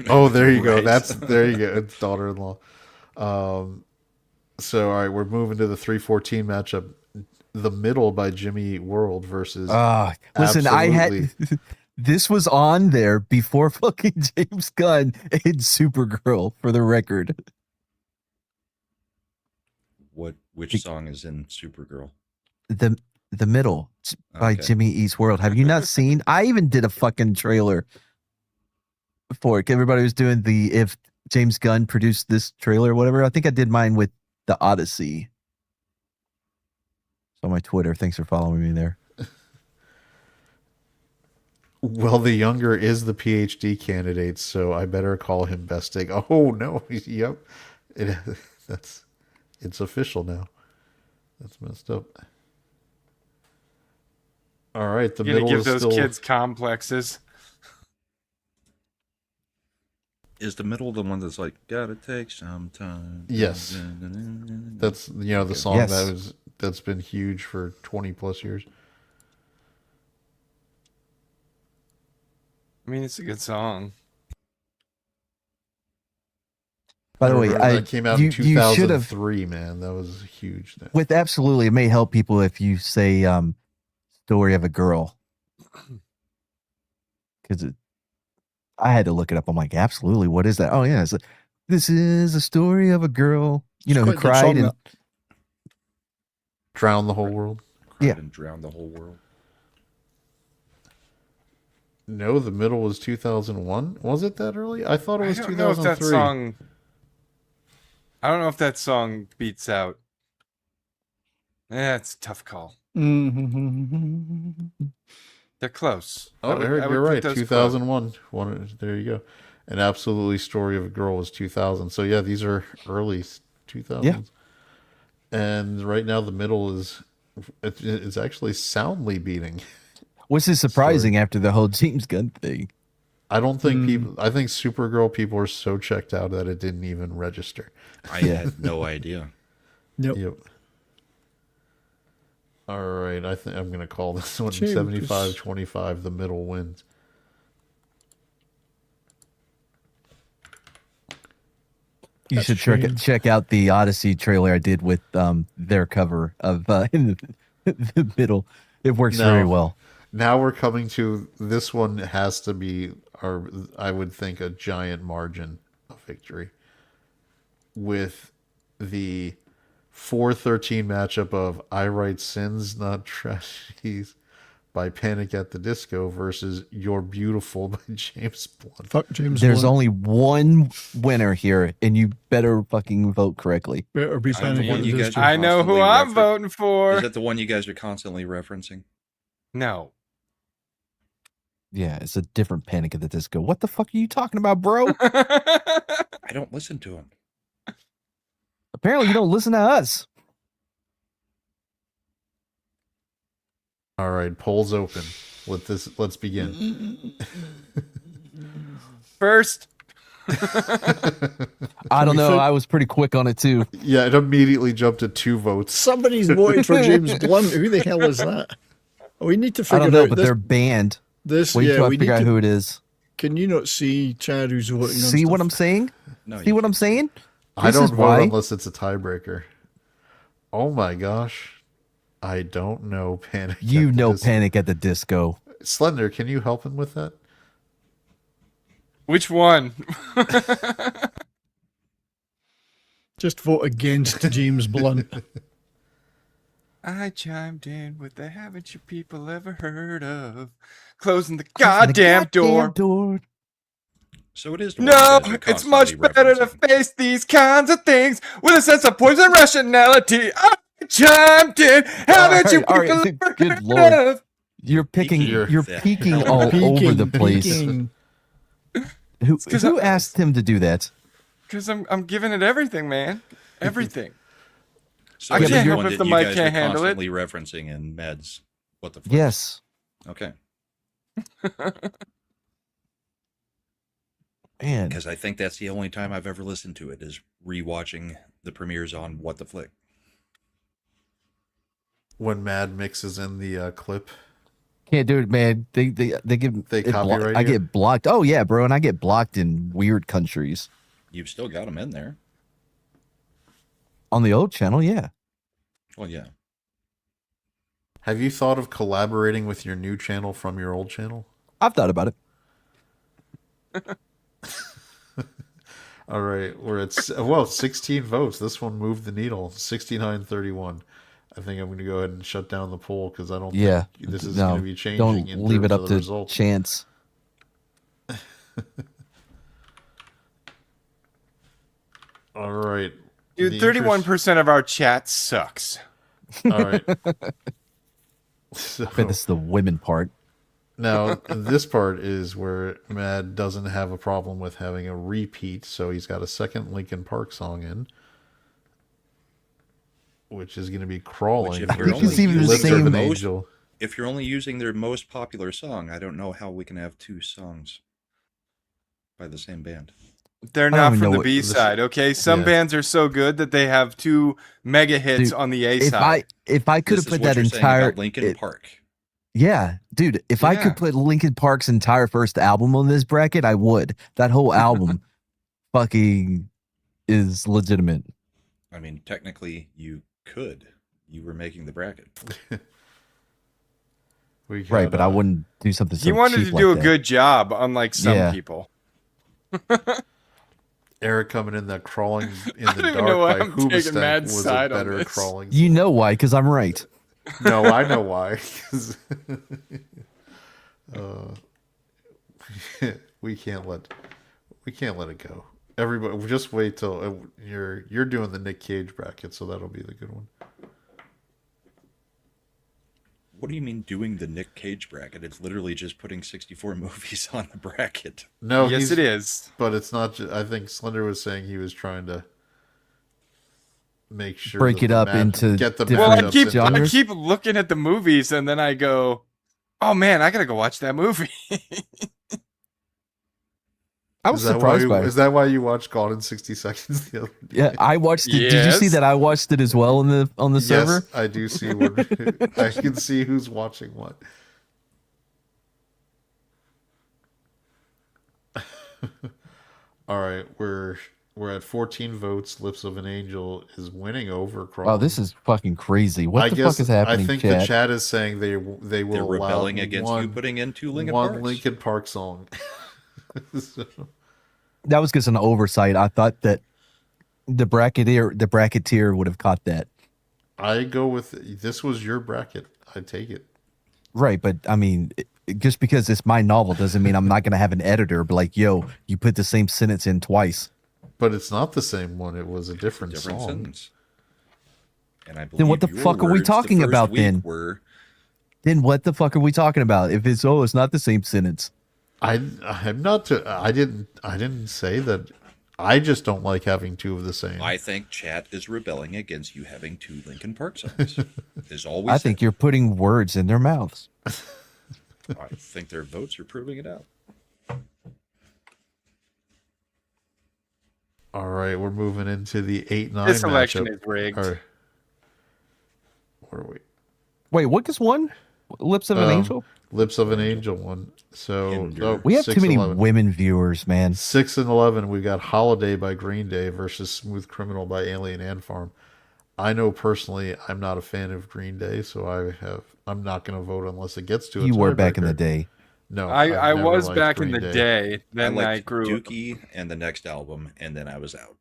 Oh, there you go. Right. There you go. It's daughter-in-law. So all right, we're moving to the 314 matchup. The Middle by Jimmy World versus. Listen, I had this was on there before fucking James Gunn and Supergirl, for the record. Which song is in Supergirl? The Middle by Okay. Jimmy East World. Have you not seen? I even did a fucking trailer for it. Everybody was doing the if James Gunn produced this trailer or whatever. I think I did mine with the Odyssey. So on my Twitter. Thanks for following me there. Well, the younger is the PhD candidate, so I better call him Best Take. Oh no, yep, it's official now. That's messed up. All right, the you're gonna Middle give is those still. kids complexes. Is the Middle the one that's like, gotta take some time? Yes. That's the song Yes. that's been huge for 20 plus years. I mean, it's a good song. By the way, that came out in you should have 2003, man. That was huge. with absolutely. It may help people if you say story of a girl, because I had to look it up. I'm like, absolutely, what is that? Oh yeah, this is a story of a girl, It's who quite a good cried song, and that. Drown the whole world. Yeah. And drown the whole world. No, the Middle was 2001. Was it that early? I thought it was I don't know if 2003. that song. I don't know if that song beats out. Yeah, it's a tough call. Mm-hmm. They're close. Oh, I would Eric, put you're right. those 2001. There you go. And Absolutely Story of a Girl was 2000. So yeah, these are early 2000s. Yeah. And right now the Middle it's actually soundly beating. which is surprising after the whole James Gunn thing. I don't think I think Supergirl people are so checked out that it didn't even register. I had no idea. Yep. Yep. All right, I think I'm going to call this one Cheers. 75-25. The Middle wins. You That's should strange. check out the Odyssey trailer I did with their cover of in the Middle. It works No. very well. Now we're coming to this one has to be, or I would think, a giant margin of victory with the 413 matchup of I Write Sins, Not Trashies by Panic at the Disco versus You're Beautiful by James Blunt. Fuck James There's Blunt. only one winner here, and you better fucking vote correctly. Better be I'm the Panic one at the you guys Disco. are I know who constantly I'm refer- voting for. Is that the one you guys are constantly referencing? No. Yeah, it's a different Panic at the Disco. What the fuck are you talking about, bro? I don't listen to him. Apparently, you don't listen to us. All right, polls open. Let's begin. First, I don't we know. fit- I was pretty quick on it too. Yeah, it immediately jumped to 2 votes. Somebody's voted for James Blunt. Who the hell is that? We need to I figure don't know, out but this. they're banned. This Wait yeah, till I we figure need out to. who it is. Can you not see Chad who's voting? on See what stuff? I'm saying? No, See what I'm saying? I This don't is vote why. unless it's a tiebreaker. Oh my gosh. I don't know Panic. You at the know Disco. Panic at the Disco. Slender, can you help him with that? which one? Just vote against James Blunt. I chimed in with the haven't you people ever heard of closing the goddamn door. So it is. The one No, you guys are it's much constantly better to referencing. face these kinds of things with a sense of poison rationality. I chimed in. Haven't you All people right, ever good heard Lord. of? You're picking. Peeking. You're The peeking hell? all over Peeking, the place. peeking. Who asked him to do that? Because I'm giving it everything, man. Everything. So I it's can't the help one if that the you mic guys can't are handle it. constantly referencing in meds. What the fuck? Yes. Okay. Man, Because I think that's the only time I've ever listened to it is rewatching the premieres on What the Flick. When Mad mixes in the clip. can't do it, man. They give They it copyright I you? get blocked. Oh yeah, bro, and I get blocked in weird countries. You've still got them in there. On the old channel, yeah. Well, yeah. Have you thought of collaborating with your new channel from your old channel? I've thought about it. All right, we're at 16 votes. This one moved the needle, 69-31. I think I'm going to go ahead and shut down the poll because I don't Yeah. think this is No, going to be changing. Don't in leave it terms up of the to results. chance. All right, Dude, The 31% of our chat sucks. All right. So, I bet this is the women part. now, this part is where Mad doesn't have a problem with having a repeat, so he's got a second Linkin Park song in, which is going to be Crawling. Which if you're I think it's even the Lips of same- an Angel. If you're only using their most popular song, I don't know how we can have two songs by the same band. They're don't not even from know the what B side, okay? Some yeah. bands are so good that they have 2 mega hits Dude, on the A If side. I could This have is put what that you're saying entire about Linkin Park. Yeah, dude, if I Yeah. could put Linkin Park's entire first album on this bracket, I would. That whole album fucking is legitimate. I mean, technically, you could. You were making the bracket. We got, Right, but I wouldn't do something so He wanted cheap to like do a that. good job, unlike some Yeah. people. Eric coming in that Crawling in I the don't even know why Dark by I'm taking Hoobastank Mad's was a side on better this. Crawling You know why, because I'm right. No, I know why. 'Cause, we can't let it go. Everybody, just wait till you're doing the Nick Cage bracket, so that'll be the good one. What do you mean doing the Nick Cage bracket? It's literally just putting 64 movies on the bracket. No, Yes, it is. But it's not. I think Slender was saying he was trying to make sure Break that it the up match- into get the different Well, I matchups keep in. genres. I keep looking at the movies and then I go, "Oh man, I gotta go watch that movie." I was Is that surprised by Is it. that why you watched Gone in 60 Seconds the other day? Yeah, I watched it. Did you see Yes. that I watched it as well on the server? Yes, I do see what I can see who's watching what. All right, we're at 14 votes. Lips of an Angel is winning over Crawling. Wow, this is fucking crazy. What I the guess fuck is happening, I think chat? the chat is saying they will They're allow rebelling against you one, putting in two Linkin one Parks. Linkin Park song. So, That was just an oversight. I thought that the bracketeer would have caught that. I go with this was your bracket. I take it. Right, but I mean, just because it's my novel doesn't mean I'm not going to have an editor be like, yo, you put the same sentence in twice. But it's not the same one. It was a different song. sentence. And I believe Then what the your fuck are we words the talking first about week then? Were, Then what the fuck are we talking about? If it's it's not the same sentence. I'm not. I didn't say that. I just don't like having two of the same. I think chat is rebelling against you having two Linkin Park songs. Is all we I said. think you're putting words in their mouths. I think their votes are proving it out. All right, we're moving into the 8-9 This election matchup. is rigged. Or, where are we? Wait, what is one? Lips of an Angel? Lips of an Angel one. So Hinder. We have too many 6-11. women viewers, man. 6 and 11. We've got Holiday by Green Day versus Smooth Criminal by Alien Ant Farm. I know personally I'm not a fan of Green Day, so I'm not going to vote unless it gets to a You were back in tiebreaker. the day. No, I I've never was liked back in Green the day. I Then I liked grew. Dookie and the next album, and then I was out.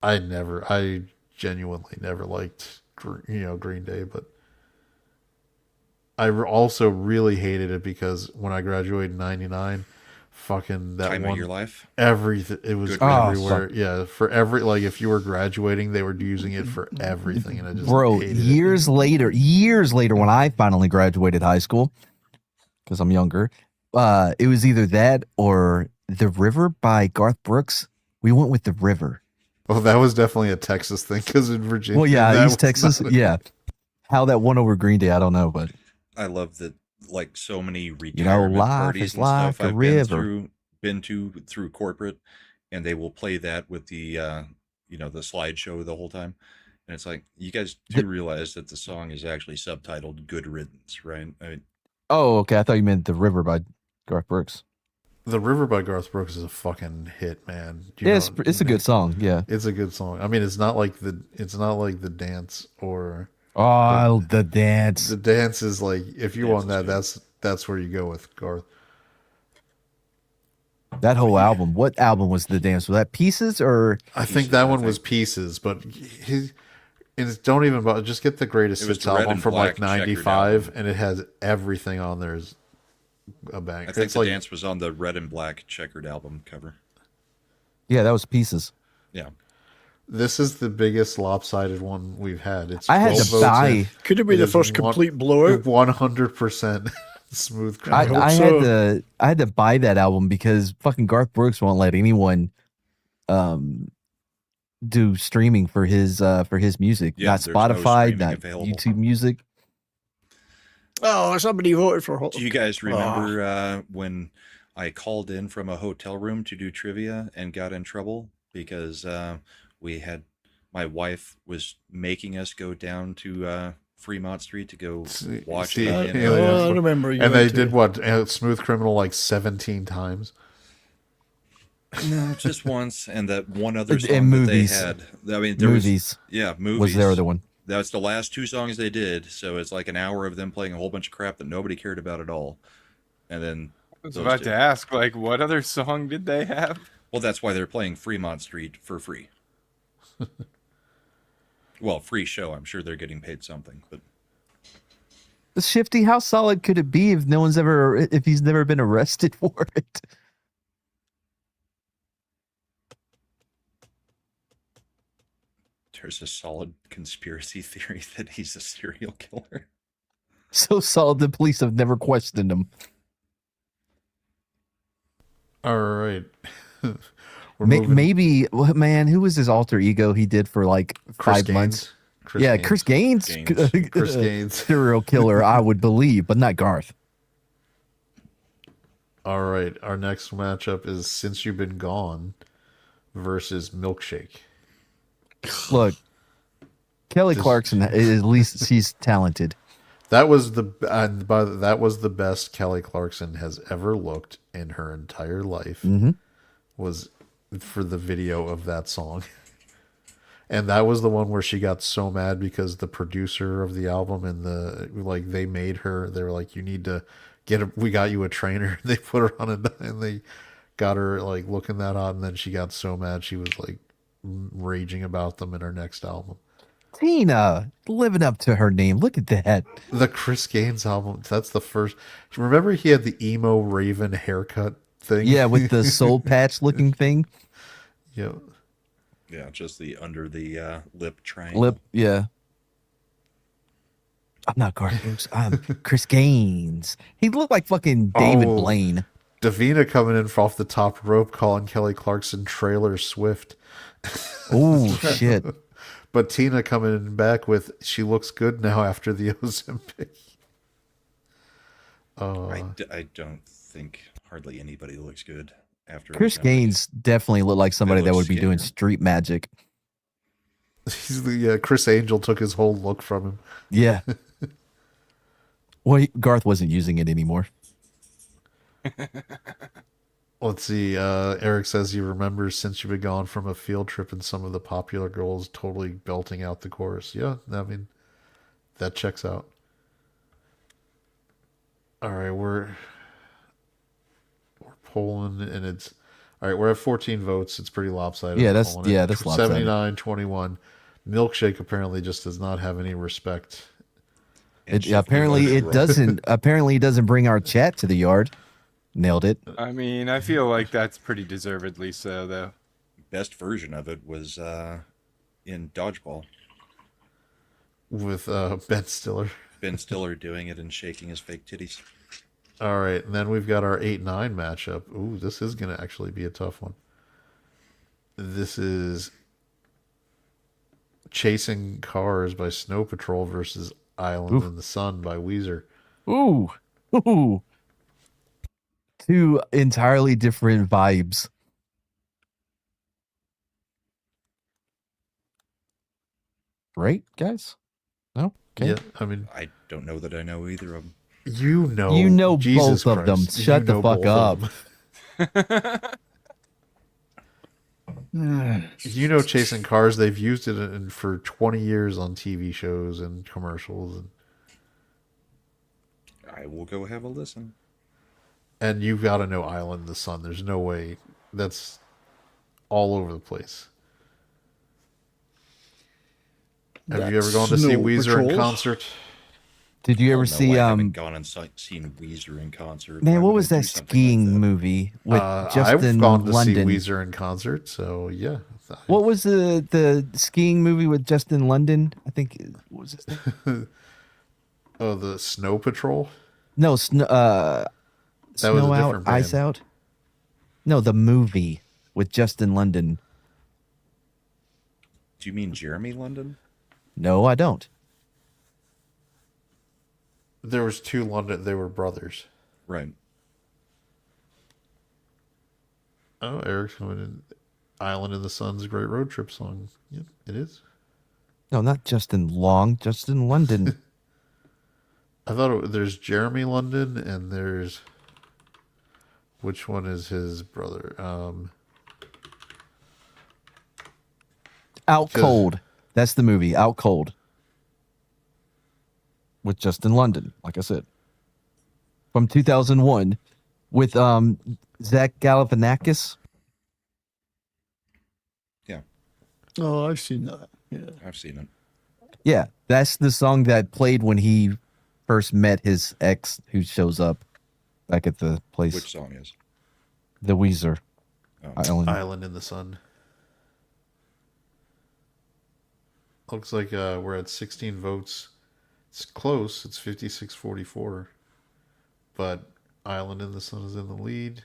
I genuinely never liked Green Day, but I also really hated it because when I graduated in '99, fucking that Time one. of your life. Everything. It was Good everywhere. Yeah, for every like if you were graduating, they were using it for everything, and I just Bro, hated years later, when I finally graduated high school, because I'm younger, it was either that or The River by Garth Brooks. We went with The River. it. Well, that was definitely a Texas thing because in Virginia. Well, yeah, that East was Texas. not Yeah. How that won over Green Day, I don't know, but I love that. Like so many retirement life parties is and stuff like a I've river. been to through corporate, and they will play that with the the slideshow the whole time, and it's like you guys do realize that the song is actually subtitled "Good Riddance," right? I mean, Oh, okay. I thought you meant The River by Garth Brooks. The River by Garth Brooks is a fucking hit, man. Do you Yeah, know- it's a good song. Yeah. It's a good song. I mean, it's not like the dance or Oh, the dance. the dance is like if you Dance want is that, good. that's where you go with Garth. That whole album. What album was the dance? Was that Pieces or? I think Pieces, that I one was think. Pieces, but don't even bother. Just get the greatest It was hits the red album and from like black checkered '95, album. and it has everything on there. Is a bang. I think It's the like dance was on the red and black checkered album cover. Yeah, that was Pieces. Yeah, this is the biggest lopsided one we've had. It's I had 12 to votes buy. in. Could it be It the is first complete blowout? 100% smooth I, criminal. I so. had to buy that album because fucking Garth Brooks won't let anyone do streaming for his music. Yeah, Not there's no Spotify, streaming not available. YouTube Music. Oh, somebody voted for Hulk. do you guys remember when I called in from a hotel room to do trivia and got in trouble because my wife was making us go down to Fremont Street to go watch see, it. yeah, I remember you. And they went to- did what? Smooth Criminal like 17 times. No, just once, and that one other And song that movies. they had. I mean, there Movies movies was their other one. That's the last two songs they did, so it's like an hour of them playing a whole bunch of crap that nobody cared about at all. And then I was those about two. to ask, like, what other song did they have? Well, that's why they're playing Fremont Street for free. Well, free show. I'm sure they're getting paid something, but Shifty, how solid could it be if he's never been arrested for it? there's a solid conspiracy theory that he's a serial killer. So solid the police have never questioned him. All right. We're moving. Maybe, well, man, who was his alter ego he did for like Chris 5 Gaines. months? Chris Yeah, Gaines. Chris Gaines. Gaines. Chris Gaines. Serial killer, I would believe, but not Garth. All right. Our next matchup is Since You've Been Gone versus Milkshake. Look, Kelly Clarkson, at least she's talented. That was that was the best Kelly Clarkson has ever looked in her entire life. Mm-hmm. Was for the video of that song. And that was the one where she got so mad because the producer of the album and they made her, they were like, you need to we got you a trainer. They put her on and they got her like looking that hot, and then she got so mad she was like raging about them in her next album. Tina, living up to her name. Look at that. The Chris Gaines album, that's the first. Remember he had the emo Raven haircut thing? Yeah, with the soul patch looking thing. Yeah. Yeah, just the under the lip triangle. Lip, yeah. I'm not Garth Brooks. I'm Chris Gaines. He looked like fucking David Oh. Blaine. Davina coming in off the top rope calling Kelly Clarkson Trailer Swift. Oh, shit. But Tina coming in back with, she looks good now after the Ozempic. I don't think hardly anybody looks good after Chris Ozempic. Gaines definitely looked like somebody that looks would be doing skinnier. street magic. He's the Chris Angel took his whole look from him. Yeah. Well, Garth wasn't using it anymore. Let's see. Eric says he remembers Since You've Been Gone from a field trip and some of the popular girls totally belting out the chorus. Yeah, I mean, that checks out. All right, we're polling, and it's all right. We're at 14 votes. It's pretty lopsided. Yeah, I'm that's- calling it. yeah, that's lopsided. 79-21. Milkshake apparently just does not have any respect. And Apparently Shifty it voted doesn't. Apparently it doesn't bring our chat to the yard. Nailed it. I mean, I feel like that's pretty deservedly so, though. Best version of it was in Dodgeball. With Ben Stiller. Ben Stiller doing it and shaking his fake titties. All right, and then we've got our 8-9 matchup. Ooh, this is going to actually be a tough one. This is Chasing Cars by Snow Patrol versus Island in the Sun by Weezer. Ooh. Ooh. Two entirely different vibes. Right, guys? No? Okay. Yeah, I mean, I don't know that I know either of them. you know both Jesus of them. Christ, Shut you the know fuck both of up. them. You know Chasing Cars, they've used it for 20 years on TV shows and commercials. I will go have a listen. And you've got to know Island in the Sun. There's no way. That's all over the place. Have you ever gone to see Snow Weezer in Patrol? concert? Did you ever No, see I haven't gone and seen Weezer in concert. Why man, what would was I do that something skiing like that? movie with I've Justin gone to London? see Weezer in concert, so yeah. What was the skiing movie with Justin London? I think what was his name? Oh, the Snow Patrol? No, That was a Snow Out, different Ice band. Out. No, the movie with Justin London. Do you mean Jeremy London? No, I don't. There was two London. They were brothers. Right. Oh, Eric's coming in. Island in the Sun's a great road trip song. Yep, it is. No, not Justin Long. Justin London. I thought there's Jeremy London and there's which one is his brother? Out Cold. That's the movie. Out Cold. With Justin London, like I said. From 2001 with Zach Galifianakis. Yeah, Oh, I've seen that. Yeah. I've seen it. Yeah, that's the song that played when he first met his ex who shows up back at the place. Which song is? The Weezer. Oh. Island in the Sun. Looks like we're at 16 votes. It's close. It's 56-44. But Island in the Sun is in the lead.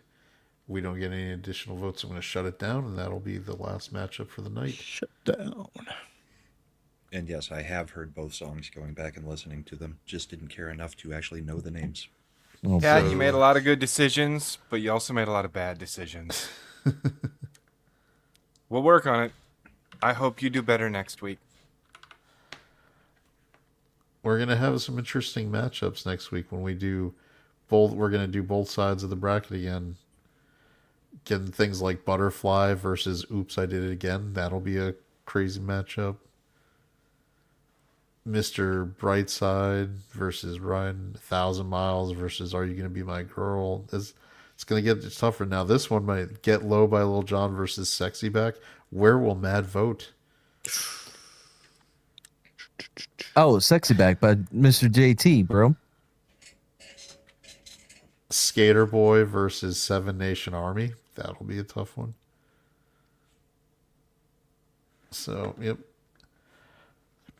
We don't get any additional votes. I'm going to shut it down, and that'll be the last matchup for the night. Shut down. And yes, I have heard both songs going back and listening to them. Just didn't care enough to actually know the names. Oh, Yeah, So- you made a lot of good decisions, but you also made a lot of bad decisions. We'll work on it. I hope you do better next week. We're going to have some interesting matchups next week when we do both. We're going to do both sides of the bracket again. Getting things like Butterfly versus Oops, I Did It Again. That'll be a crazy matchup. Mr. Brightside versus Ryan 1,000 Miles versus Are You Gonna Be My Girl? It's going to get tougher now. This one might Get Low by Lil Jon versus Sexy Back. Where will Matt vote? Oh, Sexy Back by Mr. JT, bro. Skater Boy versus Seven Nation Army. That'll be a tough one. So, yep.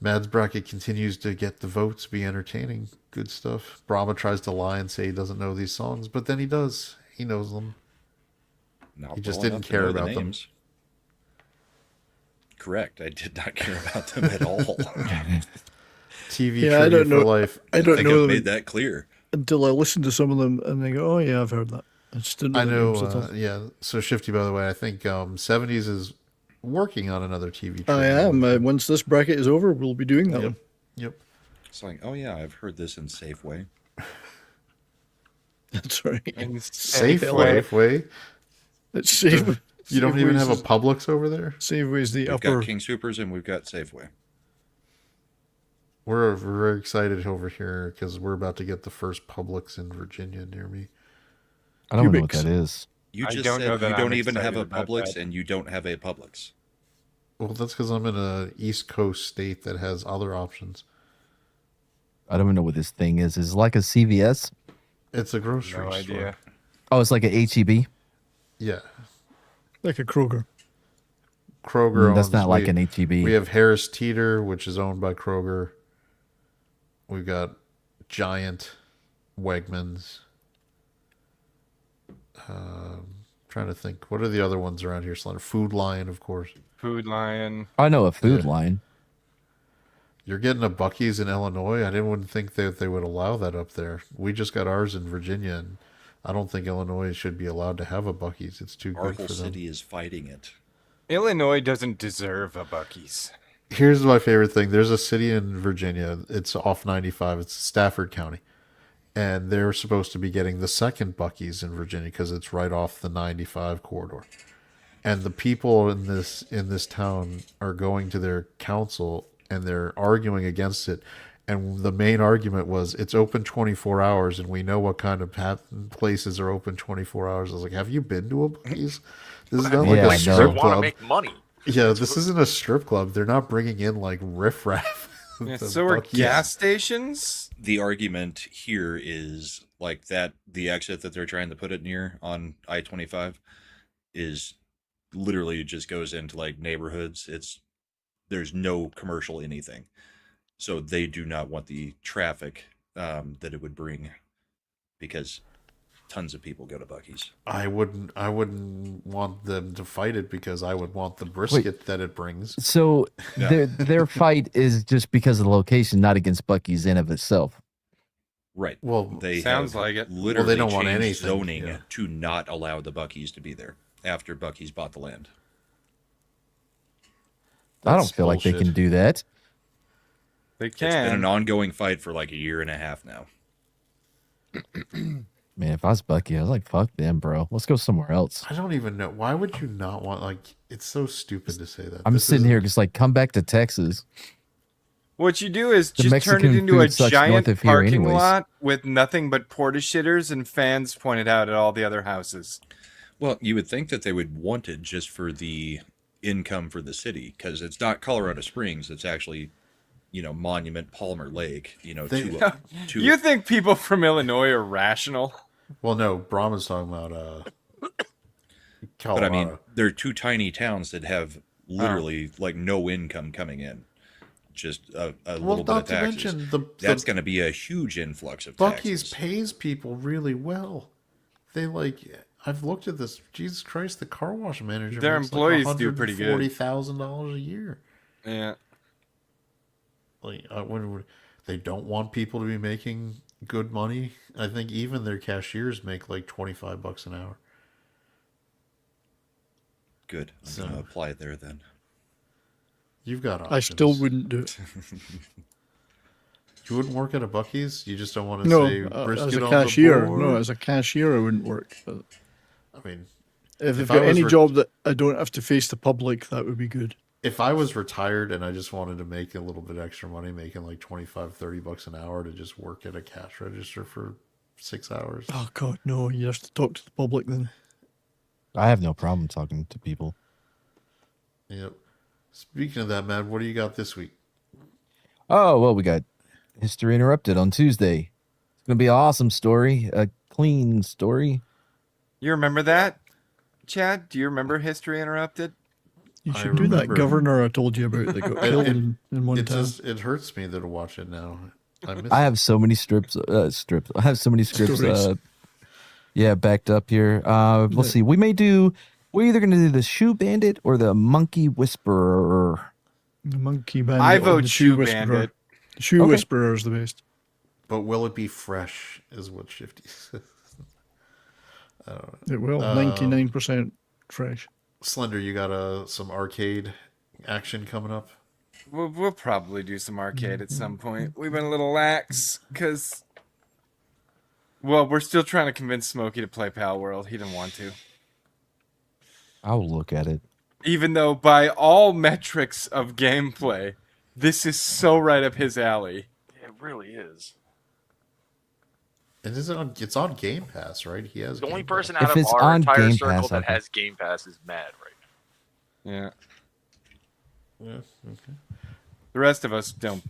Mad's bracket continues to get the votes, be entertaining. Good stuff. Brahma tries to lie and say he doesn't know these songs, but then he does. He knows them. Not He just well didn't enough to care know the about them. names. Correct. I did not care about them at all. TV Yeah, I trivia don't for know. life. I don't think know I've them made that clear. until I listen to some of them and they go, "Oh yeah, I've heard that." I just didn't. I the know, names at all. yeah. So Shifty, by the way, I think 70s is working on another TV I trivia. am. Once this bracket is over, we'll be doing that Yep. one. Yep. It's like, oh yeah, I've heard this in Safeway. That's right. Safeway. It's Save. You don't even have a Safeway's- Publix over there? Safeway's the We've upper. got King Soopers and we've got Safeway. We're very excited over here because we're about to get the first Publix in Virginia near me. I don't know what Cubics. that is. You I just don't know said that you I'm don't even have a excited about Publix that. and you don't have a Publix. Well, that's because I'm in a East Coast state that has other options. I don't even know what this thing is. Is it like a CVS? It's a grocery No store. idea. Oh, it's like a HEB. Yeah. Like a Kroger. Kroger That's owns. not like an HEB. We have Harris Teeter, which is owned by Kroger. We've got Giant, Wegmans. Trying to think. What are the other ones around here? Slender. Food Lion, of course. Food Lion. I know a Food Yeah. Line. You're getting a Buc-ee's in Illinois. Wouldn't think that they would allow that up there. We just got ours in Virginia, and I don't think Illinois should be allowed to have a Buc-ee's. It's too Our good whole for them. city is fighting it. Illinois doesn't deserve a Buc-ee's. Here's my favorite thing. There's a city in Virginia. It's off 95. It's Stafford County. And they're supposed to be getting the second Buc-ee's in Virginia because it's right off the 95 corridor. And the people in this town are going to their council and they're arguing against it. And the main argument was it's open 24 hours and we know what kind of places are open 24 hours. I was like, have you been to a Buc-ee's? This is not like Yeah, a I know. strip They want to club. make money. Yeah, this isn't a strip club. They're not bringing in like riffraff. Yeah, The so are Buc-ee's. gas stations. The argument here is like that the exit that they're trying to put it near on I-25 is literally just goes into like neighborhoods. There's no commercial anything. So they do not want the traffic that it would bring because tons of people go to Buc-ee's. I wouldn't want them to fight it because I would want the brisket that it brings. So Yeah. their fight is just because of the location, not against Buc-ee's in of itself. Right. Well, They Sounds have like it. literally don't want changed anything, zoning yeah. to not allow the Buc-ee's to be there after Buc-ee's bought the land. I That's don't feel like they bullshit. can do that. They It's been can. an ongoing fight for like a year and a half now. Man, if I was Bucky, I was like, fuck them, bro. Let's go somewhere else. I don't even know. Why would you not want, like, it's so stupid to say that. I'm This sitting isn't- here just like, come back to Texas. What you do is The just turn it Mexican into a food sucks giant north of here parking anyways. lot with nothing but porta shitters and fans pointed out at all the other houses. Well, you would think that they would want it just for the income for the city because it's not Colorado Springs. It's actually, Monument, Palmer Lake, They- to You think people from Illinois are rational? Well, no, Brahman's talking about But Colorado. I mean, they're two tiny towns that have literally like no income coming in, just a little bit not of to taxes. mention That's going to be a huge influx of Buc-ee's taxes. pays people really well. They I've looked at this. Jesus Christ, the car wash manager. Their makes employees do pretty good. $140,000 a year. Yeah. Like, they don't want people to be making good money. I think even their cashiers make like $25 an hour. Good. I'm going to apply it there then. You've got options. I still wouldn't do it. You wouldn't work at a Buc-ee's? You just don't want to No, say brisket as a on cashier. the board? No, as a cashier, I wouldn't work. But I mean, if they've I got was any re- job that I don't have to face the public, that would be good. if I was retired and I just wanted to make a little bit extra money, making like $25-30 an hour to just work at a cash register for 6 hours. Oh God, no! You have to talk to the public then. I have no problem talking to people. Yep. Speaking of that, Matt, what do you got this week? Oh, well, we got History Interrupted on Tuesday. It's going to be an awesome story, a clean story. You remember that, Chad? Do you remember History Interrupted? You I should do that remember. governor I told you about that got killed in one It town. just it hurts me to watch it now. I have so many strips. I have so many scripts. Stories. Backed up here. Let's see. We're either going to do the Shoe Bandit or the Monkey Whisperer. The monkey bandit. I and vote the Shoe whisperer. Bandit. The shoe Okay. whisperer is the best. But will it be fresh? Is what Shifty says. It will. 99% fresh. Slender, you got some arcade action coming up. We'll probably do some arcade at some point. We've been a little lax because, well, we're still trying to convince Smokey to play Palworld. He didn't want to. I'll look at it. Even though by all metrics of gameplay, this is so right up his alley. It really is. And it's on Game Pass, right? He has The only Game person Pass. out If of it's our on entire Game circle Pass, that okay. has Game Pass is mad right now. Yeah. Yeah, okay. The rest of us don't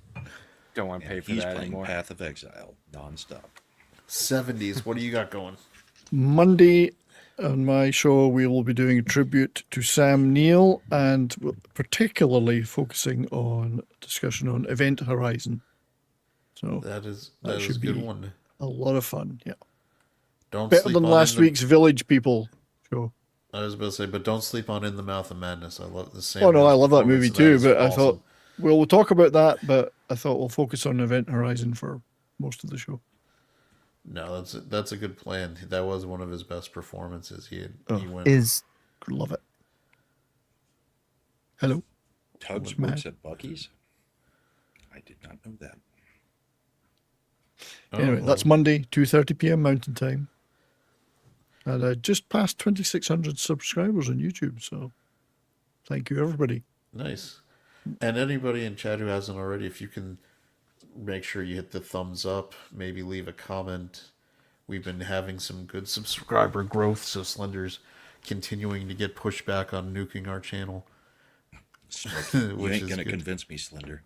want to pay And for he's that playing anymore. Path of Exile nonstop. 70s. What do you got going? Monday on my show, we will be doing a tribute to Sam Neill, and particularly focusing on discussion on Event Horizon. So That is that a should good be one. a lot of fun. Yeah, Don't better sleep than on last week's Village People show. I was about to say, but don't sleep on In the Mouth of Madness. I love the same. Oh no, I love that movie too. But I awesome. thought we'll talk about that. But I thought we'll focus on Event Horizon for most of the show. No, that's a good plan. That was one of his best performances. He went. Is Love it. Hello. Tubbs Matt? works at Bucky's? I did not know that. Anyway, that's Monday, 2:30 p.m. Mountain Time. And I just passed 2,600 subscribers on YouTube, so thank you, everybody. Nice. And anybody in chat who hasn't already, if you can make sure you hit the thumbs up, maybe leave a comment. We've been having some good subscriber growth, so Slender's continuing to get pushback on nuking our channel. You Which ain't is gonna good. convince me, Slender.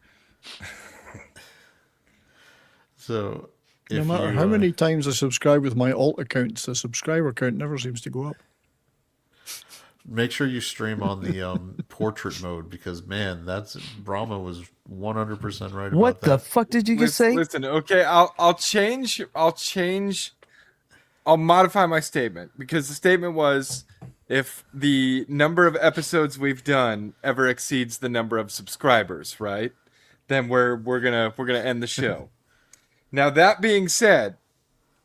So, No if matter you, how many times I subscribe with my alt accounts, the subscriber count never seems to go up. make sure you stream on the portrait mode, because man, Brahma was 100% right what about the that. fuck did you just say? Listen, okay, I'll change. I'll modify my statement, because the statement was, if the number of episodes we've done ever exceeds the number of subscribers, right? Then we're gonna end the show. Now that being said,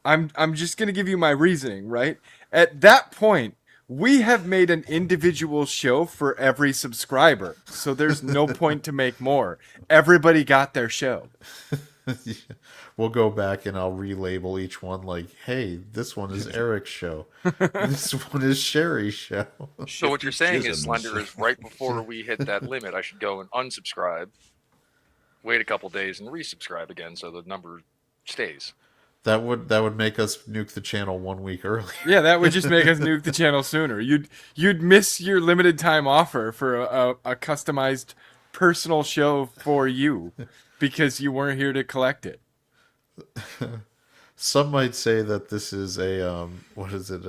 I'm just gonna give you my reasoning, right? At that point, we have made an individual show for every subscriber, so there's no point to make more. Everybody got their show. We'll go back and I'll relabel each one like, hey, this one is Eric's show. This one is Sherry's show. So what you're saying is, Schisms. Slender, is right before we hit that limit, I should go and unsubscribe, wait a couple days, and resubscribe again, so the number stays. That would make us nuke the channel 1 week early. Yeah, that would just make us nuke the channel sooner. You'd miss your limited time offer for a customized personal show for you because you weren't here to collect it. Some might say that this is a what is it?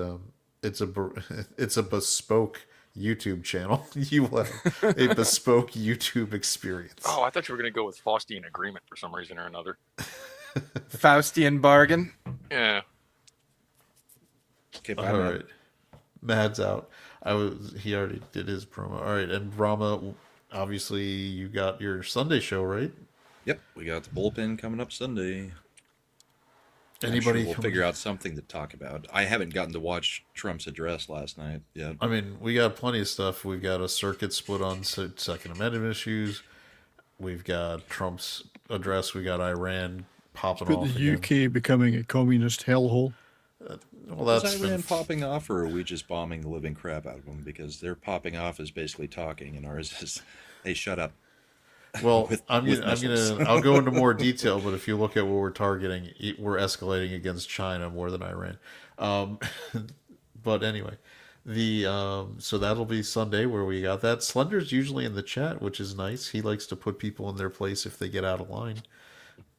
It's a bespoke YouTube channel. You have a bespoke YouTube experience. Oh, I thought you were going to go with Faustian agreement for some reason or another. Faustian bargain. Yeah. Okay, All right, Mad's out. He already did his promo. All right, and Brahma, obviously you got your Sunday show, right? Yep, we got the bullpen coming up Sunday. Anybody We'll figure out something to talk about. I haven't gotten to watch Trump's address last night yet. I mean, we got plenty of stuff. We've got a circuit split on Second Amendment issues. We've got Trump's address. We got Iran popping But off the again. UK becoming a communist hellhole. Well, Is that's Iran been popping off, or are we just bombing the living crap out of them? Because their popping off is basically talking, and ours is, hey, shut up. well. with I'm missiles. gonna. I'll go into more detail, but if you look at what we're targeting, we're escalating against China more than Iran. But anyway, so that'll be Sunday where we got that. Slender's usually in the chat, which is nice. He likes to put people in their place if they get out of line,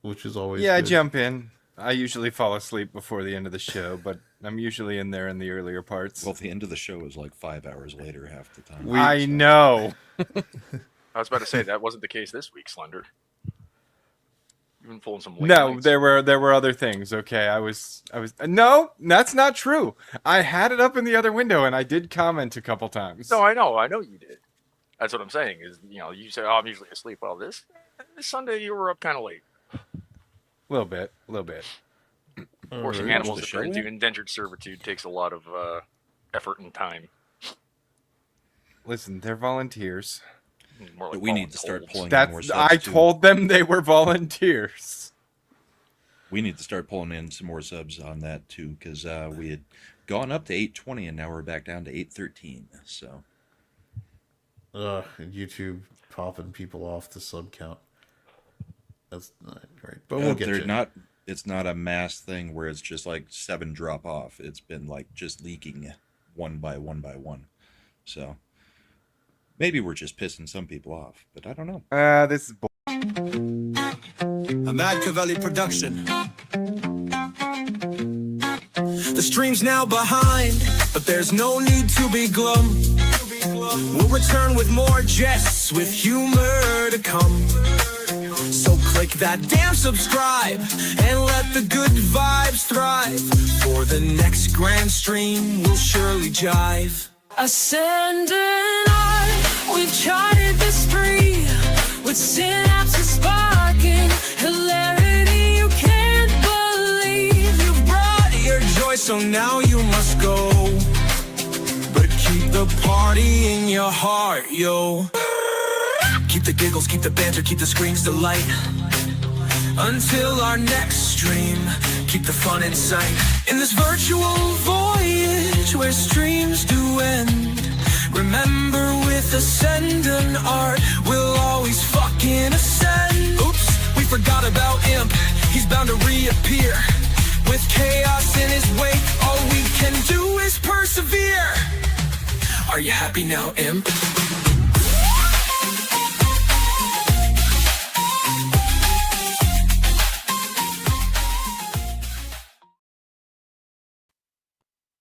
which is always Yeah, I good. jump in. I usually fall asleep before the end of the show, but I'm usually in there in the earlier parts. Well, the end of the show is like 5 hours later half the time. I know. I was about to say, that wasn't the case this week, Slender. You've been pulling some late No, nights. there were other things. Okay, I was. No, that's not true. I had it up in the other window, and I did comment a couple times. No, I know you did. That's what I'm saying. Is you say, oh, I'm usually asleep. Well, this Sunday you were up kind of late. A little bit. Forcing Alright. animals the to show turn into yet? indentured servitude takes a lot of effort and time. Listen, they're volunteers. More like But we need to start voluntold. pulling in more That's. subs, I too. told them they were volunteers. We need to start pulling in some more subs on that, too, because we had gone up to 820, and now we're back down to 813. So YouTube popping people off the sub count. That's not great, but we'll get they're you. not. It's not a mass thing where it's just like 7 drop off. It's been like just leaking one by one. So maybe we're just pissing some people off, but I don't know. This is. A Machiavelli production. The The stream's now behind, but there's no need to be glum. We'll return with more jests, with humor to come. So click that damn subscribe and let the good vibes thrive. For the next grand stream, we'll surely jive. Ascend and I, we've charted the spree with synapses sparking, hilarity you can't believe. You've brought your joy, so now you must go. But keep the party in your heart, yo. Keep the giggles, keep the banter, keep the screams delight. Until our next stream, keep the fun in sight. In this virtual voyage where streams do end, remember with Ascend and Art, we'll always fucking ascend. Oops, we forgot about Imp, he's bound to reappear. With chaos in his wake, all we can do is persevere. Are you happy now, Imp?